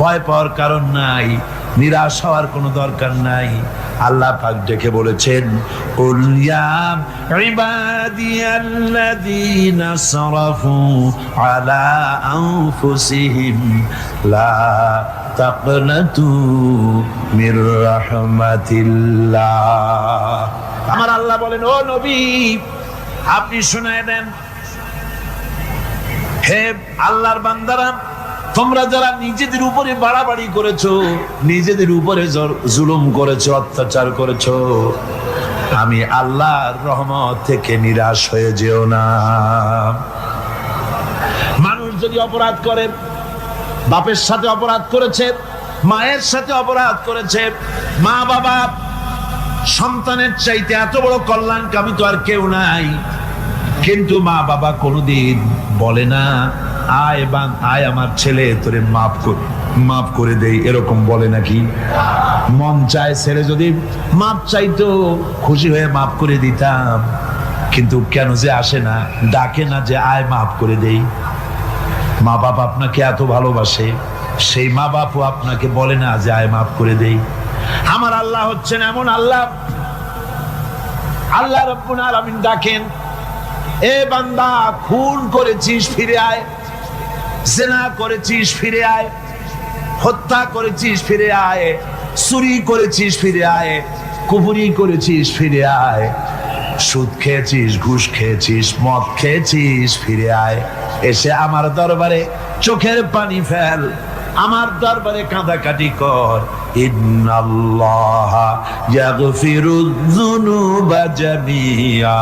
ভয় পাওয়ার কারণ নাই। নিরাশ হওয়ার কোনো দরকার নাই। আল্লাহ পাক ডেকে বলেছেন, কুল ইয়া ইবাদিয়াল্লাযীনা সারাফু আলা আনফুসিহিম লা তাকনাতু মির রাহমাতিল্লাহ। আমার আল্লাহ বলেন, ও নবী আপনি শুনায় দেন, হে আল্লাহর বান্দারা, তোমরা যারা নিজেদের উপরে বাড়াবাড়ি করেছো, নিজেদের উপরে জুলুম করেছো, অত্যাচার করেছো, আমি আল্লাহর রহমত থেকে নিরাশ হয়ে যেও না। মানুষ যদি অপরাধ করে, বাপের সাথে অপরাধ করেছে, মায়ের সাথে অপরাধ করেছে, মা বাবা সন্তানের চাইতে এত বড় কল্যাণকামী তো আর কেউ নাই, কিন্তু মা বাবা কোনোদিন বলে না আয় আমার ছেলে তোরে মাফ করে দেই, এরকম বলে নাকি? মন চায় ছেলে যদি মাপ চাইতো, খুশি হয়ে মাফ করে দিতাম, কিন্তু কেন যে আসে না, ডাকে না যে আয় মাফ করে দেই। মা বাপ আপনাকে এত ভালোবাসে, সেই মা বাপও আপনাকে বলে না যে আয় মাফ করে দেই। আমার আল্লাহ হচ্ছেন এমন আল্লাহ, আল্লাহ রাব্বুল আলামিন ডাকেন, এ বান্দা খুন করেছিস ফিরে আয়, জিনা করেছিস ফিরে আয়, হত্যা করেছিস ফিরে আয়, চুরি করেছিস ফিরে আয়, কুফরি করেছিস ফিরে আয়, সুদ খেয়েছিস, ঘুষ খেয়েছিস, মদ খেয়েছিস ফিরে আয়, এসে আমার দরবারে চোখের পানি ফেল, আমার দরবারে কাঁদাকাটি কর। ইন্নাল্লাহা ইয়াগফিরুয যুনুবা জামিআ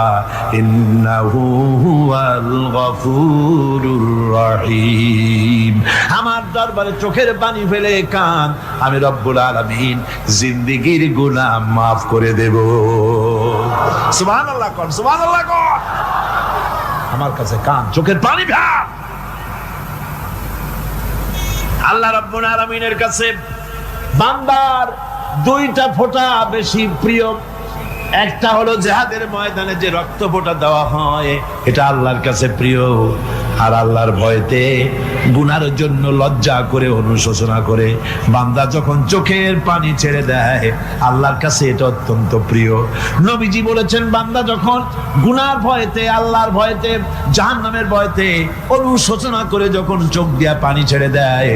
ইন্নাহু হুয়াল গফুরুর রহিম। আমার দরবারে চোখের পানি ফেলে কান, আমি রব্বুল আলামিন জিন্দেগীর গুনাহ মাফ করে দেব। সুবহানাল্লাহ কর, সুবহানাল্লাহ কর। আমার কাছে কান, চোখের পানি ফেল। আল্লাহ রাব্বুল আলামিনের কাছে বান্দার দুইটা ফোঁটা বেশি প্রিয়। একটা হলো জিহাদের ময়দানে যে রক্ত ফোঁটা দেওয়া হয়, এটা আল্লাহর কাছে প্রিয়। আর আল্লাহর ভয়তে গুনার জন্য লজ্জা করে, অনুশোচনা করে বান্দা যখন চোখের পানি ছেড়ে দেয়, আল্লাহর কাছে এটা অত্যন্ত প্রিয়। নবীজি বলেছেন, বান্দা যখন গুনার ভয়তে, আল্লাহর ভয়তে, জাহান্নামের ভয়তে অনুশোচনা করে যখন চোখ দিয়া পানি ছেড়ে দেয়,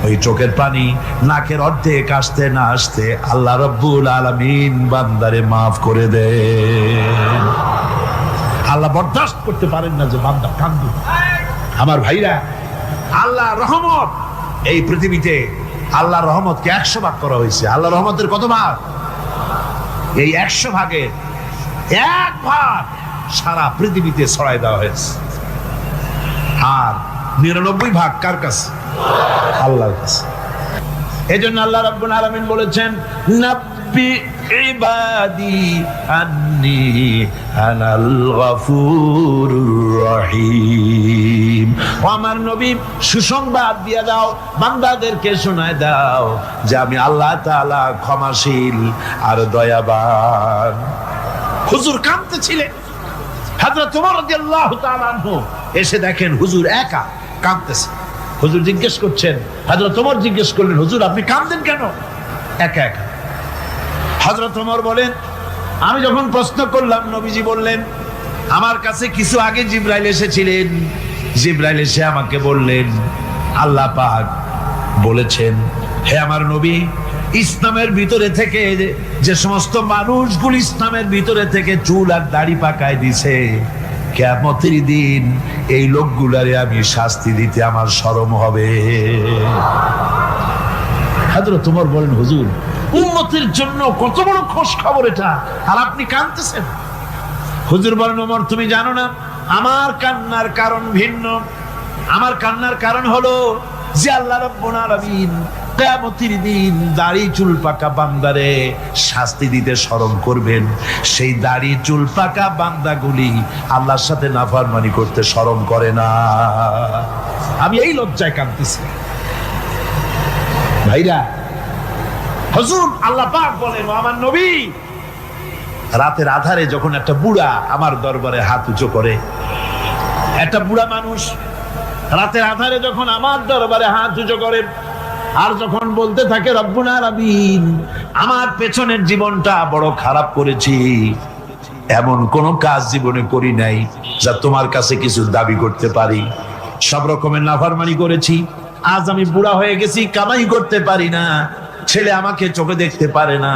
ওই চোখের পানি নাকের অর্ধেক আসতে না আসতে আল্লাহ রাব্বুল আলামিন বান্দারে মাফ করে দেন। আল্লাহ বরদাস্ত করতে পারেন না যে বান্দা কান্দে। আমার ভাইরা, আল্লাহ রহমত, এই পৃথিবীতে আল্লাহ রহমতকে 100 ভাগ করা হয়েছে। আল্লাহ রহমতের কত ভাগ? এই 100 ভাগের 1 ভাগ সারা পৃথিবীতে ছড়াই দেওয়া হয়েছে। আর 99 ভাগ কার কাছে? আল্লাহর কাছে। এই জন্য আল্লাহ রাব্বুল আলামিন বলেছেন, নাব্বি ইবাদি আন্নি আনাল গফুরুর রহিম। ও আমার নবী, সুসংবাদ দিয়ে দাও, বান্দাদেরকে শোনায় দাও যে আমি আল্লাহ তাআলা ক্ষমাশীল আর দয়াবান। হুজুর কাঁদতেছিলেন, হযরত ওমর রাদিয়াল্লাহু তাআলা আনহু এসে দেখেন হুজুর একা কাঁদতেছে। হুজুর জিজ্ঞেস করছেন, হযরত ওমর জিজ্ঞেস করলেন, হুজুর আপনি কাঁদেন কেন একা একা? হযরত ওমর বলেন, আমি যখন প্রশ্ন করলাম, নবীজি বললেন, আমার কাছে কিছু আগে জিবরাইল এসেছিলেন। জিবরাইল এসে আমাকে বললেন, আল্লাহ পাক বলেছেন, হে আমার নবী, ইসলামের ভিতরে থেকে যে সমস্ত মানুষগুলো ইসলামের ভিতরে থেকে চুল আর দাড়ি পাকায় দিছে, কিয়ামতের দিন এই লোকগুলারে আমি শাস্তি দিতে আমার শরম হবে। হযরত ওমর বলেন, হুজুর উম্মতের জন্য কত বড় খুশ খবর এটা, আর আপনি কাঁদতেছেন। হুজুর বলেন, ওমর তুমি জানো না, আমার কান্নার কারণ ভিন্ন। আমার কান্নার কারণ হলো যে আল্লাহ রাব্বুল আলামিন কিয়ামতের দিন দাড়ি চুল পাকা বান্দারে শাস্তি দিতে শরম করবেন। সেই দাড়ি চুল পাকা বান্দাগুলি আল্লাহর সাথে নাফরমানি করতে শরম করে না। আমি এই লজ্জায় কাঁদতেছি। ভাইরা, হুজুর আল্লাহ পাক বলেন, আমার নবী, রাতের আধারে যখন একটা বুড়া আমার দরবারে হাত উঁচু করে, একটা বুড়া মানুষ রাতের আধারে যখন আমার দরবারে হাত উঁচু করে, আর যখন বলতে থাকে রব্বুল আলামিন আমার পেছনের জীবনটা বড় খারাপ করেছি, এমন কোন কাজ জীবনে করি নাই যা তোমার কাছে কিছু দাবি করতে পারি, সব রকমের নাফরমানি করেছি, আজ আমি বুড়া হয়ে গেছি, কামাই করতে পারি না, ছেলে আমাকে চোখে দেখতে পারে না,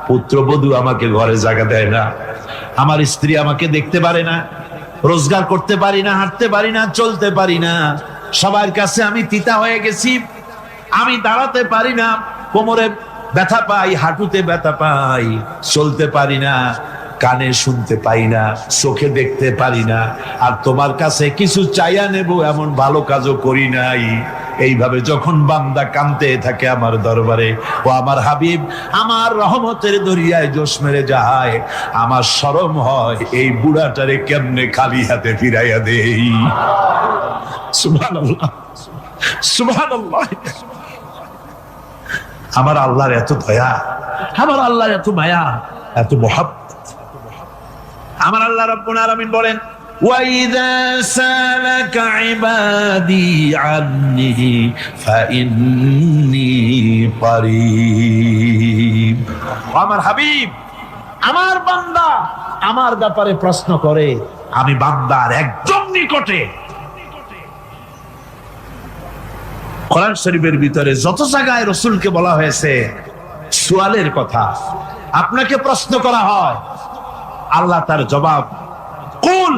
পুত্রবধূ আমাকে ঘরে জায়গা দেয় না, আমার স্ত্রী আমাকে দেখতে পারে না, রোজগার করতে পারি না, হাঁটতে পারি না, চলতে পারি না, সবার কাছে আমি তিতা হয়ে গেছি, আমি দাঁড়াতে পারি না, কোমরে ব্যথা পাই, হাঁটুতে ব্যথা পাই, চলতে পারি না, কানে শুনতে পাই না, চোখে দেখতে পারি না, আর তোমার কাছে কিছু চাইয়া নেব এমন ভালো কাজও করি নাই। এইভাবে যখন বান্দা কাঁদতে থাকে আমার দরবারে, ও আমার হাবিব আমার রহমতের দরিয়ায় জোশ মেরে যায়, আমার শরম হয় এই বুড়াটারে কেমনে খালি হাতে ফিরাইয়া দেই। সুবহানাল্লাহ, সুবহানাল্লাহ। আমার আল্লাহর এত দয়া, আমার আল্লাহর এত মায়া, এত মহব্বত। আমার আল্লাহ রাব্বুল আলামিন বলেন, وَإِذَا سَأَلَكَ عِبَادِي عَنِّي فَإِنِّي قَرِيبٌ। আমার হাবিব, আমার বান্দা আমার ব্যাপারে প্রশ্ন করে, আমি বান্দার একদম নিকটে। কোরআন শরীফের ভিতরে যত জায়গায় রাসূলকে বলা হয়েছে সুয়ালের কথা, আপনাকে প্রশ্ন করা হয়, আল্লাহ তার জবাব কুল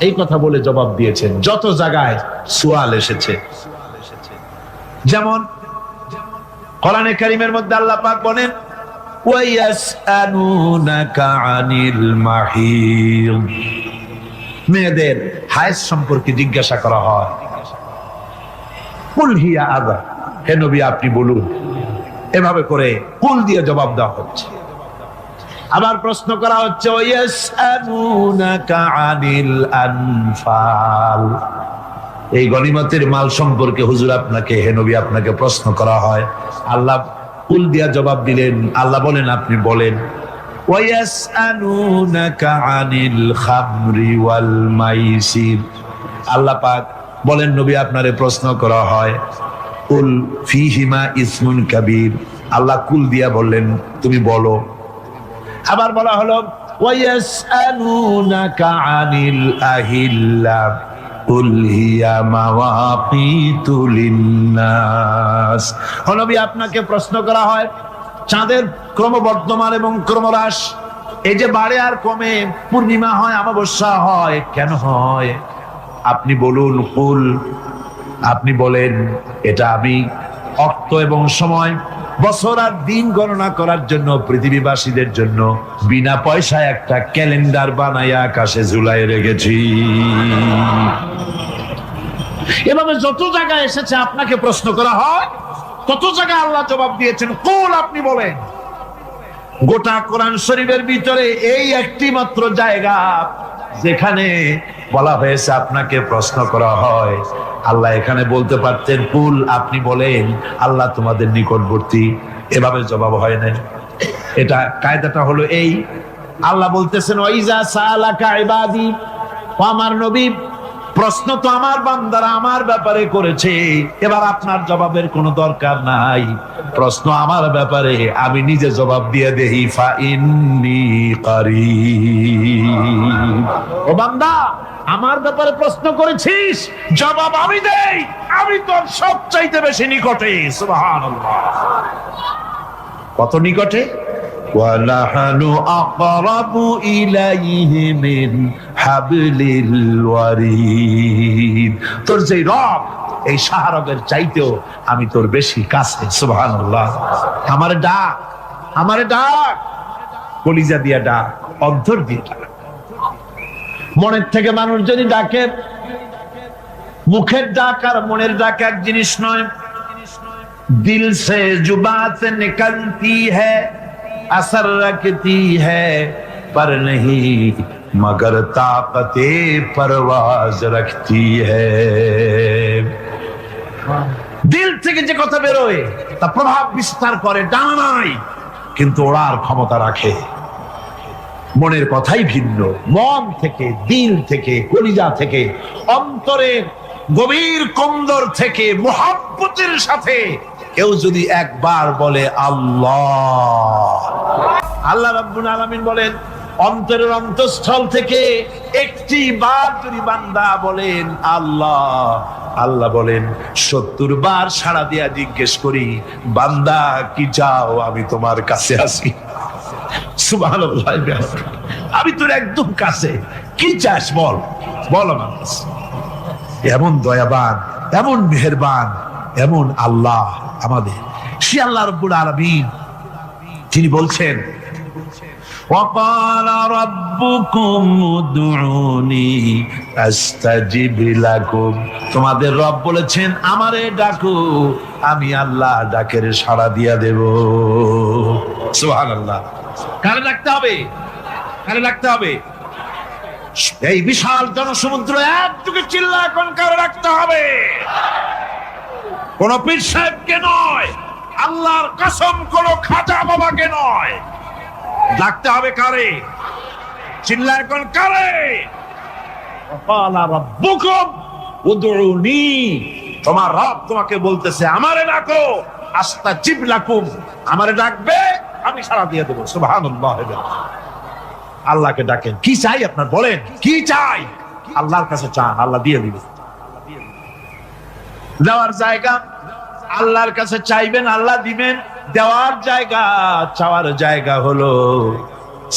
এই কথা বলে জবাব দিয়েছেন। যত জায়গায় সুয়াল এসেছে, যেমন কোরআনে কারীমের মধ্যে আল্লাহ পাক বলেন, ওয়ায়াসআলুনাকা আনিল মাহিদ, মেয়েদের হায়েজ সম্পর্কে জিজ্ঞাসা করা হয়, কুল হিয়া আযা, হে নবী আপনি বলুন। এভাবে করে কুল দিয়ে জবাব দেওয়া হচ্ছে। আবার প্রশ্ন করা হচ্ছে, ওয়ায়াসআলুনাকা আনিল আনফাল, এই গনিমতের মাল সম্পর্কে হুজুর আপনাকে, হে নবী আপনাকে প্রশ্ন করা হয়। আল্লাহ কুল দিয়া জবাব দিলেন, আল্লাহ বলেন আপনি বলেন। ওয়ায়াসআলুনাকা আনিল খামরি ওয়াল মাইসির, আল্লাহ পাক বলেন নবী আপনারে প্রশ্ন করা হয়, কুল ফীহিমা ইসমুন কাবীর, আল্লাহ কুল দিয়া বললেন তুমি বলো। আবার বলা হলো, ওয়ায়াসআলুনাকা আনিল আহিল্লা কুল হিয়া মাওয়াকিতু লিন্নাস, ও নবী আপনাকে প্রশ্ন করা হয় চাঁদের ক্রমবর্ধমান এবং ক্রমহ্রাস, এই যে বাড়ে আর কমে, পূর্ণিমা হয় অমাবস্যা হয়, কেন হয় আপনি বলুন। কুল, আপনি বলেন এটা আমি অক্ত এবং সময়, বছর আর দিন গণনা করার জন্য পৃথিবীবাসীদের জন্য বিনা পয়সায় একটা ক্যালেন্ডার বানাইয়া আকাশে ঝুলাই রেখেছি। এভাবে যত জায়গায় এসেছে আপনাকে প্রশ্ন করা হয়, তত জায়গায় আল্লাহ জবাব দিয়েছেন কুল আপনি বলেন। গোটা কোরআন শরীফের ভিতরে এই একটি মাত্র জায়গা যেখানে বলা হয়েছে আপনাকে প্রশ্ন করা হয়, আল্লাহ এখানে বলতে পারতেন কুল আপনি বলেন, আল্লাহ তোমাদের নিকটবর্তী, এভাবে জবাব হয় না। এটা কায়দাটা হলো এই, আল্লাহ বলতেছেন ওয়াইজা সালাকা ইবাদি, ও আমার নবী প্রশ্ন তো আমার বান্দারা আমার ব্যাপারে করেছে, এবার আপনার জবাবের কোনো দরকার নাই, প্রশ্ন আমার ব্যাপারে আমি নিজে জবাব দিয়ে দেই, ফা ইন্নী কারীব, ও বান্দা আমার ব্যাপারে প্রশ্ন করেছিস, জবাব আমি দেই, আমি তোর সবচাইতে বেশি নিকটে। সুবহানাল্লাহ, কত নিকটে? ওয়ালাহানু আকরাবু ইলাইহি মিন হাবলিল ওয়ারিদ, তোর যে রব এই শাহরগের চাইতেও আমি তোর বেশি কাছে। সুবহানাল্লাহ, আমারে ডাক, আমারে ডাক, কলিজা দিয়া ডাক, অন্তর দিয়ে ডাক। মনের থেকে মানুষ যদি ডাকে, মুখের ডাক আর মনের ডাক এক জিনিস নয়। দিল সে জুবান সে নিকলতি হ্যায়, असर रखती है पर नहीं मगर ताकते परवाज रखती है। দিল থেকে যে কথা বেরোয় তা প্রভাব বিস্তার করে, ডানা নাই কিন্তু ওড়ার ক্ষমতা রাখে। মনের কথাই ভিন্ন, মন থেকে, দিল থেকে, কলিজা থেকে, অন্তরের গভীর কন্দর থেকে মুহাব্বতের সাথে কেউ যদি একবার বলে আল্লাহ, আল্লাহ রাব্বুল আলামিন বলেন অন্তরের অন্তঃস্থল থেকে একটি বার যদি বান্দা বলেন আল্লাহ, আল্লাহ বলেন 70 বার সাড়া দিয়া জিজ্ঞেস করি, বান্দা কি চাও, আমি তোমার কাছে আছি। সুবহানাল্লাহ, আমি তোর একদম কাছে, কি চাস বল, বল আমার কাছে। এমন দয়াবান, এমন মেহেরবান, এমন আল্লাহ আমাদের। সে আল্লাহ রাব্বুল আলামিন তিনি বলছেন وَقَالَ رَبُّكُمْ ادْعُونِي أَسْتَجِبْ لَكُمْ, তোমাদের রব বলেছেন আমারে ডাকো, আমি আল্লাহ ডাকের সাড়া দিয়া দেব। সুবহানাল্লাহ। কারে ডাকতে হবে? কারে ডাকতে হবে? এই বিশাল জনসমুদ্র একটুকু চিল্লা এখন কারে ডাকতে হবে? কোন পীর সাহেবকে নয়, আল্লাহর কসম কোন খাজা বাবাকে নয়, ডাকতে হবে কারে? চিল্লা এখন কারে? ওয়াকালা রাব্বুকুম উদউনি, তোমার রব তোমাকে বলতেছে আমারে ডাকো, আস্তাজিব লাকুম, আমারে ডাকবে আমি সাড়া দিয়ে দেব। সুবহানাল্লাহ। আল্লাহকে ডাকেন, কি চাই আপনার বলেন, কি চাই? আল্লাহর কাছে চান, আল্লাহ দিয়ে দিবে। দেওয়ার জায়গা আল্লাহর কাছে চাইবেন, আল্লাহ দিবেন। দেওয়ার জায়গা, চাওয়ার জায়গা হলো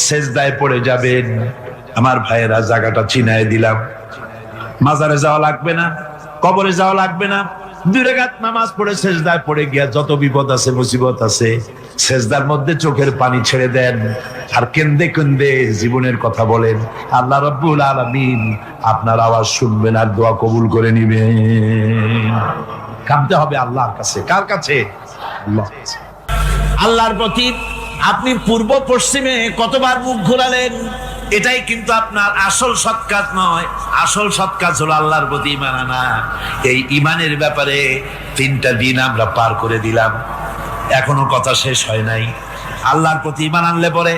সেজদায় পড়ে যাবেন। আমার ভাইয়েরা, জায়গাটা চিনায় দিলাম। মাজারে যাওয়া লাগবে না, কবরে যাওয়া লাগবে না। 2 রাকাত নামাজ পড়ে সেজদায় পড়ে গিয়া যত বিপদ আছে, মুসিবত আছে, সেজদার মধ্যে চোখের পানি ছেড়ে দেন আর কেন্দে কেন্দে জীবনের কথা বলেন। আল্লাহ রাব্বুল আলামিন আপনার আওয়াজ শুনবেন আর দোয়া কবুল করে নিবেন। কাঁদতে হবে আল্লাহর কাছে। কার কাছে? আল্লাহর প্রতি। আপনি পূর্ব পশ্চিমে কতবার মুখ ঘোরালেন, এটাই কিন্তু আপনার আসল সৎ কাজ নয়। আসল সৎ কাজ হলো আল্লাহর প্রতি ঈমান আনা। এই ঈমানের ব্যাপারে 3টা দিন আমরা পার করে দিলাম, এখনো কথা শেষ হয় নাই। আল্লাহর প্রতি ঈমান আনলে পরে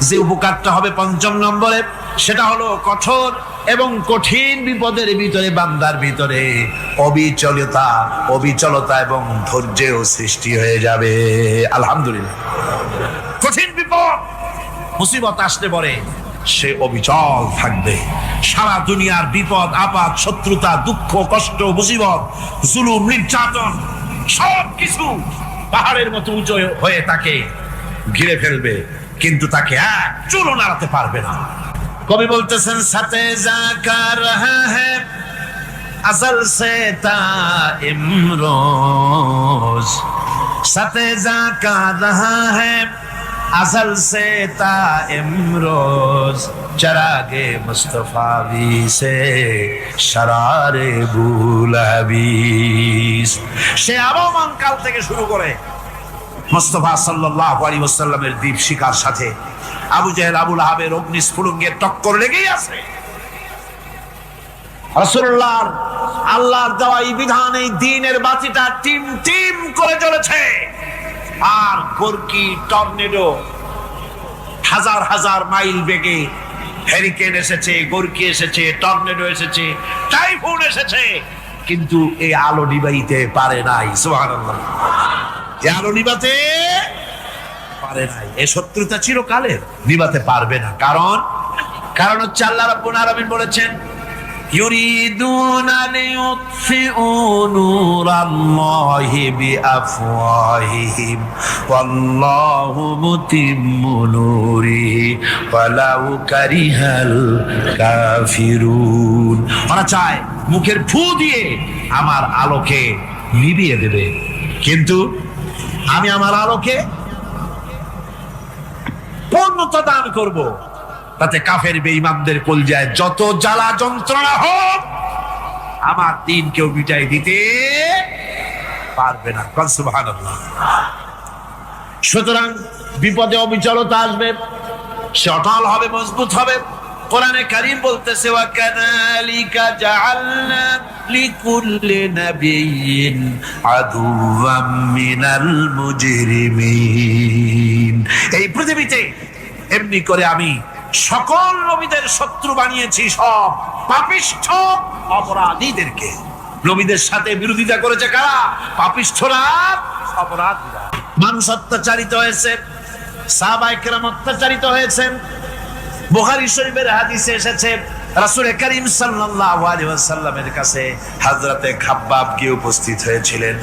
যে উপকারটা হবে 5ম নম্বরে, সেটা হলো কঠোর এবং কঠিন বিপদের ভিতরে বান্দার ভিতরে অবিচলতা এবং ধৈর্যের সৃষ্টি হয়ে যাবে। আলহামদুলিল্লাহ। কঠিন বিপদ মুসিবত আসলে পরে সে অবিচল থাকবে। সারা দুনিয়ার বিপদ আপদ, শত্রুতা, দুঃখ, কষ্ট, মুসিবত, জুলুম, নির্যাতন সবকিছু পাহাড়ের মতো উঁচু হয়ে তাকে ঘিরে ফেলবে, কিন্তু তাকে এক চুলও নাড়াতে পারবে না। কবি বলতেছেন সাথে জাকা রহা হ্যায় আসল সে তা ইমরোজ, সাথে জাকা রহা হ্যায় আসল সে তা ইমরোজ, চরাগে মুস্তফাবি সে শরারে বুলাবিস। সে আবহমান কাল থেকে শুরু করে মুস্তাফা সাল্লাল্লাহু আলাইহি ওয়াসাল্লামের দীপ শিখার সাথে আবু জেহেল, আবু লাহাবের অগ্নিস্ফুলিঙ্গের টক্কর লেগেই আছে। রাসূলুল্লাহর আল্লাহর দেওয়া এই বিধান, এই দ্বীনের বাতিটা টিম টিম করে জ্বলেছে। আর গর্কি, টর্নেডো, হাজার হাজার মাইল বেগে হেরিকেন এসেছে, গর্কি এসেছে, টর্নেডো এসেছে, টাইফুন এসেছে, কিন্তু এই আলো নিবাইতে পারে নাই। সুবহানাল্লাহ। এই আলো নিবাতে পারে নাই। এই শত্রুতা চিরকালের, নিবাতে পারবে না। কারণ হচ্ছে আল্লাহ রাব্বুল আলামিন বলেছেন ইউরিদুনা লিইউতফিউ নূরাল্লাহি বিআফওয়াহিহিম ওয়াল্লাহু মুতিম্মু নূরিহি ওয়ালাউ কারিহাল কাফিরুন। ওরা চায় মুখের ফু দিয়ে আমার আলোকে নিভিয়ে দেবে, কিন্তু আমি আমার আলোকে পূর্ণতা দান করব। তাতে কাফের বেঈমানদের কলজায় যত জ্বালা যন্ত্রণা হোক, আমার দ্বীন কেউ মিটাই দিতে পারবে না। সুবহানাল্লাহ। সুতরাং বিপদে অবিচলতা আসবে, সে অটল হবে, মজবুত হবে। কোরআনে কারীম বলতেছে ওয়া কাযালিকা জাআলনা লিকুল্লি নাবিয়্যিন আদুওয়াম মিনাল মুজরিমিন। এই পৃথিবীতে এমনি করে আমি সকল নবীদের শত্রু বানিয়েছি, সব পাপিষ্ঠ অপরাধীদেরকে। নবীদের সাথে বিরোধিতা করেছে কারা? পাপিষ্ঠরা, অপরাধীরা। মানুষ অত্যাচারিত হয়েছে, সাহাবায়ে কেরাম অত্যাচারিত হয়েছেন। বুখারী শরীফের হাদিসে এসেছে রাসূল করিম সাল্লাল্লাহু আলাইহি ওয়াসাল্লামের কাছে হযরতে খাব্বাব গিয়ে উপস্থিত হয়েছিলেন।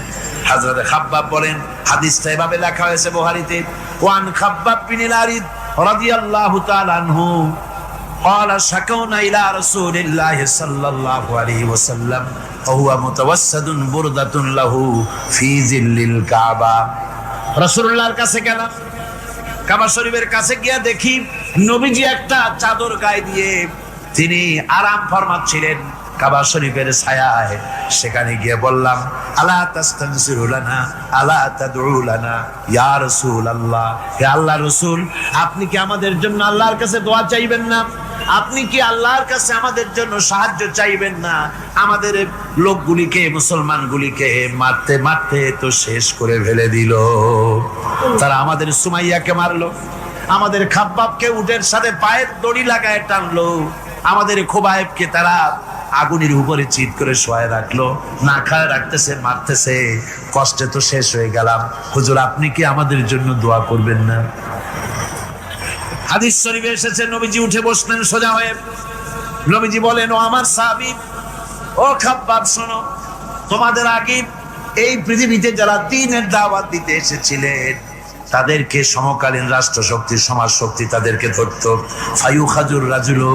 হযরতে খাব্বাব বলেন, হাদিসটা এভাবে লেখা হয়েছে বুখারীতে, ওয়ান খাব্বাব বিন আরিদ রাদিয়াল্লাহু তাআলা আনহু قال شكونا إلى رسول الله صلى الله عليه وسلم وهو متوسد بردة له في ظل الكعبة। রাসূলুল্লাহর কাছে গেলাম, কাবা শরীফের কাছে গিয়ে দেখি নবীজি একটা চাদর গায়ে দিয়ে তিনি আরাম ফরমাচ্ছিলেন কাবা শরীফের ছায়ায়। সেখানে গিয়ে বললাম, আলা তাস্তানসিরু লানা আলা তাদউ লানা ইয়া রাসূলুল্লাহ, হে আল্লাহর রাসূল, আপনি কি আমাদের জন্য আল্লাহর কাছে দোয়া চাইবেন না? আপনি কি আল্লাহর কাছে আমাদের জন্য সাহায্য চাইবেন না? আমাদের লোকগুলিকে, মুসলমানগুলিকে মারতে মারতে তো শেষ করে ফেলে দিল। তারা আমাদের সুমাইয়াকে মারলো, আমাদের খাব্বাবকে উটের সাথে পায়ের দড়ি লাগায় টানলো, আমাদের খোবায়েবকে তারা আগুনের উপরে চিৎ করে শোয়ায় রাখলো, না খায় রাখতেছে, মারতেছে, কষ্টে তো শেষ হয়ে গেলাম। হুজুর, আপনি কি আমাদের জন্য দোয়া করবেন না? হাদিস শরীফে এসেছে নবীজি উঠে বসলেন সোজা হয়ে। নবীজি বলেন, ও আমার সাহাবী, ও খাব্বাব, শোনো, তোমাদের আগে এই পৃথিবীতে যারা দ্বীনের দাওয়াত দিতে এসেছিলেন তাদেরকে সমকালীন রাষ্ট্র শক্তি, সমাজ শক্তি তাদেরকে ধরতো। ফায়ুখাজুর রাজুলু,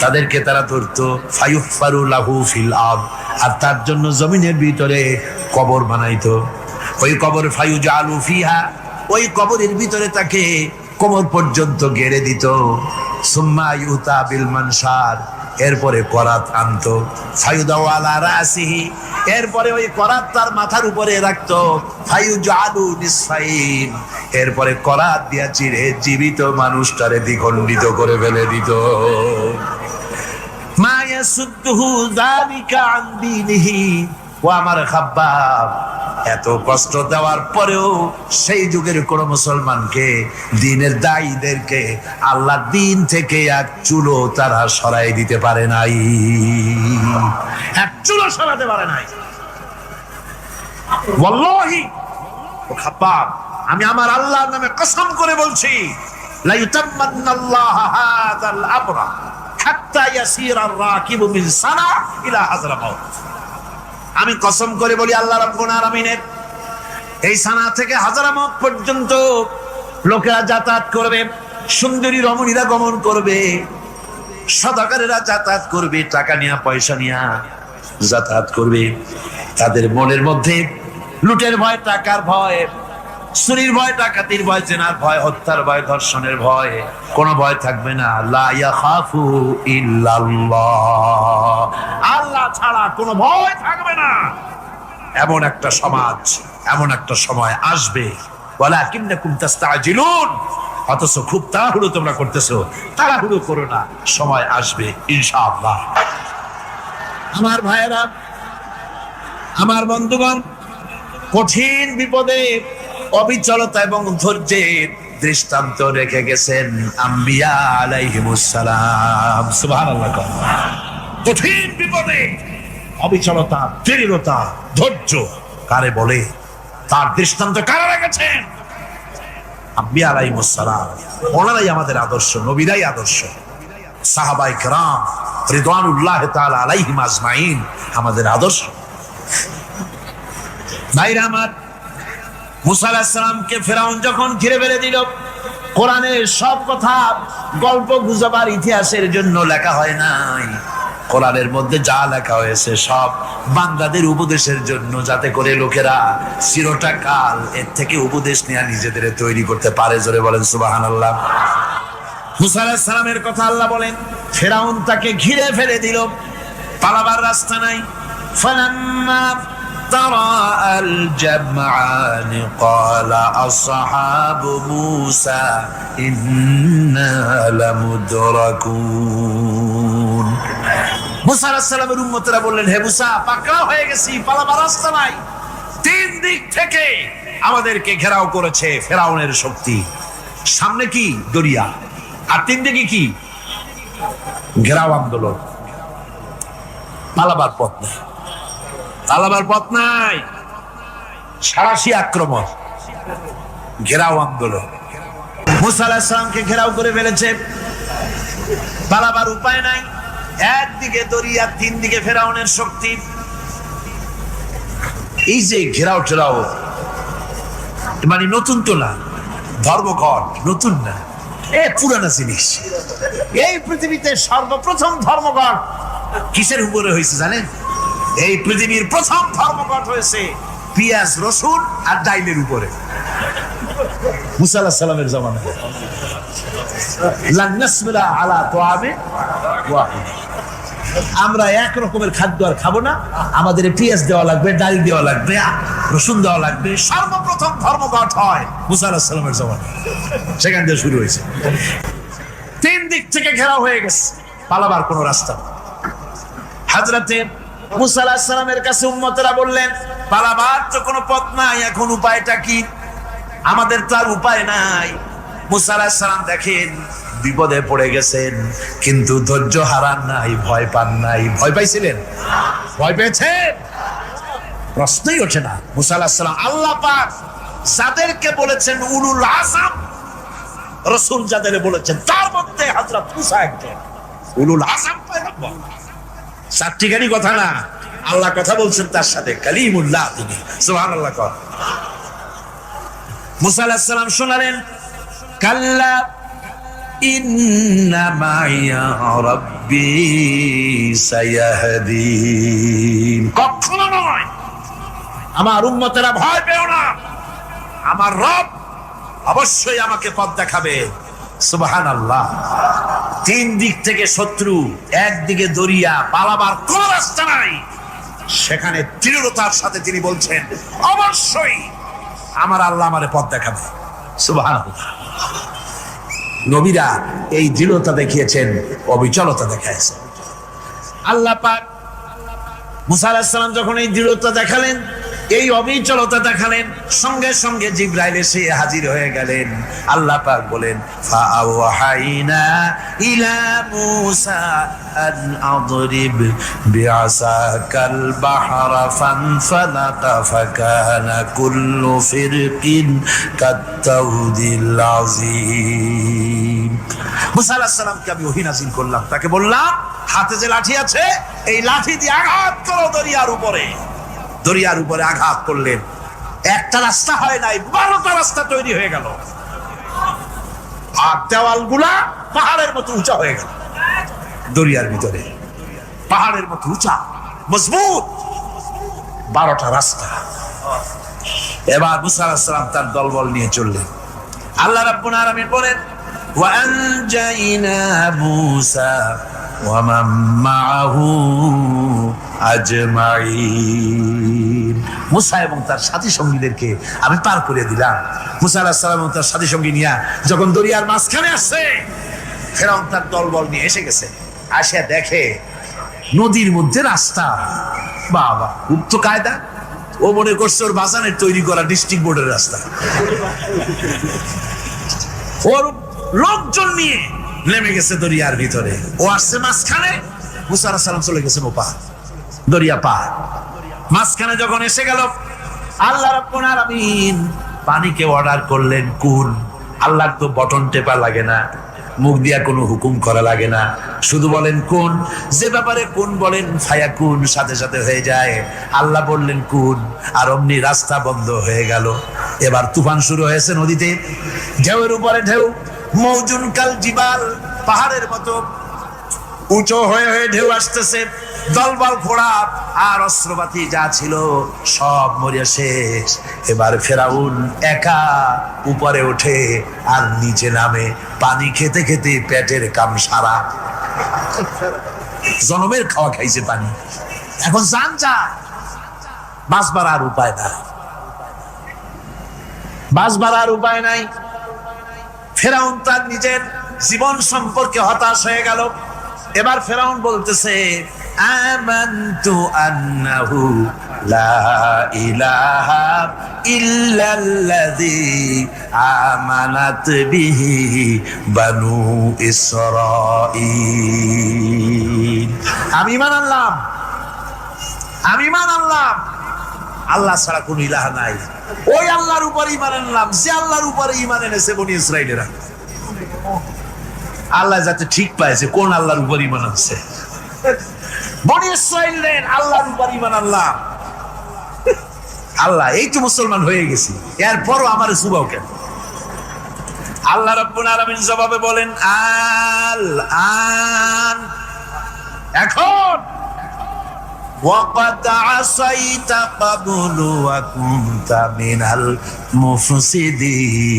তাদেরকে তারা ধরতো। ফায়ুফারু লাহু ফিল আরদ, আর তার জন্য জমিনের ভিতরে কবর বানাইতো। ওই কবর ফায়ুজালু ফিহা, ওই কবরের ভিতরে তাকে কোমর পর্যন্ত গেড়ে দিত। সুম্মা ইউতা বিল মানশার, এরপরে করাত আনতো। ফায়ুদাউ আলা রাসিহি, এরপরে ওই করাত তার মাথার উপরে রাখতো। ফায়ুজালু নিসফাইন, এরপরে করাত দিয়া চিরে জীবিত মানুষটারে দ্বিখণ্ডিত করে ফেলে দিত। মা ইয়াসুদ্দুহু যালিকা আন দীনিহি, ও আমার খাব্বাব, এত কষ্ট দেওয়ার পরেও সেই যুগের কোন মুসলমানকে, দ্বীনের দায়ীদেরকে আল্লাহ দ্বীন থেকে এক চুলো তারা সরাই দিতে পারে নাই, এক চুলো সরাতে পারে নাই। ওয়াল্লাহি, ও খাব্বাব, আমি আমার আল্লাহর নামে কসম করে বলছি, লা ইউতাম্মান্নাল্লাহু হাযাল আমরা হাত্তা ইয়াসিরা আর-রাকিবু মিন সানা ইলা হাযরামাউত। আমি কসম করে বলি, আল্লাহ রাব্বুল আলামিনের এই সানা থেকে হাজারামত পর্যন্ত লোকেরা যাতায়াত করবে, সুন্দরী রমণীরা গমন করবে, সদাগরেরা যাতায়াত করবে, টাকা নিয়া পয়সা নিয়া যাতায়াত করবে। তাদের মনের মধ্যে লুটের ভয়, টাকার ভয়, চুরির ভয়, ডাকাতির ভয়, জেনার ভয়, হত্যার ভয়, ধর্ষণের ভয়, কোনো ভয় থাকবে না। লা ইয়াখাফু ইল্লাল্লাহ, আল্লাহ ছাড়া কোনো ভয় থাকবে না। এমন একটা সমাজ, এমন একটা সময় আসবে। ওয়ালাকিন্নাকুম তাস্তাজিলুন, অথচ খুব তাড়াহুড়ো তোমরা করতেছো। তাড়াহুড়ো করো না, সময় আসবে ইনশাআল্লাহ। আমার ভাইয়েরা, আমার বন্ধুগণ, কঠিন বিপদে অবিচলতা এবং ধৈর্যের দৃষ্টান্ত রেখে গেছেন আম্বিয়া আলাইহিমুস সালাম। সুবহানাল্লাহ। কঠিন বিপদে অবিচলতা, দৃঢ়তা, ধৈর্য কারে বলে, তার দৃষ্টান্ত কারা রেখেছেন? আম্বিয়া আলাইহিমুস সালাম। ওনারাই আমাদের আদর্শ, নবীরাই আদর্শ। সাহাবায়ে কেরাম রিদওয়ানুল্লাহি তাআলা আলাইহিম আজমাইন আমাদের আদর্শ। ভাইরা আমার, মুসা আলাইহিস সালামকে ফেরাউন যখন ঘিরে ফেলে দিল, কোরআনের সব কথা গল্প গুজবার ইতিহাসের জন্য লেখা হয় নাই। কোরআনের মধ্যে যা লেখা হয়েছে সব বান্দাদের উপদেশের জন্য, যাতে করে লোকেরা চিরটা কাল এর থেকে উপদেশ নেওয়া নিজেদের তৈরি করতে পারে। জোরে বলেন সুবহানাল্লাহ। মুসা আলাইহিস সালামের কথা আল্লাহ বলেন, ফেরাউন তাকে ঘিরে ফেলে দিল, পালাবার রাস্তা নাই। ফালাম্মা ترى الجمعان قال أصحاب موسى إنا لمدركون। মুসা আলাইহিস সালামের উম্মতরা বললেন, হে মুসা, পাকড়া হয়ে গেছি, পালাবার রাস্তা নাই। তিন দিক থেকে আমাদেরকে ঘেরাও করেছে ফেরাউনের শক্তি। সামনে কি? দরিয়া, আর তিন দিকে কি? ঘেরাও আন্দোলন। পালাবার পথ নাই, পালাবার পথ নাই। সাঁড়াশি আক্রমণ, ঘেরাও আন্দোলন। মুসা আলাইহিস সালামকে ঘেরাও করে ফেলেছে, পালাবার উপায় নাই। একদিকে দরিয়া, তিন দিকে ফেরাউনের শক্তি। এই যে ঘেরাও টেরাও, মানে নতুন তো না, ধর্মঘট নতুন না, পুরানা জিনিস। এই পৃথিবীতে সর্বপ্রথম ধর্মঘট কিসের উপরে হয়েছে জানেন? এই পৃথিবীর প্রথম ধর্মঘট হয়েছে পেঁয়াজ, রসুন আর ডাইলের উপরে। মুসা আলাইহিস সালামের জামানায় লান নাসবিরা আলা তাআমিন ওয়াহিদ, আমরা এক রকমের খাদ্য আর খাবো না, আমাদের পেঁয়াজ দেওয়া লাগবে, ডাল দেওয়া লাগবে, রসুন দেওয়া লাগবে। সর্বপ্রথম ধর্মঘট হয় মুসা আলাইহিস সালামের জামানায়, সেখান থেকে শুরু হয়েছে। তিন দিক থেকে ঘেরাও হয়ে গেছে, পালাবার কোনো রাস্তা। হযরতে মুসা আলাইহিস সালামের কাছে উম্মতেরা বললেন, পালাবার তো কোনো পথ নাই, এখন উপায়টা কি? আমাদের তো আর উপায় নাই। মুসা আলাইহিস সালাম দেখেন বিপদে পড়ে গেছেন, কিন্তু ধৈর্য হারান নাই, ভয় পান নাই। ভয় পাইছিলেন? ভয় পেয়েছেন? প্রশ্নই ওঠে না। মুসা আলাইহিস সালাম আল্লাহ পাক যাদেরকে বলেছেন উলুল আযম, রাসূল যাদের বলেছেন তার মধ্যে হযরত মুসা একজন উলুল আযম পয়গম্বর। চারটিখানি কথা না, আল্লাহ কথা বলছেন তার সাথে, কালিমুল্লাহ তিনি। সুবহানাল্লাহ। কর মুসা আলাইহিস সালাম শোনালেন, কাল্লা ইন্না মাইয়া রাব্বি সায়াহদিন। কখনো নয়, আমার উম্মতেরা ভয় পেও না, আমার রব অবশ্যই আমাকে পথ দেখাবে। সুবহানাল্লাহ। তিন দিক থেকে শত্রু, একদিকে দরিয়া, পালাবার কোন রাস্তা নাই। সেখানে দৃঢ়তার সাথে তিনি বলছেন, অবশ্যই আমার আল্লাহ আমারে পথ দেখাবে। সুবহানাল্লাহ। নবীরা এই দৃঢ়তা দেখিয়েছেন, অবিচলতা দেখাইছেন। আল্লাহ পাক মুসা আলাইহিস সালাম যখন এই দৃঢ়তা দেখালেন, এই অবিচলতা দেখালেন, সঙ্গে সঙ্গে জিবরাইল এসে হাজির হয়ে গেলেন। আল্লাহ পাক বলেন, ফাআওহাইনা ইলা মুসা আন আদরিব বিআসাকাল বাহরা ফানফালাকা ফাকানা কুল্লু ফিরকিন কাত্তাউদিল আযীম। মুসা আলাইহিস সালামকে আমি ওহী নাযিল করলাম, তাকে বললাম হাতে যে লাঠি আছে, এই লাঠি দিয়ে আঘাত করো দরিয়ার উপরে। দরিয়ার উপরে আঘাত করলেন, একটা রাস্তা হয় নাই, 12টা রাস্তা তৈরি হয়ে গেল। আর দেওয়ালগুলা পাহাড়ের মতো উঁচা হয়ে গেল। দরিয়ার ভিতরে পাহাড়ের মতো উঁচা, মজবুত 12টা রাস্তা। এবার মুসা আলাইহিস সালাম তার দলবল নিয়ে চললেন। আল্লাহ রাব্বুল আলামিন বলেন, ওয়া আনজাইনা মুসা ওয়া মান মাআহু আজমাইন। মুসা এবং তার সাথী সঙ্গীদেরকে আমি পার করে দিলাম। মুসা আলাইহিস সালাম এবং তার সাথী সঙ্গী নিয়ে যখন দরিয়ার মাঝখানে আসছে, ফেরাউন তার দলবল নিয়ে এসে গেছে। আসে দেখে নদীর মধ্যে রাস্তা। বাবা, খুব তো কায়দা। ও মনে করছে ওর বাজানের তৈরি করা ডিস্ট্রিক্ট বোর্ডের রাস্তা। ওর লোকজন নিয়ে নেমে গেছে দরিয়ার ভিতরে। ও আসছে মাঝখানে, মুসা আলাইহিস সালাম চলে গেছেন ওপার, দরিয়া পার। মাঝখানে যখন এসে গেল, আল্লাহ রাব্বুল আলামিন পানিকে অর্ডার করলেন কুন। আল্লাহ তো বটন টেপা লাগে না, মুখ দিয়া কোনো হুকুম করা লাগে না, শুধু বলেন কোন। যে ব্যাপারে কোন বলেন ফায়াকুন, সাথে সাথে হয়ে যায়। আল্লাহ বললেন কোন, আর অমনি রাস্তা বন্ধ হয়ে গেল। এবার তুফান শুরু হয়েছে নদীতে, ঢেউয়ের উপরে ঢেউ, মৌজুন কাল জিবাল, পাহাড়ের মতো উঁচু হয়ে হয়ে ঢেউ আসতেছে। দলবল ঘোড়া আর অস্ত্রপাতি যা ছিল সব মরিয়া শেষ। এবার ফেরাউন একা উপরে ওঠে আর নিচে নামে, পানি খেতে খেতে পেটের কাম সারা। জনমের খাওয়া খাইছে পানি, এখন জান যায়। বাঁচবার আর উপায় নাই, বাঁচবার আর উপায় নাই। ফেরাউন তার নিজের জীবন সম্পর্কে হতাশ হয়ে গেল। এবার ফেরাউন বলতেছে, আমানতু আন্নাহু লা ইলাহা ইল্লাল্লাযী আমানাত বিহি বানু ইসরাঈল। আমি ঈমান আনলাম, আমি ঈমান আনলাম আল্লাহ ছাড়া কোন ইলাহ নাই, ওই আল্লাহর উপর ঈমান আনলাম যে আল্লাহর উপরে ঈমান এনেছে বনি ইসরাইলেরা। আল্লাহ যাতে ঠিক পাইছে কোন আল্লাহর উপর ঈমান আনছে, বনি ইসরাইলের আল্লাহর উপর ঈমান আনলাম। আল্লাহ এই তো মুসলমান হয়ে গেছি, এরপরও আমার সুবাও কেন? আল্লাহ রাব্বুল আলামিন জবাবে বলেন আল আন, এখন ওয়াকাদ আসাইতা ক্বাবলু ওয়া কুনতা মিনাল মুফসিদিন,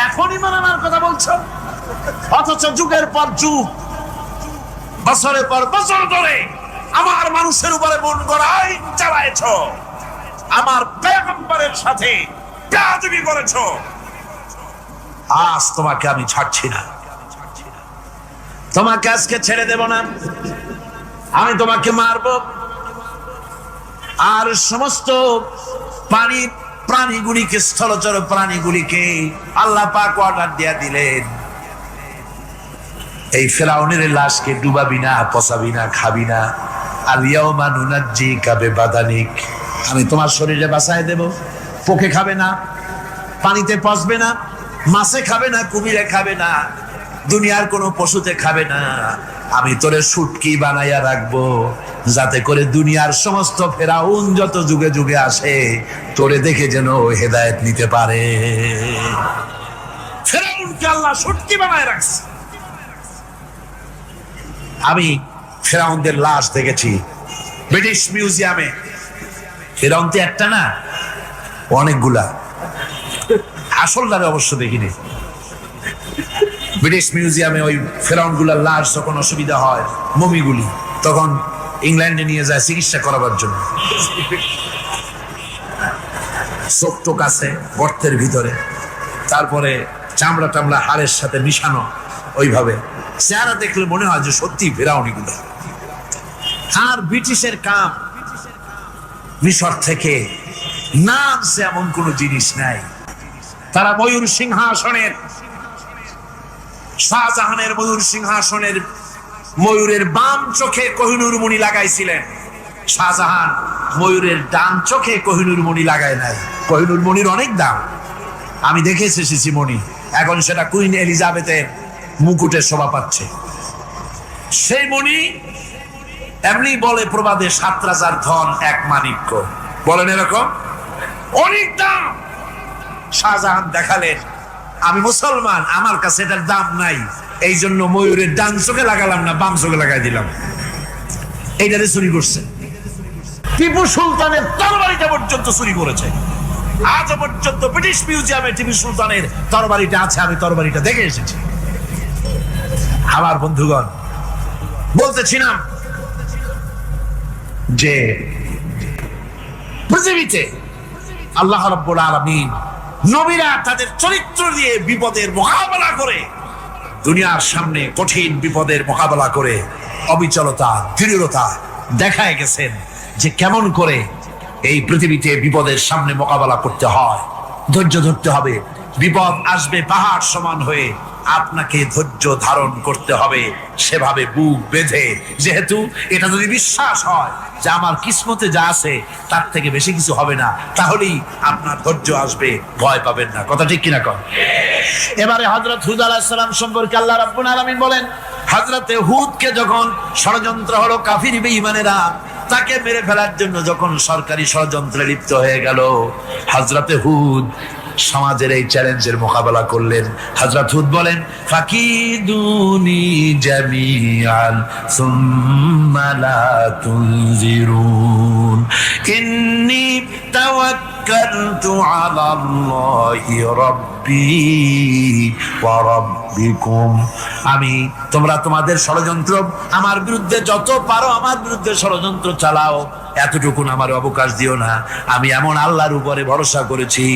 এখন ঈমান আনার কথা বলছো, অথচ যুগের পর যুগ, বছরের পর বছর ধরে আমার মানুষের উপরে মন গড়াই চালাইছো, আমার পয়গম্বরের সাথে বেয়াদবি করেছো। আজ তোমাকে আমি ছাড়ছি না, তোমাকে আজকে ছেড়ে দেব না, আমি তোমাকে মারবো। আর সমস্ত প্রাণীগুলিকে, স্থলচর প্রাণীগুলিকে আল্লাহ পাক অর্ডার দিয়া দিলেন, এই ফিরআউনের লাশকে ডুবাবি না, পচাবি না, খাবি না। আল ইয়াউমা নুনাজ্জিকা বিবাদানিক, আমি তোমার শরীরে বাঁচায় দেব। পোকে খাবে না, পানিতে পচবে না, মাছে খাবে না, কুমিরে খাবে না, দুনিয়ার কোনো পশুতে খাবে না। আমি তোরে শুটকি বানাইয়া রাখবো, যাতে করে দুনিয়ার সমস্ত ফেরাউন যত যুগে যুগে আসে তোরে দেখে যেন হেদায়েত নিতে পারে। ফেরাউনকে আল্লাহ শুটকি বানায় রাখছে। আমি ফেরাউনদের লাশ দেখেছি ব্রিটিশ মিউজিয়ামে। ফেরাউন তো একটা না, অনেকগুলা। আসলটারে অবশ্য দেখিনি। ব্রিটিশ মিউজিয়ামে ওই ফেরাউন গুলার লাশ যখন অসুবিধা হয়, মমিগুলি, তখন ইংল্যান্ডে নিয়ে যায় চিকিৎসা করাবার জন্য। চোখ টোক আছে গর্তের ভিতরে, তারপরে চামড়া টামড়া হাড়ের সাথে মিশানো, ওইভাবে চেহারা দেখলে মনে হয় যে সত্যি ফেরাউনি গুলো। আর ব্রিটিশের কাম, মিশর থেকে নামছে এমন কোন জিনিস নাই। তারা ময়ূর সিংহাসনের, শাহজাহানের ময়ূর সিংহাসনের ময়ূরের বাম চোখে কোহিনূর মণি লাগাইছিলেন। শাহজাহান ময়ূরের ডান চোখে কোহিনূর মণি লাগায় নাই। কোহিনূর মণির অনেক দাম, আমি দেখে এসেছি মণি। এখন সেটা কুইন এলিজাবেথের মুকুটে শোভা পাচ্ছে। সেই মণি এমনি বলে প্রবাদে 7 রাজার ধন 1 মাণিক্য, বলেন এরকম অনেক দাম। শাহজাহান দেখালেন আমি মুসলমান, আমার কাছে এটার দাম নাই, এই জন্য ময়ূরের ডান চোখে লাগালাম না, বাম চোখে লাগাই দিলাম। এইটারে চুরি করছে। টিপু সুলতানের তরবারিটা পর্যন্ত চুরি করেছে। আজ পর্যন্ত ব্রিটিশ মিউজিয়ামে টিপু সুলতানের তরবারিটা আছে, আমি তরবারিটা দেখে এসেছি। আমার বন্ধুগণ, বলতেছিলাম যে পৃথিবীতে আল্লাহ রাব্বুল আলামিন নবীরা তাদের চরিত্র দিয়ে বিপদের মোকাবেলা করে, দুনিয়ার সামনে কঠিন বিপদের মোকাবেলা করে অবিচলতা, দৃঢ়তা দেখায় গেছেন যে কেমন করে এই পৃথিবীতে বিপদের সামনে মোকাবেলা করতে হয়। ধৈর্য ধরতে হবে। বিপদ আসবে পাহাড় সমান হয়ে, আপনাকে ধৈর্য ধারণ করতে হবে সেভাবে বুক বেঁধে। যেহেতু এটা যদি বিশ্বাস হয় যে আমার কিসমতে যা আছে তার থেকে বেশি কিছু হবে না, তাহলেই আপনার ধৈর্য আসবে, ভয় পাবেন না। কথা ঠিক কিনা কন? এবারে হযরত হুদ আলাইহিস সালাম সম্পর্কে আল্লাহ রাব্বুল আলামিন বলেন, হযরতে হুদকে যখন ষড়যন্ত্র হলো, কাফির বেঈমানেরা তাকে মেরে ফেলার জন্য যখন সরকারি ষড়যন্ত্রে লিপ্ত হয়ে গেল, হযরতে হুদ সমাজের এই চ্যালেঞ্জের মোকাবেলা করলেন। হযরত হুদ বলেন, ফাকিদুনি জামিআন সুম্মা লা তুনজিরুন ইন্নী তাওয়াক্কালতু আলাল্লাহি রাব্বি ওয়া রাব্বিকুম। তোমরা তোমাদের ষড়যন্ত্র আমার বিরুদ্ধে যত পারো আমার বিরুদ্ধে ষড়যন্ত্র চালাও, এতটুকুন আমার অবকাশ দিও না। আমি এমন আল্লাহর উপরে ভরসা করেছি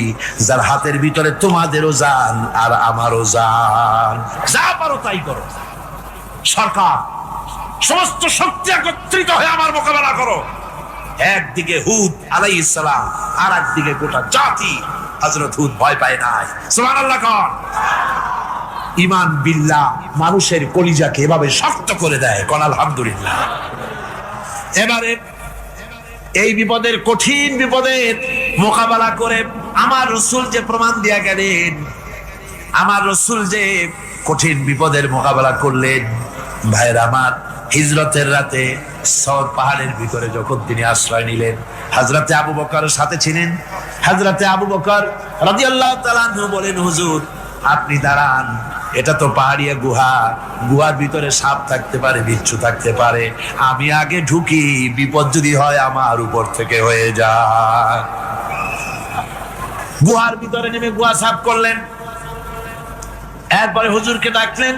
যার হাতের ভিতরে তোমাদেরও জান আর আমারও জান। যা পারো তাই করো। সরকার সমস্ত শক্তি একত্রিত হয়ে আমার মোকাবেলা করো। একদিকে হুদ আলাইহিস সালাম, আর একদিকে গোটা জাতি। হযরত হুদ ভয় পায় নাই। সুবহানাল্লাহ কোন? ঈমান বিল্লাহ মানুষের কলিজাকে এভাবে শক্ত করে দেয়। কোন আলহামদুলিল্লাহ। এবারে এই বিপদের, কঠিন বিপদের মোকাবেলা করে আমার রাসূল যে প্রমাণ দিয়া গেলেন, আমার রাসূল যে কঠিন বিপদের মোকাবেলা করলেন, ভাইরা আমার, হিজরতের রাতে সওর পাহাড়ের ভিতরে যখন তিনি আশ্রয় নিলেন, হযরতে আবু বকরের সাথে ছিলেন। হযরতে আবু বকর রাদিয়াল্লাহু তাআলা আনহু বলেন, হুজুর আপনি দাঁড়ান, এটা তো পাহাড়িয়া গুহা, গুহার ভিতরে সাপ থাকতে পারে, বিচ্ছু থাকতে পারে, আমি আগে ঢুকি, বিপদ যদি হয় আমার উপর থেকে হয়ে যায়। গুহার ভিতরে নেমে গুহা সাফ করলেন, এরপরে হুজুরকে ডাকলেন,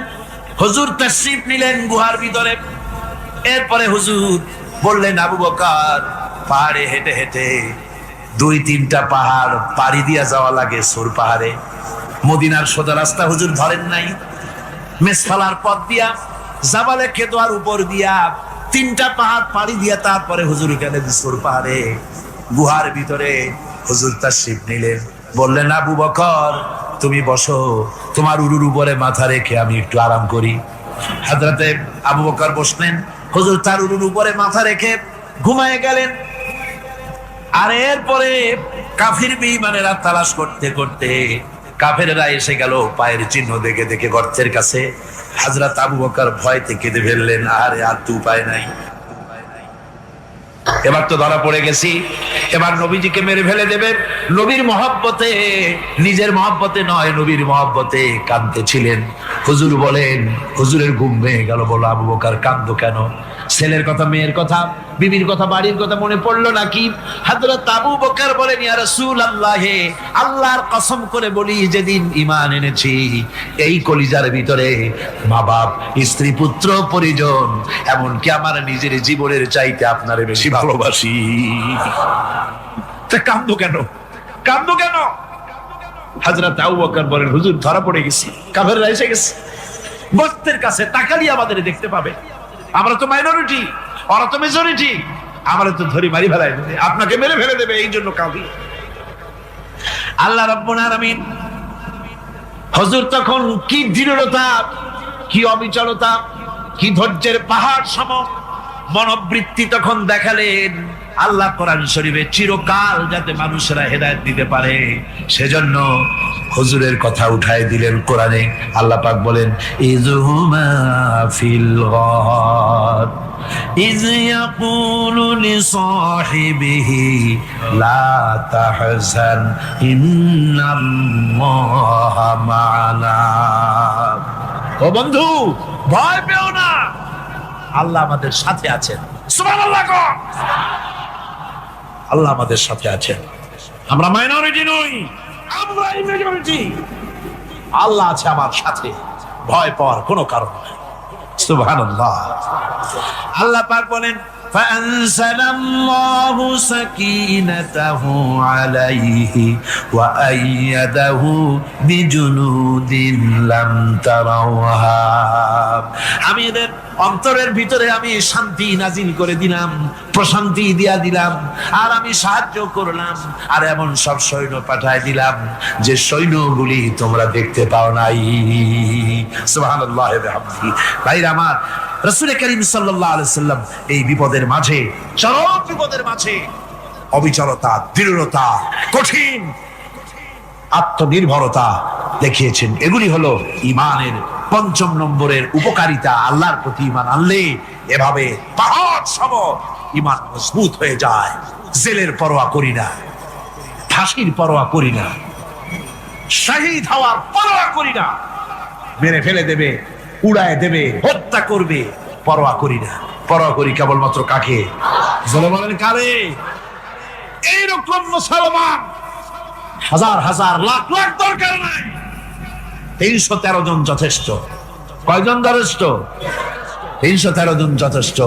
হুজুর তাশরীফ নিলেন গুহার ভিতরে। এরপরে হুজুর বললেন, আবু বকর, পাহাড়ে হেঁটে হেঁটে 2-3টা পাহাড় পাড়ি দিয়া যাওয়া লাগে সূর পাহাড়ে। মদিনার সোজা রাস্তা হুজুর ধরেন নাই, মেসফালার পথ দিয়া জাবালে কেদোয়ার উপর দিয়া 3টা পাহাড় পাড়ি দিয়া তারপরে হুজুর এখানে সূর পাহাড়ে গুহার ভিতরে হুজুর তাশরীফ নিলেন। বললেন, আবু বকর তুমি বসো, তোমার উরুর উপরে মাথা রেখে আমি একটু আরাম করি। হযরতে আবু বকর বসলেন, হুজুর তার উরুর উপরে মাথা রেখে ঘুমায় গেলেন। আর এরপরে কাফির বেঈমানেরা তালাশ করতে করতে কাফেররা এসে গেল পায়ের চিহ্ন দেখে দেখে গর্তের কাছে। হযরত আবু বকর ভয়তে কেঁদে ফেললেন, আরে আর তো উপায় নাই, এবার তো ধরা পড়ে গেছি, এবার নবীজিকে মেরে ফেলে দেবে। নবীর মহব্বতে, নিজের মহব্বতে নয়, নবীর মহব্বতে কাঁদতেছিলেন। হুজুর বলেন, হুজুরের ঘুম ভেঙে গেল। বলো, আবু বকর কাঁদো কেন? ছেলের কথা, মেয়ের কথা, বিবির কথা, বাড়ির কথা মনে পড়লো নাকি? হযরত আবু বকর বলেন, ইয়া রাসূলুল্লাহ, আল্লাহর কসম করে বলি, যেদিন ঈমান এনেছি এই কলিজার ভিতরে মা বাপ, স্ত্রী, পুত্র, পরিজন, এমনকি আমার নিজের জীবনের চাইতে আপনারে বেশি ভালোবাসি। তা কাঁদো কেন? কাঁদো কেন? হযরত আবু বকর বলেন, হুজুর ধরা পড়ে গেছি, কাফেররা এসে গেছে, গর্তের কাছে তাকালি আমাদের দেখতে পাবে, আমরা তো মাইনরিটি, ওরা তো মেজরিটি, আমরা তো ধরি মারি ফেলাই দেবে, আপনাকে মেরে ফেলে দেবে, এই জন্য কাঁদি। আল্লাহ রাব্বুল আলামিন, হুজুর তখন কি দৃঢ়তা, কি অবিচলতা, কি ধৈর্যের পাহাড় সম মনোবৃত্তি তখন দেখালেন। আল্লাহ কোরআন শরীফে চিরকাল যাতে মানুষেরা হেদায়েত দিতে পারে, সেজন্য হুজুরের কথা উঠায় দিলেন কোরআনে। আল্লাহ পাক বলেন, ইযহুমা ফিল গার ইয ইয়াকুলু লিসাহিবিহি লা তাহজান ইন্নাল্লাহা মা'ানা। ও বন্ধু, ভয় পেও না, আল্লাহ আমাদের সাথে আছেন। সুবহানাল্লাহ, আল্লাহ আমাদের সাথে আছেন। আমরা মাইনরিটি নই, আমরা মেজরিটি। আল্লাহ আছে আমার সাথে, ভয় পাওয়ার কোনো কারণ নাই। সুবহানাল্লাহ। আল্লাহ পাক বলেন, فأنزل الله سكينته عليه وأيده بجنود لم تروها। আমি এদের অন্তরের ভিতরে আমি শান্তি নাজিল করে দিলাম, প্রশান্তি দিয়া দিলাম, আর আমি সাহায্য করলাম, আর এমন সব সৈন্য পাঠায় দিলাম যে সৈন্যগুলি তোমরা দেখতে পাও নাই। সুবহানাল্লাহ ওয়া বিহামদিহি। ভাইরা আমার, রাসূল করিম সাল্লাল্লাহু আলাইহি সাল্লাম এই বিপদের মাঝে, চরম বিপদের মাঝে অবিচলতা, দৃঢ়তা, কঠিন আত্মনির্ভরতা দেখিয়েছেন। এগুলি হলো ঈমানের 5 নম্বরের উপকারিতা। আল্লাহর প্রতি ঈমান আনলে এভাবে পাহাড় সম ঈমান মজবুত হয়ে যায়। জেলের পরোয়া করি না, ফাঁসির পরোয়া করি না, শহীদ হওয়ার পরোয়া করি না, মেরে ফেলে দেবে, উড়ায় দেবে, হত্যা করবে, পরোয়া করি না। পরোয়া করি কেবলমাত্র কাকে? জোরে বলেন, কারে? এইরকম মুসলমান হাজার হাজার লাখ লাখ দরকার নাই, 313 জন যথেষ্ট। কয়জন যথেষ্ট? 313 জন যথেষ্ট।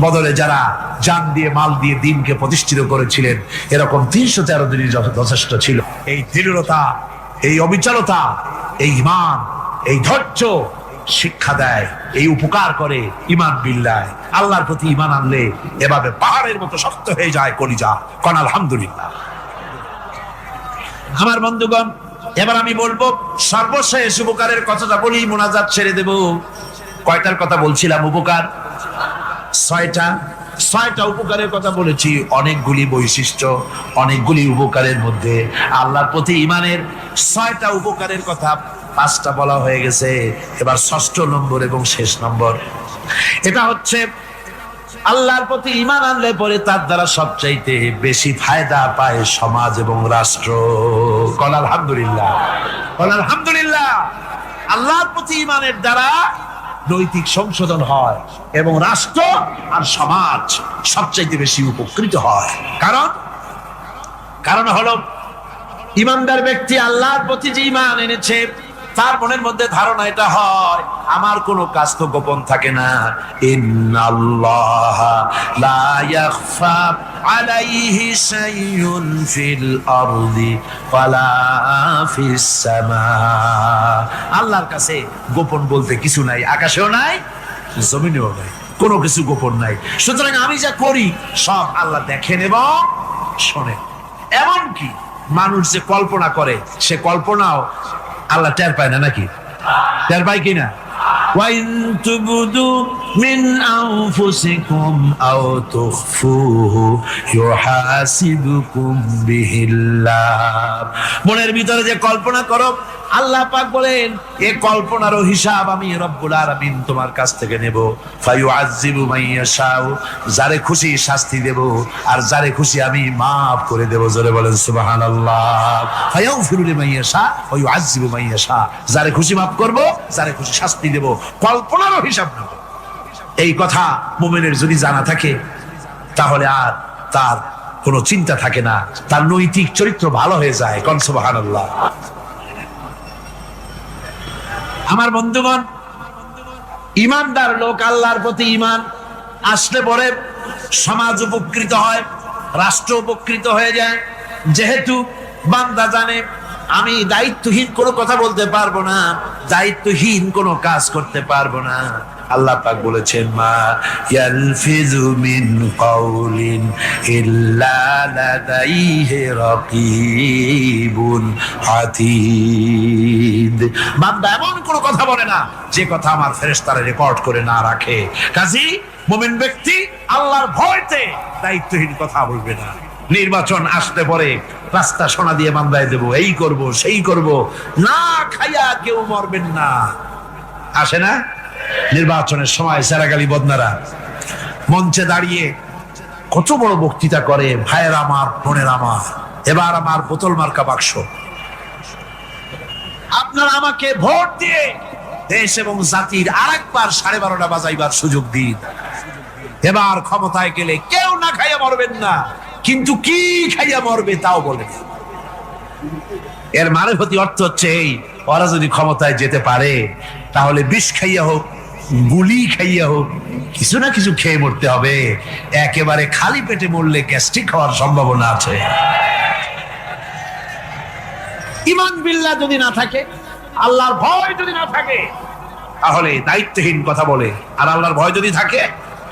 বদলে যারা জান দিয়ে, মাল দিয়ে দিনকে প্রতিষ্ঠিত করেছিলেন, এরকম 313 জনই যথেষ্ট ছিল। এই দৃঢ়তা, এই অবিচলতা, এই ঈমান, এই ধৈর্য শিক্ষা দেয়, এই উপকার করে ঈমান বিল্লাহ। আল্লাহর প্রতি ঈমান আনলে এভাবে পাহাড়ের মতো শক্ত হয়ে যায় কলিজা। কোন আলহামদুলিল্লাহ। আমার বন্ধুগণ, এবার আমি বলবো সর্বশেষ উপকারের কথাটা বলি, মোনাজাত ছেড়ে দেব। কয়টার কথা বলছিলাম? উপকার 6টা। ছয়টা উপকারের কথা বলেছি, অনেকগুলি বৈশিষ্ট্য, অনেকগুলি উপকারের মধ্যে আল্লাহর প্রতি ঈমানের ছয়টা উপকারের কথা পাঁচটা বলা হয়ে গেছে। এবার ষষ্ঠ নম্বর এবং শেষ নম্বর, এটা হচ্ছে আল্লাহর প্রতি ঈমান আনলে পরে তার দ্বারা সবচাইতে বেশি ফায়দা পায় সমাজ এবং রাষ্ট্র। কল আলহামদুলিল্লাহ, কল আলহামদুলিল্লাহ। আল্লাহর প্রতি ঈমানের দ্বারা নৈতিক সংশোধন হয় এবং রাষ্ট্র আর সমাজ সবচাইতে বেশি উপকৃত হয়। কারণ হলো ঈমানদার ব্যক্তি আল্লাহর প্রতি যে ঈমান এনেছে তার মনের মধ্যে ধারণা এটা হয়, আমার কোনো কাজ তো গোপন থাকে না। ইন্নাল্লাহা লা ইয়াখফা আলাইহি শাইউন ফিল আরদি ওয়ালা ফিস সামা। আল্লাহর কাছে গোপন বলতে কিছু নাই, আকাশেও নাই, জমিনেও নাই, কোনো কিছু গোপন নাই। সুতরাং আমি যা করি সব আল্লাহ দেখেন এবং শোনেন। এমনকি মানুষ যে কল্পনা করে সে কল্পনাও আল্লাহ টের পায় না, নাকি টের পায় কিনা? ওয়াইন তুবদু মিন আনফুসিকুম আও তুখফুহু ইউহাসিবুকুম বিহিল্লাহ। মনের ভিতরে যে কল্পনা করো, আল্লাহ পাক বলেন এই কল্পনারও হিসাব আমি রব্বুল আলামিন তোমার কাছ থেকে নেব। ফায়ুআযযিবু মাইয়াশাউ, যারে খুশি শাস্তি দেব আর যারে খুশি আমি maaf করে দেব। জোরে বলেন সুবহানাল্লাহ। ফায়াগফিরু লিমাইয়াশা ওয়া ইউআযযিবু মাইয়াশা, যারে খুশি maaf করব, যারে খুশি শাস্তি দেব, কল্পনারও হিসাব নেব। এই কথা মুমিনের যদি জানা থাকে তাহলে আর তার কোনো চিন্তা থাকে না, তার নৈতিক চরিত্র ভালো হয়ে যায়। কোন সুবহানাল্লাহ। আমার বন্ধুগণ, ঈমানদার লোক আল্লাহর প্রতি ঈমান আসলে পরে সমাজ উপকৃত হয়, রাষ্ট্র উপকৃত হয়ে যায়। যেহেতু বান্দা জানে আমি দায়িত্বহীন কোনো কথা বলতে পারবো না, দায়িত্বহীন কোনো কাজ করতে পারবো না। আল্লাহ পাক বলেছেন, মা ইয়ালফিযু মিন কাউলিন ইল্লা লাদাইহি রাকীবুন আতীদ। বান্দা এমন কোনো কথা বলে না যে কথা আমার ফেরেশতারা রেকর্ড করে না রাখে। কাজী মুমিন ব্যক্তি আল্লাহর ভয়তে দায়িত্বহীন কথা বলবে না। নির্বাচন আসতে পরে রাস্তা সোনা দিয়ে বান্দায় দেব, এই করব সেই করব, না খাইয়া কেউ মরবেন না। আসে না নির্বাচনের সময় সেরাগালি বদনারা মঞ্চে দাঁড়িয়ে কত বড় বক্তৃতা করে, ভাইয়ের আমার, বোনের আমার, এবার আমার বোতল মার্কা বাক্স, আপনারা আমাকে ভোট দিয়ে দেশ এবং জাতির আরেকবার 12:30 বাজাইবার সুযোগ দিন। এবার ক্ষমতায় গেলে কেউ না খাইয়া মরবেন না, কিন্তু কি খাইয়া মরবে তাও বলেন। এর মানে প্রতি অর্থ হচ্ছে এই, ওরা যদি ক্ষমতায় যেতে পারে তাহলে বিষ খাইয়া হোক, গুলি খাইয়া হোক, কিছু না কিছু খেয়ে মরতে হবে। একেবারে খালি পেটে মরলে গ্যাস্ট্রিক হওয়ার সম্ভাবনা আছে। ঈমান বিল্লাহ যদি না থাকে, আল্লাহর ভয় যদি না থাকে, তাহলে দায়িত্বহীন কথা বলে। আর আল্লাহর ভয় যদি থাকে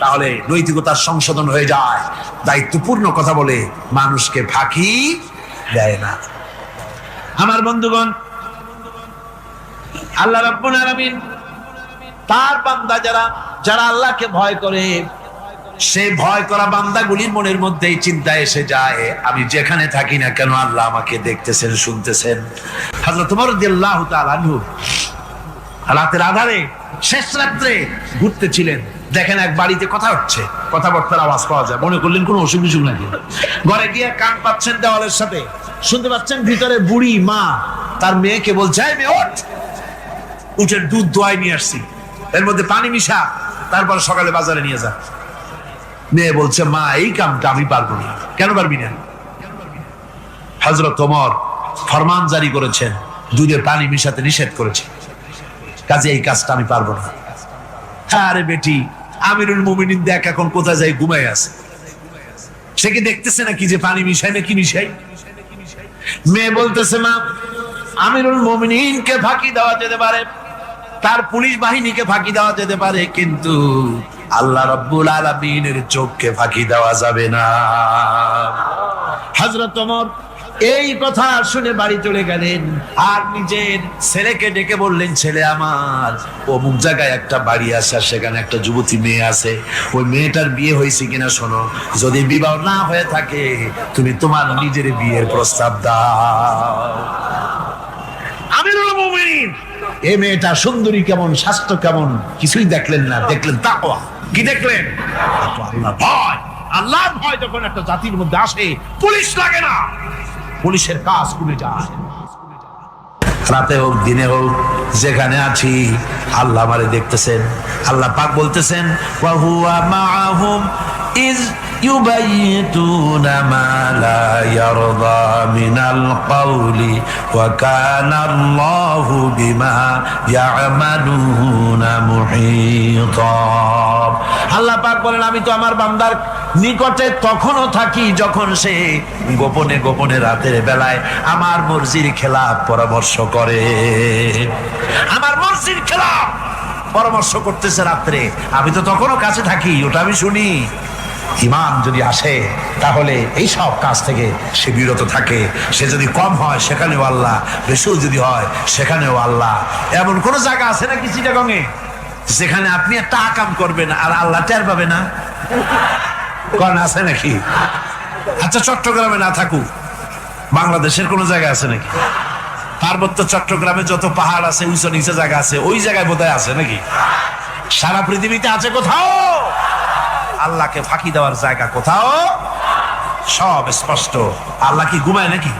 তাহলে নৈতিকতার সংশোধন হয়ে যায়, দায়িত্বপূর্ণ কথা বলে, মানুষকে ফাঁকি দেয় না। আমার বন্ধুগণ, আল্লাহ রাব্বুল আলামিন তার বান্দা যারা আল্লাহকে ভয় করে, সেই ভয় করা বান্দাগুলির মনের মধ্যেই চিন্তা এসে যায়, আমি যেখানে থাকি না কেন আল্লাহ আমাকে দেখতেছেন, শুনতেছেন। হযরত ওমর রাদিয়াল্লাহু তাআলা আনহু রাতের আধারে শেষ রাত্রে ঘুরতেছিলেন, দেখেন এক বাড়িতে কথা হচ্ছে, কথাবার্তার আওয়াজ পাওয়া যায়। মনে করলেন কোনো অসুখ বিসুখ নাকি। ঘরে গিয়ে কান পাচ্ছেন দেওয়ালের সাথে, শুনতে পাচ্ছেন ভিতরে বুড়ি মা তার মেয়েকে বলছে, এই মেয়ে ওঠ, উঠের দুধ দোয়াই নিয়ে আসছি, এর মধ্যে পানি মিশা, তারপর সকালে বাজারে নিয়ে যা। মেয়ে বলছে, মা এই কামটা আমি পারবো না। কেন পারবি না? হযরত ওমর ফরমান জারি করেছেন, দুধে পানি মিশাতে নিষেধ করেছে, কাজে এই কাজটা আমি পারবো না। আরে বেটি, আমিরুল মুমিনিন দেখ এখন কোথায় যায়, ঘুমায় আছে, সে কি দেখতেছে নাকি যে পানি মিশাই না কি মিশাই? মেয়ে বলতেছে, মা আমিরুল মুমিনিনকে ফাঁকি দেওয়া যেতে পারে, তার পুলিশ বাহিনীকে ফাঁকি দেওয়া যেতে পারে, কিন্তু আল্লাহ রাব্বুল আলামিনের চোখকে ফাঁকি দেওয়া যাবে না। হযরত ওমর এই কথা শুনে বাড়ি চলে গেলেন আর নিজের ছেলেকে ডেকে বললেন, ছেলে আমার, অমুক জায়গায় একটা বাড়ি আছে আর সেখানে একটা যুবতী মেয়ে আছে, ওই মেয়েটার বিয়ে হয়েছে কিনা শোনো, যদি বিবাহ না হয়ে থাকে তুমি তোমার নিজের বিয়ের প্রস্তাব দাও। আমিরুল মুমিনিন এই মেয়েটা সুন্দরী কেমন, স্বাস্থ্য কেমন কিছুই দেখলেন না, দেখলেন তাকওয়া। কি দেখলেন? আল্লাহ ভয়। আল্লাহর ভয় যখন একটা জাতির মধ্যে আসে, পুলিশ লাগে না, পুলিশের কাজ করে যায়। রাতে হোক দিনে হোক যেখানে আছি আল্লাহ আমারে দেখতেছেন। আল্লাহ পাক বলতেছেন, ওয়া হুয়া মাআহুম ইজ ইউবাইতুনা মা লা ইয়ারদা মিনাল কওলি ওয়া কানা আল্লাহু বিমা ইয়ামালুনা মুহীতা। আল্লাহ পাক বলেন, আমি তো আমার বান্দার নিকটে তখনও থাকি যখন সে গোপনে গোপনে রাতের বেলায় আমার মর্জির খেলাফ পরামর্শ করে। আমার মর্জির খেলাফ পরামর্শ করতেছে রাত্রে, আমি তো তখনও কাছে থাকি, ওটা আমি শুনি। ইমান যদি আসে তাহলে এই সব কাজ থেকে সে বিরত থাকে। সে যদি কম হয় সেখানেও আল্লাহ, বেশিও যদি হয় সেখানেও আল্লাহ। এমন কোন জায়গা আছে নাকি চিটাগংয়ে যেখানে আপনি একটা আকাম করবেন আর আল্লাহ টের পাবে না? কোন আছে নাকি? আচ্ছা, চট্টগ্রামে না থাকুক, বাংলাদেশের কোন জায়গা আছে নাকি? পার্বত্য চট্টগ্রামে যত পাহাড় আছে, উঁচু নিচে জায়গা আছে, ওই জায়গায় বোধহয় আছে নাকি? সারা পৃথিবীতে আছে কোথাও? আল্লাহকে ফাঁকি দেওয়ার জায়গা কোথাও? সব স্পষ্ট। আল্লাহ কি ঘুমায় নাকি?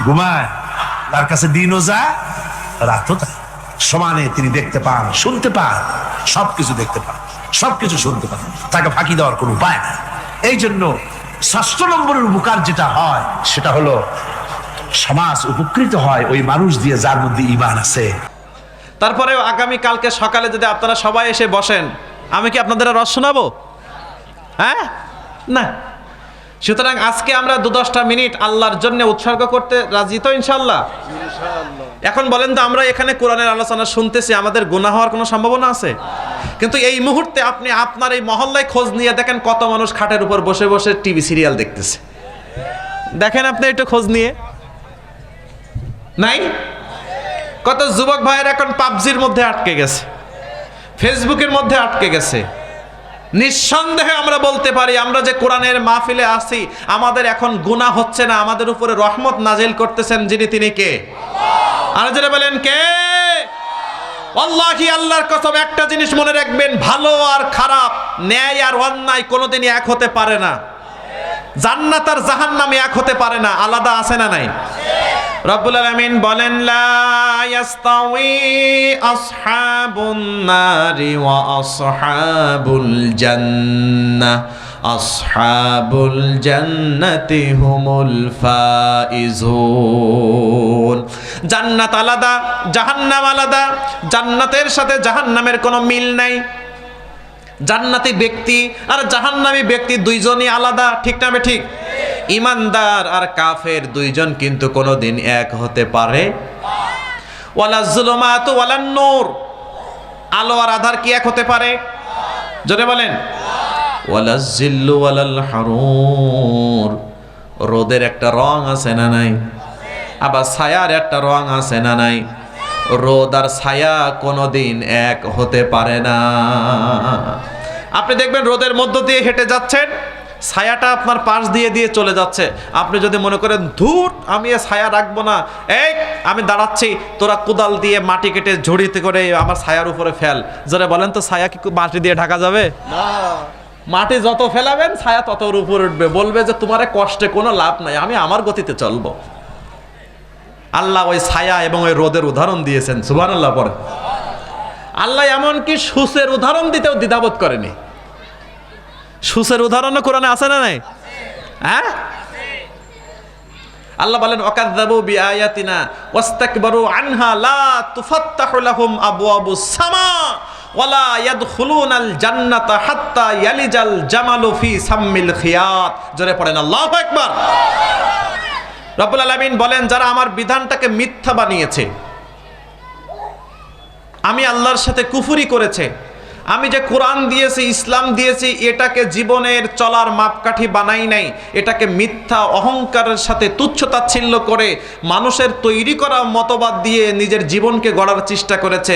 ঘুমায়? তার কাছে দিনও যায় রাতও যায়, সমানে তিনি দেখতে পান, শুনতে পান, সবকিছু দেখতে পান, সবকিছু শুনতে পান। তাকে ফাঁকি দেওয়ার কোনো উপায় না। এই জন্য ৬ষ্ঠ নম্বরের উপকার যেটা হয় সেটা হলো সমাজ উপকৃত হয় ওই মানুষ দিয়ে যার মধ্যে ঈমান আছে। তারপরে আগামী কালকে সকালে যদি আপনারা সবাই এসে বসেন, আমি কি আপনাদের রস শোনাবো? হ্যাঁ, না। সুতরাং আজকে আমরা ২-১০টা মিনিট আল্লাহর জন্য উৎসর্গ করতে রাজি তো ইনশাআল্লাহ? এখন বলেন তো, আমরা এখানে কোরআনের আলোচনা শুনতেছি, আমাদের গুনাহ হওয়ার কোনো সম্ভাবনা আছে? কিন্তু এই মুহূর্তে আপনি আপনার এই মহল্লায় খোঁজ নিয়ে দেখেন কত মানুষ খাটের উপর বসে বসে টিভি সিরিয়াল দেখতেছে। দেখেন আপনি একটু খোঁজ নিয়ে, নাই? কত যুবক ভাইয়ের এখন পাবজির মধ্যে আটকে গেছে, ফেসবুকের মধ্যে আটকে গেছে। নিঃসন্দেহে আমরা বলতে পারি, আমরা যে কোরআনের মাহফিলে আছি, আমাদের এখন গুনাহ হচ্ছে না, আমাদের উপরে রহমত নাজিল করতেছেন যিনি, তিনি কে? আর যারা বলেন কে? আল্লাহি, আল্লাহর কসম, একটা জিনিস মনে রাখবেন, ভালো আর খারাপ, ন্যায় আর অন্যায় কোনোদিনই এক হতে পারে না। জান্নাত আর জাহান্নাম এক হতে পারে না, আলাদা আছে না নাই? রব্বুল আলামিন বলেন, লা ইয়াস্তাউই আসহাবুন নারি ওয়া আসহাবুল জান্নাহ, আসহাবুল জান্নাতি হুমুল ফাইজুন। জান্নাত আলাদা, জাহান্নাম আলাদা। জান্নাতের সাথে জাহান্নামের কোনো মিল নাই। জান্নাতি ব্যক্তি আর জাহান্নামী ব্যক্তি দুইজনই আলাদা, ঠিক না ঠিক? ইমানদার আর কাফের দুইজন কিন্তু কোনোদিন এক হতে পারে। ওয়ালা যুলুমাতু ওয়ালান নূর, আলো আর আধার কি এক হতে পারে? জোরে বলেন। ওয়ালা জিল্লু ওয়ালাল হারুর, রোদের একটা রং আছে না নাই? আবার ছায়ার একটা রং আছে না নাই? রোদ আর ছায়া কোনোদিন এক হতে পারে না। আপনি দেখবেন রোদের মধ্য দিয়ে হেঁটে যাচ্ছেন, ছায়াটা আপনার পাশ দিয়ে দিয়ে চলে যাচ্ছে। আপনি যদি মনে করেন ধুর আমি এ ছায়া রাখবো না, এই আমি দাঁড়াচ্ছি, তোরা কোদাল দিয়ে মাটি কেটে ঝুড়িতে করে আমার ছায়ার উপরে ফেল। যারা বলেন তো ছায়া কি মাটি দিয়ে ঢাকা যাবে? না। মাটি যত ফেলাবেন ছায়া তত উপরে উঠবে, বলবে যে তোমার কষ্টে কোনো লাভ নাই, আমি আমার গতিতে চলবো। আল্লাহ ওই ছায়া এবং ওই রোদের উদাহরণ দিয়েছেন, সুবহানাল্লাহ পড়ে। আল্লাহ এমনকি সূচের উদাহরণ দিতেও দ্বিধাবোধ করেনি। সূচের উদাহরণও কোরআনে আছে না নাই? হ্যাঁ, আল্লাহ বলেন, ওয়াকাযযাবু বিআয়াতিনা ওয়াস্তাকবারু আনহা লা তুফাত্তাহু লাহুম আবওয়াবুস সামা ওয়ালা ইয়াদখুলুনাল জান্নাতা হাত্তা ইয়ালিজাল জামালু ফি সাম্মিল খিয়াত। জোরে পড়েন আল্লাহু আকবার। রব্বুল আলামিন বলেন, যারা আমার বিধানটাকে মিথ্যা বানিয়েছে, আমি আল্লাহর সাথে কুফরি করেছে, আমি যে কোরআন দিয়েছি, ইসলাম দিয়েছি, এটাকে জীবনের চলার মাপকাঠি বানাই নাই, এটাকে মিথ্যা অহংকারের সাথে তুচ্ছ তাচ্ছিল্য করে মানুষের তৈরি করা মতবাদ দিয়ে নিজের জীবনকে গড়ার চেষ্টা করেছে,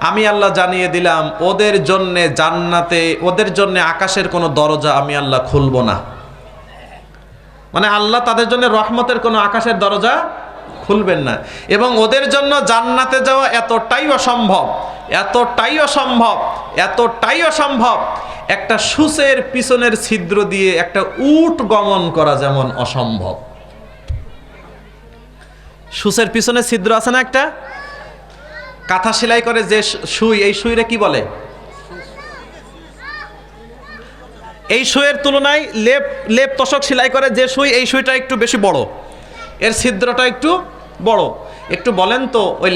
আমি আল্লাহ জানিয়ে দিলাম ওদের জন্যে জান্নাতে, ওদের জন্যে আকাশের কোনো দরজা আমি আল্লাহ খুলব না। মানে আল্লাহ তাদের জন্য রহমতের কোনো আকাশের দরজা খুলবেন না, এবং ওদের জন্য জান্নাতে যাওয়া এতটাই অসম্ভব, এতটাই অসম্ভব, এতটাই অসম্ভব, একটা সূচের পিছনের ছিদ্র দিয়ে একটা উট গমন করা যেমন অসম্ভব। সূচের পিছনে ছিদ্র আছে না একটা, কাঁথা সেলাই করে যে সুই, এই সুইরে কি বলে? এই সুইয়ের তুলনায় লেপ তোষক সেলাই করে যে সুই, এই সুইটা একটু বেশি বড়, এর ছিদ্রটা একটু বড়। একটু বলেন তো, ওই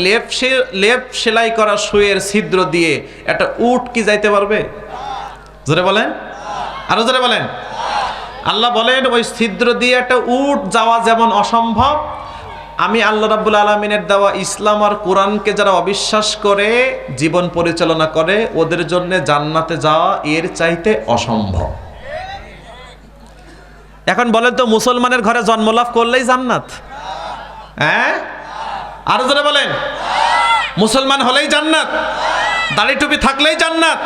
লেপ সেলাই করা সুইয়ের ছিদ্র দিয়ে একটা উট কি যাইতে পারবে? জোরে বলেন, আরো জোরে বলেন। আল্লাহ বলেন ওই ছিদ্র দিয়ে একটা উট যাওয়া যেমন অসম্ভব, আমি আল্লাহ রাব্বুল আলামিনের দেওয়া ইসলাম আর কোরআনকে যারা অবিশ্বাস করে জীবন পরিচালনা করে, ওদের জন্য জান্নাতে যাওয়া এর চাইতে অসম্ভব। এখন বলেন তো, মুসলমানের ঘরে জন্মলাভ করলেই জান্নাত? হ্যাঁ, আরো যারা বলেন, মুসলমান হলেই জান্নাত, দাড়ি টুপি থাকলেই জান্নাত।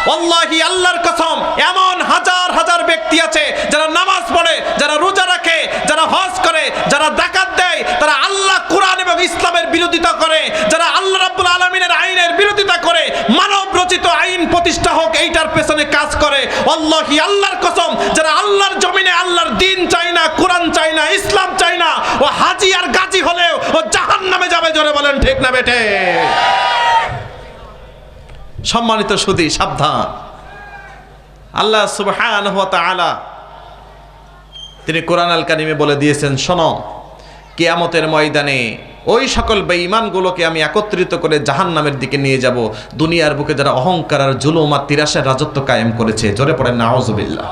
ওয়াল্লাহি, আল্লাহর কসম, এমন হাজার হাজার ব্যক্তি আছে যারা নামাজ পড়ে, যারা রোজা রাখে, যারা হজ করে, যারা যাকাত দেয়, তারা আল্লাহ, কোরআন এবং ইসলামের বিরোধিতা করে, যারা আল্লাহ রাব্বুল আলামিনের আইনের বিরোধিতা করে, মানব রচিত আইন প্রতিষ্ঠা হোক এইটার পেছনে কাজ করে। ওয়াল্লাহি, আল্লাহর কসম, যারা আল্লাহর জমিনে আল্লাহর দিন চায় না, কোরআন চায় না, ইসলাম চায় না, ও হাজি আর গাজী হলেও ও জাহান্নামে যাবে। জোরে বলেন ঠিক না বেঠে? সম্মানিত সুধী, সাবধান। আল্লাহ সুবহানাহু ওয়া তাআলা তিনি কোরআন আল কারিমে বলে দিয়েছেন, শোনো, কিয়ামতের ময়দানে ওই সকল বেঈমানগুলোকে আমি একত্রিত করে জাহান্নামের দিকে নিয়ে যাব, দুনিয়ার বুকে যারা অহংকার আর জুলুম আর তিরাসের রাজত্ব কায়েম করেছে। জোরে পড়েন নাউযুবিল্লাহ।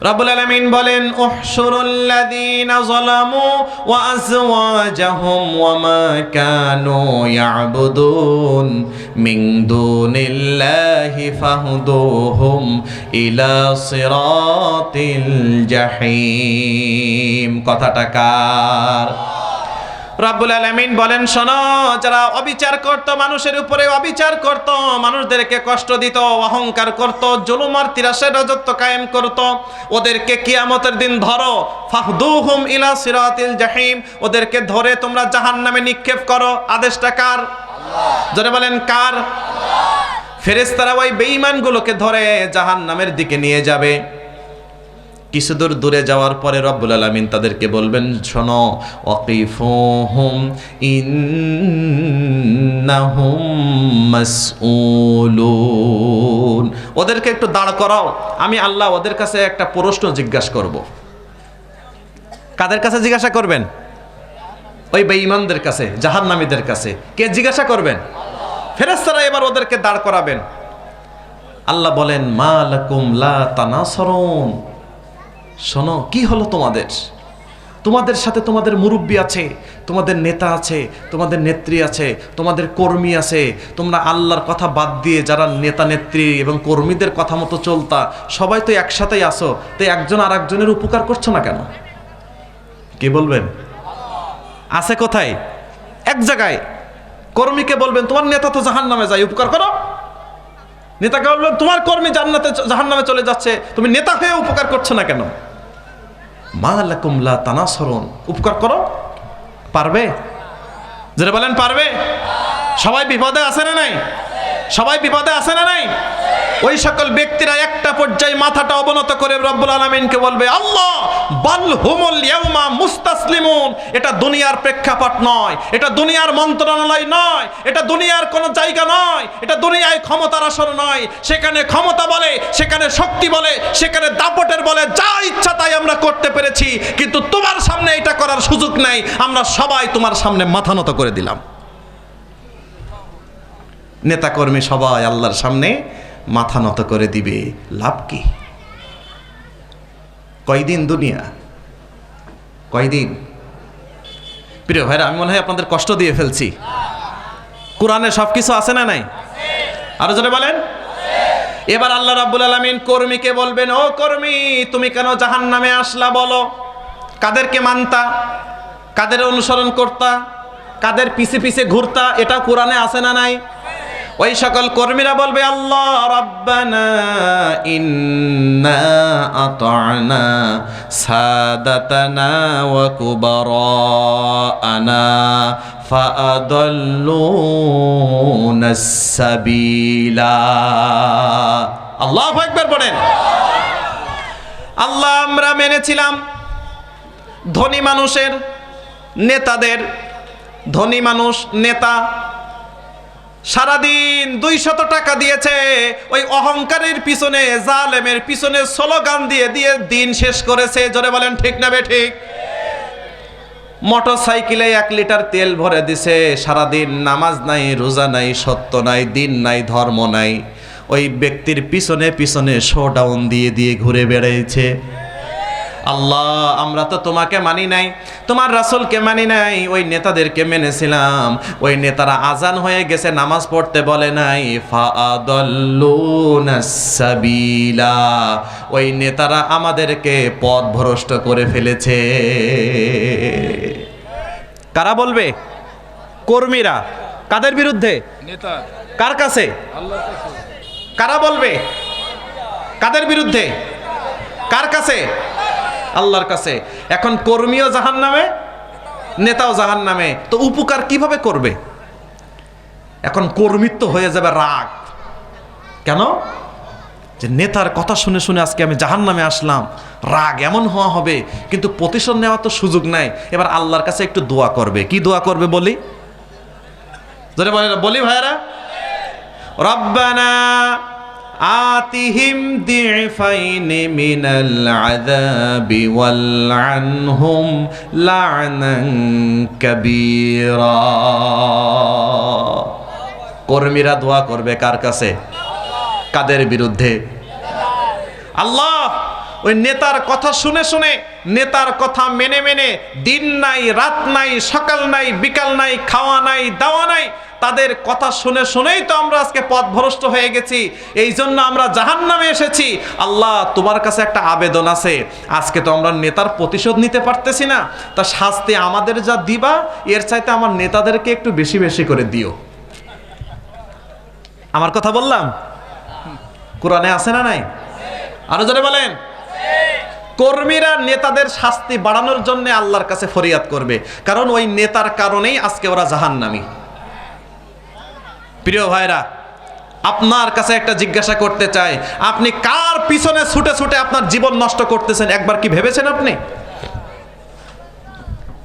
রব্বুল আলামিন বলেন, উহশুরুল্লাযীনা যালামু ওয়া আযওয়াজাহুম ওয়া মা কানু ইয়াবুদুন মিন দুনিল্লাহি ফাহদুহুম ইলা সিরাতিল জাহিম। কথাটা কার? রব্বুল আলামিন বলেন, শোনো, যারা অবিচার করত, মানুষের উপরে অবিচার করত, মানুষদেরকে কষ্ট দিত, অহংকার করত, জুলুম আর তিরাসের রাজত্ব কায়েম করত, ওদেরকে কিয়ামতের দিন ধরো, ফাহদুহুম ইলা সিরাতিল জাহিম, ওদেরকে ধরে তোমরা জাহান্নামে নিক্ষেপ করো। আদেশটা কার? আল্লাহ। জোরে বলেন, কার? আল্লাহ। ফেরেশতারা ওই বেঈমানগুলোকে ধরে জাহান্নামের দিকে নিয়ে যাবে। কিছু দূর দূরে যাওয়ার পরে রব্বুল আলামিন তাদেরকে বলবেন, শোনো, ওয়াকিফুহুম ইন্নাহুম মাসউলুন, ওদেরকে একটু দাঁড় করাও, আমি আল্লাহ ওদের কাছে একটা প্রশ্ন জিজ্ঞাসা করব। কাদের কাছে জিজ্ঞাসা করবেন? ওই বেঈমানদের কাছে, জাহান্নামীদের কাছে। কে জিজ্ঞাসা করবেন? ফেরেশতারা এবার ওদেরকে দাঁড় করাবেন। আল্লাহ বলেন, মা লাকুম লা তানাসারুন, শোনো, কি হলো তোমাদের? তোমাদের সাথে তোমাদের মুরব্বী আছে, তোমাদের নেতা আছে, তোমাদের নেত্রী আছে, তোমাদের কর্মী আছে, তোমরা আল্লাহর কথা বাদ দিয়ে যারা নেতা নেত্রী এবং কর্মীদের কথা মতো চলতা, সবাই তো একসাথেই আসো, তো একজন আর একজনের উপকার করছো না কেন? কি বলবেন? আছে কোথায়? এক জায়গায়। কর্মীকে বলবেন, তোমার নেতা তো জাহান্নামে যায়, উপকার করো। নেতাকে বলবেন, তোমার কর্মী জাহান্নামে চলে যাচ্ছে, তুমি নেতা হয়ে উপকার করছো না কেন? মা লাকুম লা তানাসারুন, উপকার করো। পারবে? যারা বলেন পারবে। সবাই বিপদে আছে না নাই? সবাই বিপদে আছে না নাই? ওই সকল ব্যক্তিরা একটা পর্যায়ে মাথাটা অবনত করে রব্বুল আলামিনকে বলবে, আল্লাহ বাল হুমুল ইয়াউমা মুস্তাসলিমুন, এটা দুনিয়ার প্রেক্ষাপট নয়, এটা দুনিয়ার মন্ত্রণালয় নয়, এটা দুনিয়ার কোনো জায়গা নয়, এটা দুনিয়ায় ক্ষমতার আসর নয়। সেখানে ক্ষমতা বলে, সেখানে শক্তি বলে, সেখানে দাপটের বলে, যা ইচ্ছা তাই আমরা করতে পেরেছি, কিন্তু তোমার সামনে এটা করার সুযোগ নাই, আমরা সবাই তোমার সামনে মাথা নত করে দিলাম। নেতাকর্মী সবাই আল্লাহর সামনে মাথা নত করে দিবে। লাভ কি? কয়দিন দুনিয়া, কয়দিন? প্রিয় ভাইরা, আমি মনে হয় আপনাদের কষ্ট দিয়ে ফেলছি। কোরআনে সবকিছু আছে না নাই? আরো জোরে বলেন। এবার আল্লাহ রাব্বুল আলামিন কর্মীকে বলবেন, ও কর্মী, তুমি কেন জাহান্নামে আসলা বলো? কাদেরকে মানতা, কাদের অনুসরণ করতা, কাদের পিছে পিছে ঘুরতা? এটা কোরআনে আছে না নাই? ওই সকল কর্মীরা বলবে, আল্লাহ রাব্বানা ইন্না আতা'না সাদাতানা ওয়া কুবারানা ফাআদাল্লুনাস সাবিলা। আল্লাহু আকবার বলেন। আল্লাহ, আমরা মেনেছিলাম ধনী মানুষের নেতাদের, ধনী মানুষ নেতা সারাদিন 200 টাকা দিয়েছে ওই অহংকারের পিছনে, জালেমের পিছনে স্লোগান দিয়ে দিয়ে দিন শেষ করেছে। জোরে বলেন ঠিক না বেঠিক? মোটর সাইকেলে 1 লিটার তেল ভরে দিছে, সারাদিন নামাজ নাই, রোজা নাই, সত্য নাই, দিন নাই, ধর্ম নাই, ওই ব্যক্তির পিছনে পিছনে শোডাউন দিয়ে দিয়ে ঘুরে বেড়াইছে। আল্লাহ, আমরা তো তোমাকে মানি নাই, তোমার রাসূলকে মানি নাই, ওই নেতাদেরকে মেনেছিলাম। ওই নেতারা আজান হয়ে গেছে, নামাজ পড়তে বলে নাই। ফাআদাল্লুনাস সাবিলা, ওই নেতারা আমাদেরকে পথভ্রষ্ট করে ফেলেছে। কারা বলবে? কর্মীরা। কাদের বিরুদ্ধে? নেতা। কার কাছে? আল্লাহর কাছে। কারা বলবে? কাদের বিরুদ্ধে? কার কাছে? আল্লাহর কাছে। এখন কর্মীও জাহান্নামে, নেতাও জাহান্নামে, তো উপকার কিভাবে করবে? এখন কর্মীত্ব হয়ে যাবে রাগ। কেন? যে নেতার কথা শুনে শুনে আজকে আমি জাহান্নামে আসলাম, রাগ এমন হওয়া হবে, কিন্তু প্রতিশোধ নেওয়ার তো সুযোগ নাই। এবার আল্লাহর কাছে একটু দোয়া করবে। কি দোয়া করবে বলি? বলি ভাইরা, রব্বানা আতিহিম দিফাইনি মিনাল আযাবি ওয়ালআনহুম লা'নান কাবীরা। কর্মীরা দোয়া করবে কার কাছে? কাদের বিরুদ্ধে? আল্লাহ, ওই নেতার কথা শুনে শুনে, নেতার কথা মেনে মেনে দিন নাই, রাত নাই, সকাল নাই, বিকাল নাই, খাওয়া নাই, দাওয়া নাই, তাদের কথা শুনে শুনেই তো আমরা আজকে পথভ্রষ্ট হয়ে গেছি। এই জন্য আমরা জাহান্নামে এসেছি। আল্লাহ, তোমার কাছে একটা আবেদন আছে, আজকে তো আমরা নেতার প্রতিশোধ নিতে পারতেছি না, তা শাস্তি আমাদের যা দিবা এর চাইতে আমার নেতাদেরকে একটু বেশি বেশি করে দিও। আমার কথা বললাম? কোরআনে আছে না নাই? আরো জোরে বলেন। কর্মীরা নেতাদের শাস্তি বাড়ানোর জন্য আল্লাহর কাছে ফরিয়াদ করবে, কারণ ওই নেতার কারণেই আজকে ওরা জাহান্নামী। প্রিয় ভাইরা, আপনার কাছে একটা জিজ্ঞাসা করতে চাই, আপনি কার পিছনে ছুটে ছুটে আপনার জীবন নষ্ট করতেছেন? একবার কি ভেবেছেন আপনি?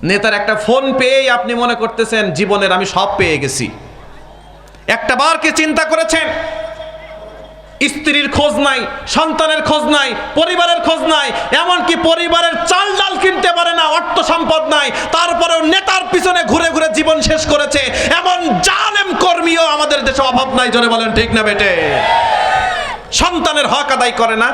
নেতার একটা ফোন পেয়েই আপনি মনে করতেছেন জীবনের আমি সব পেয়ে গেছি। একটা বার কি চিন্তা করেছেন স্ত্রীর খোঁজ নাই, সন্তানের খোঁজ নাই, পরিবারের খোঁজ নাই, এমনকি পরিবারের চাল ডাল কিনতে পারে না, অর্থ সম্পদ নাই, তারপরেও নেতার পিছনে ঘুরে ঘুরে জীবন শেষ করেছে এমন জালেম কর্মীও আমাদের দেশে অভাব নাই। জোরে বলেন ঠিক না বেটে? সন্তানের হক আদায় করে না,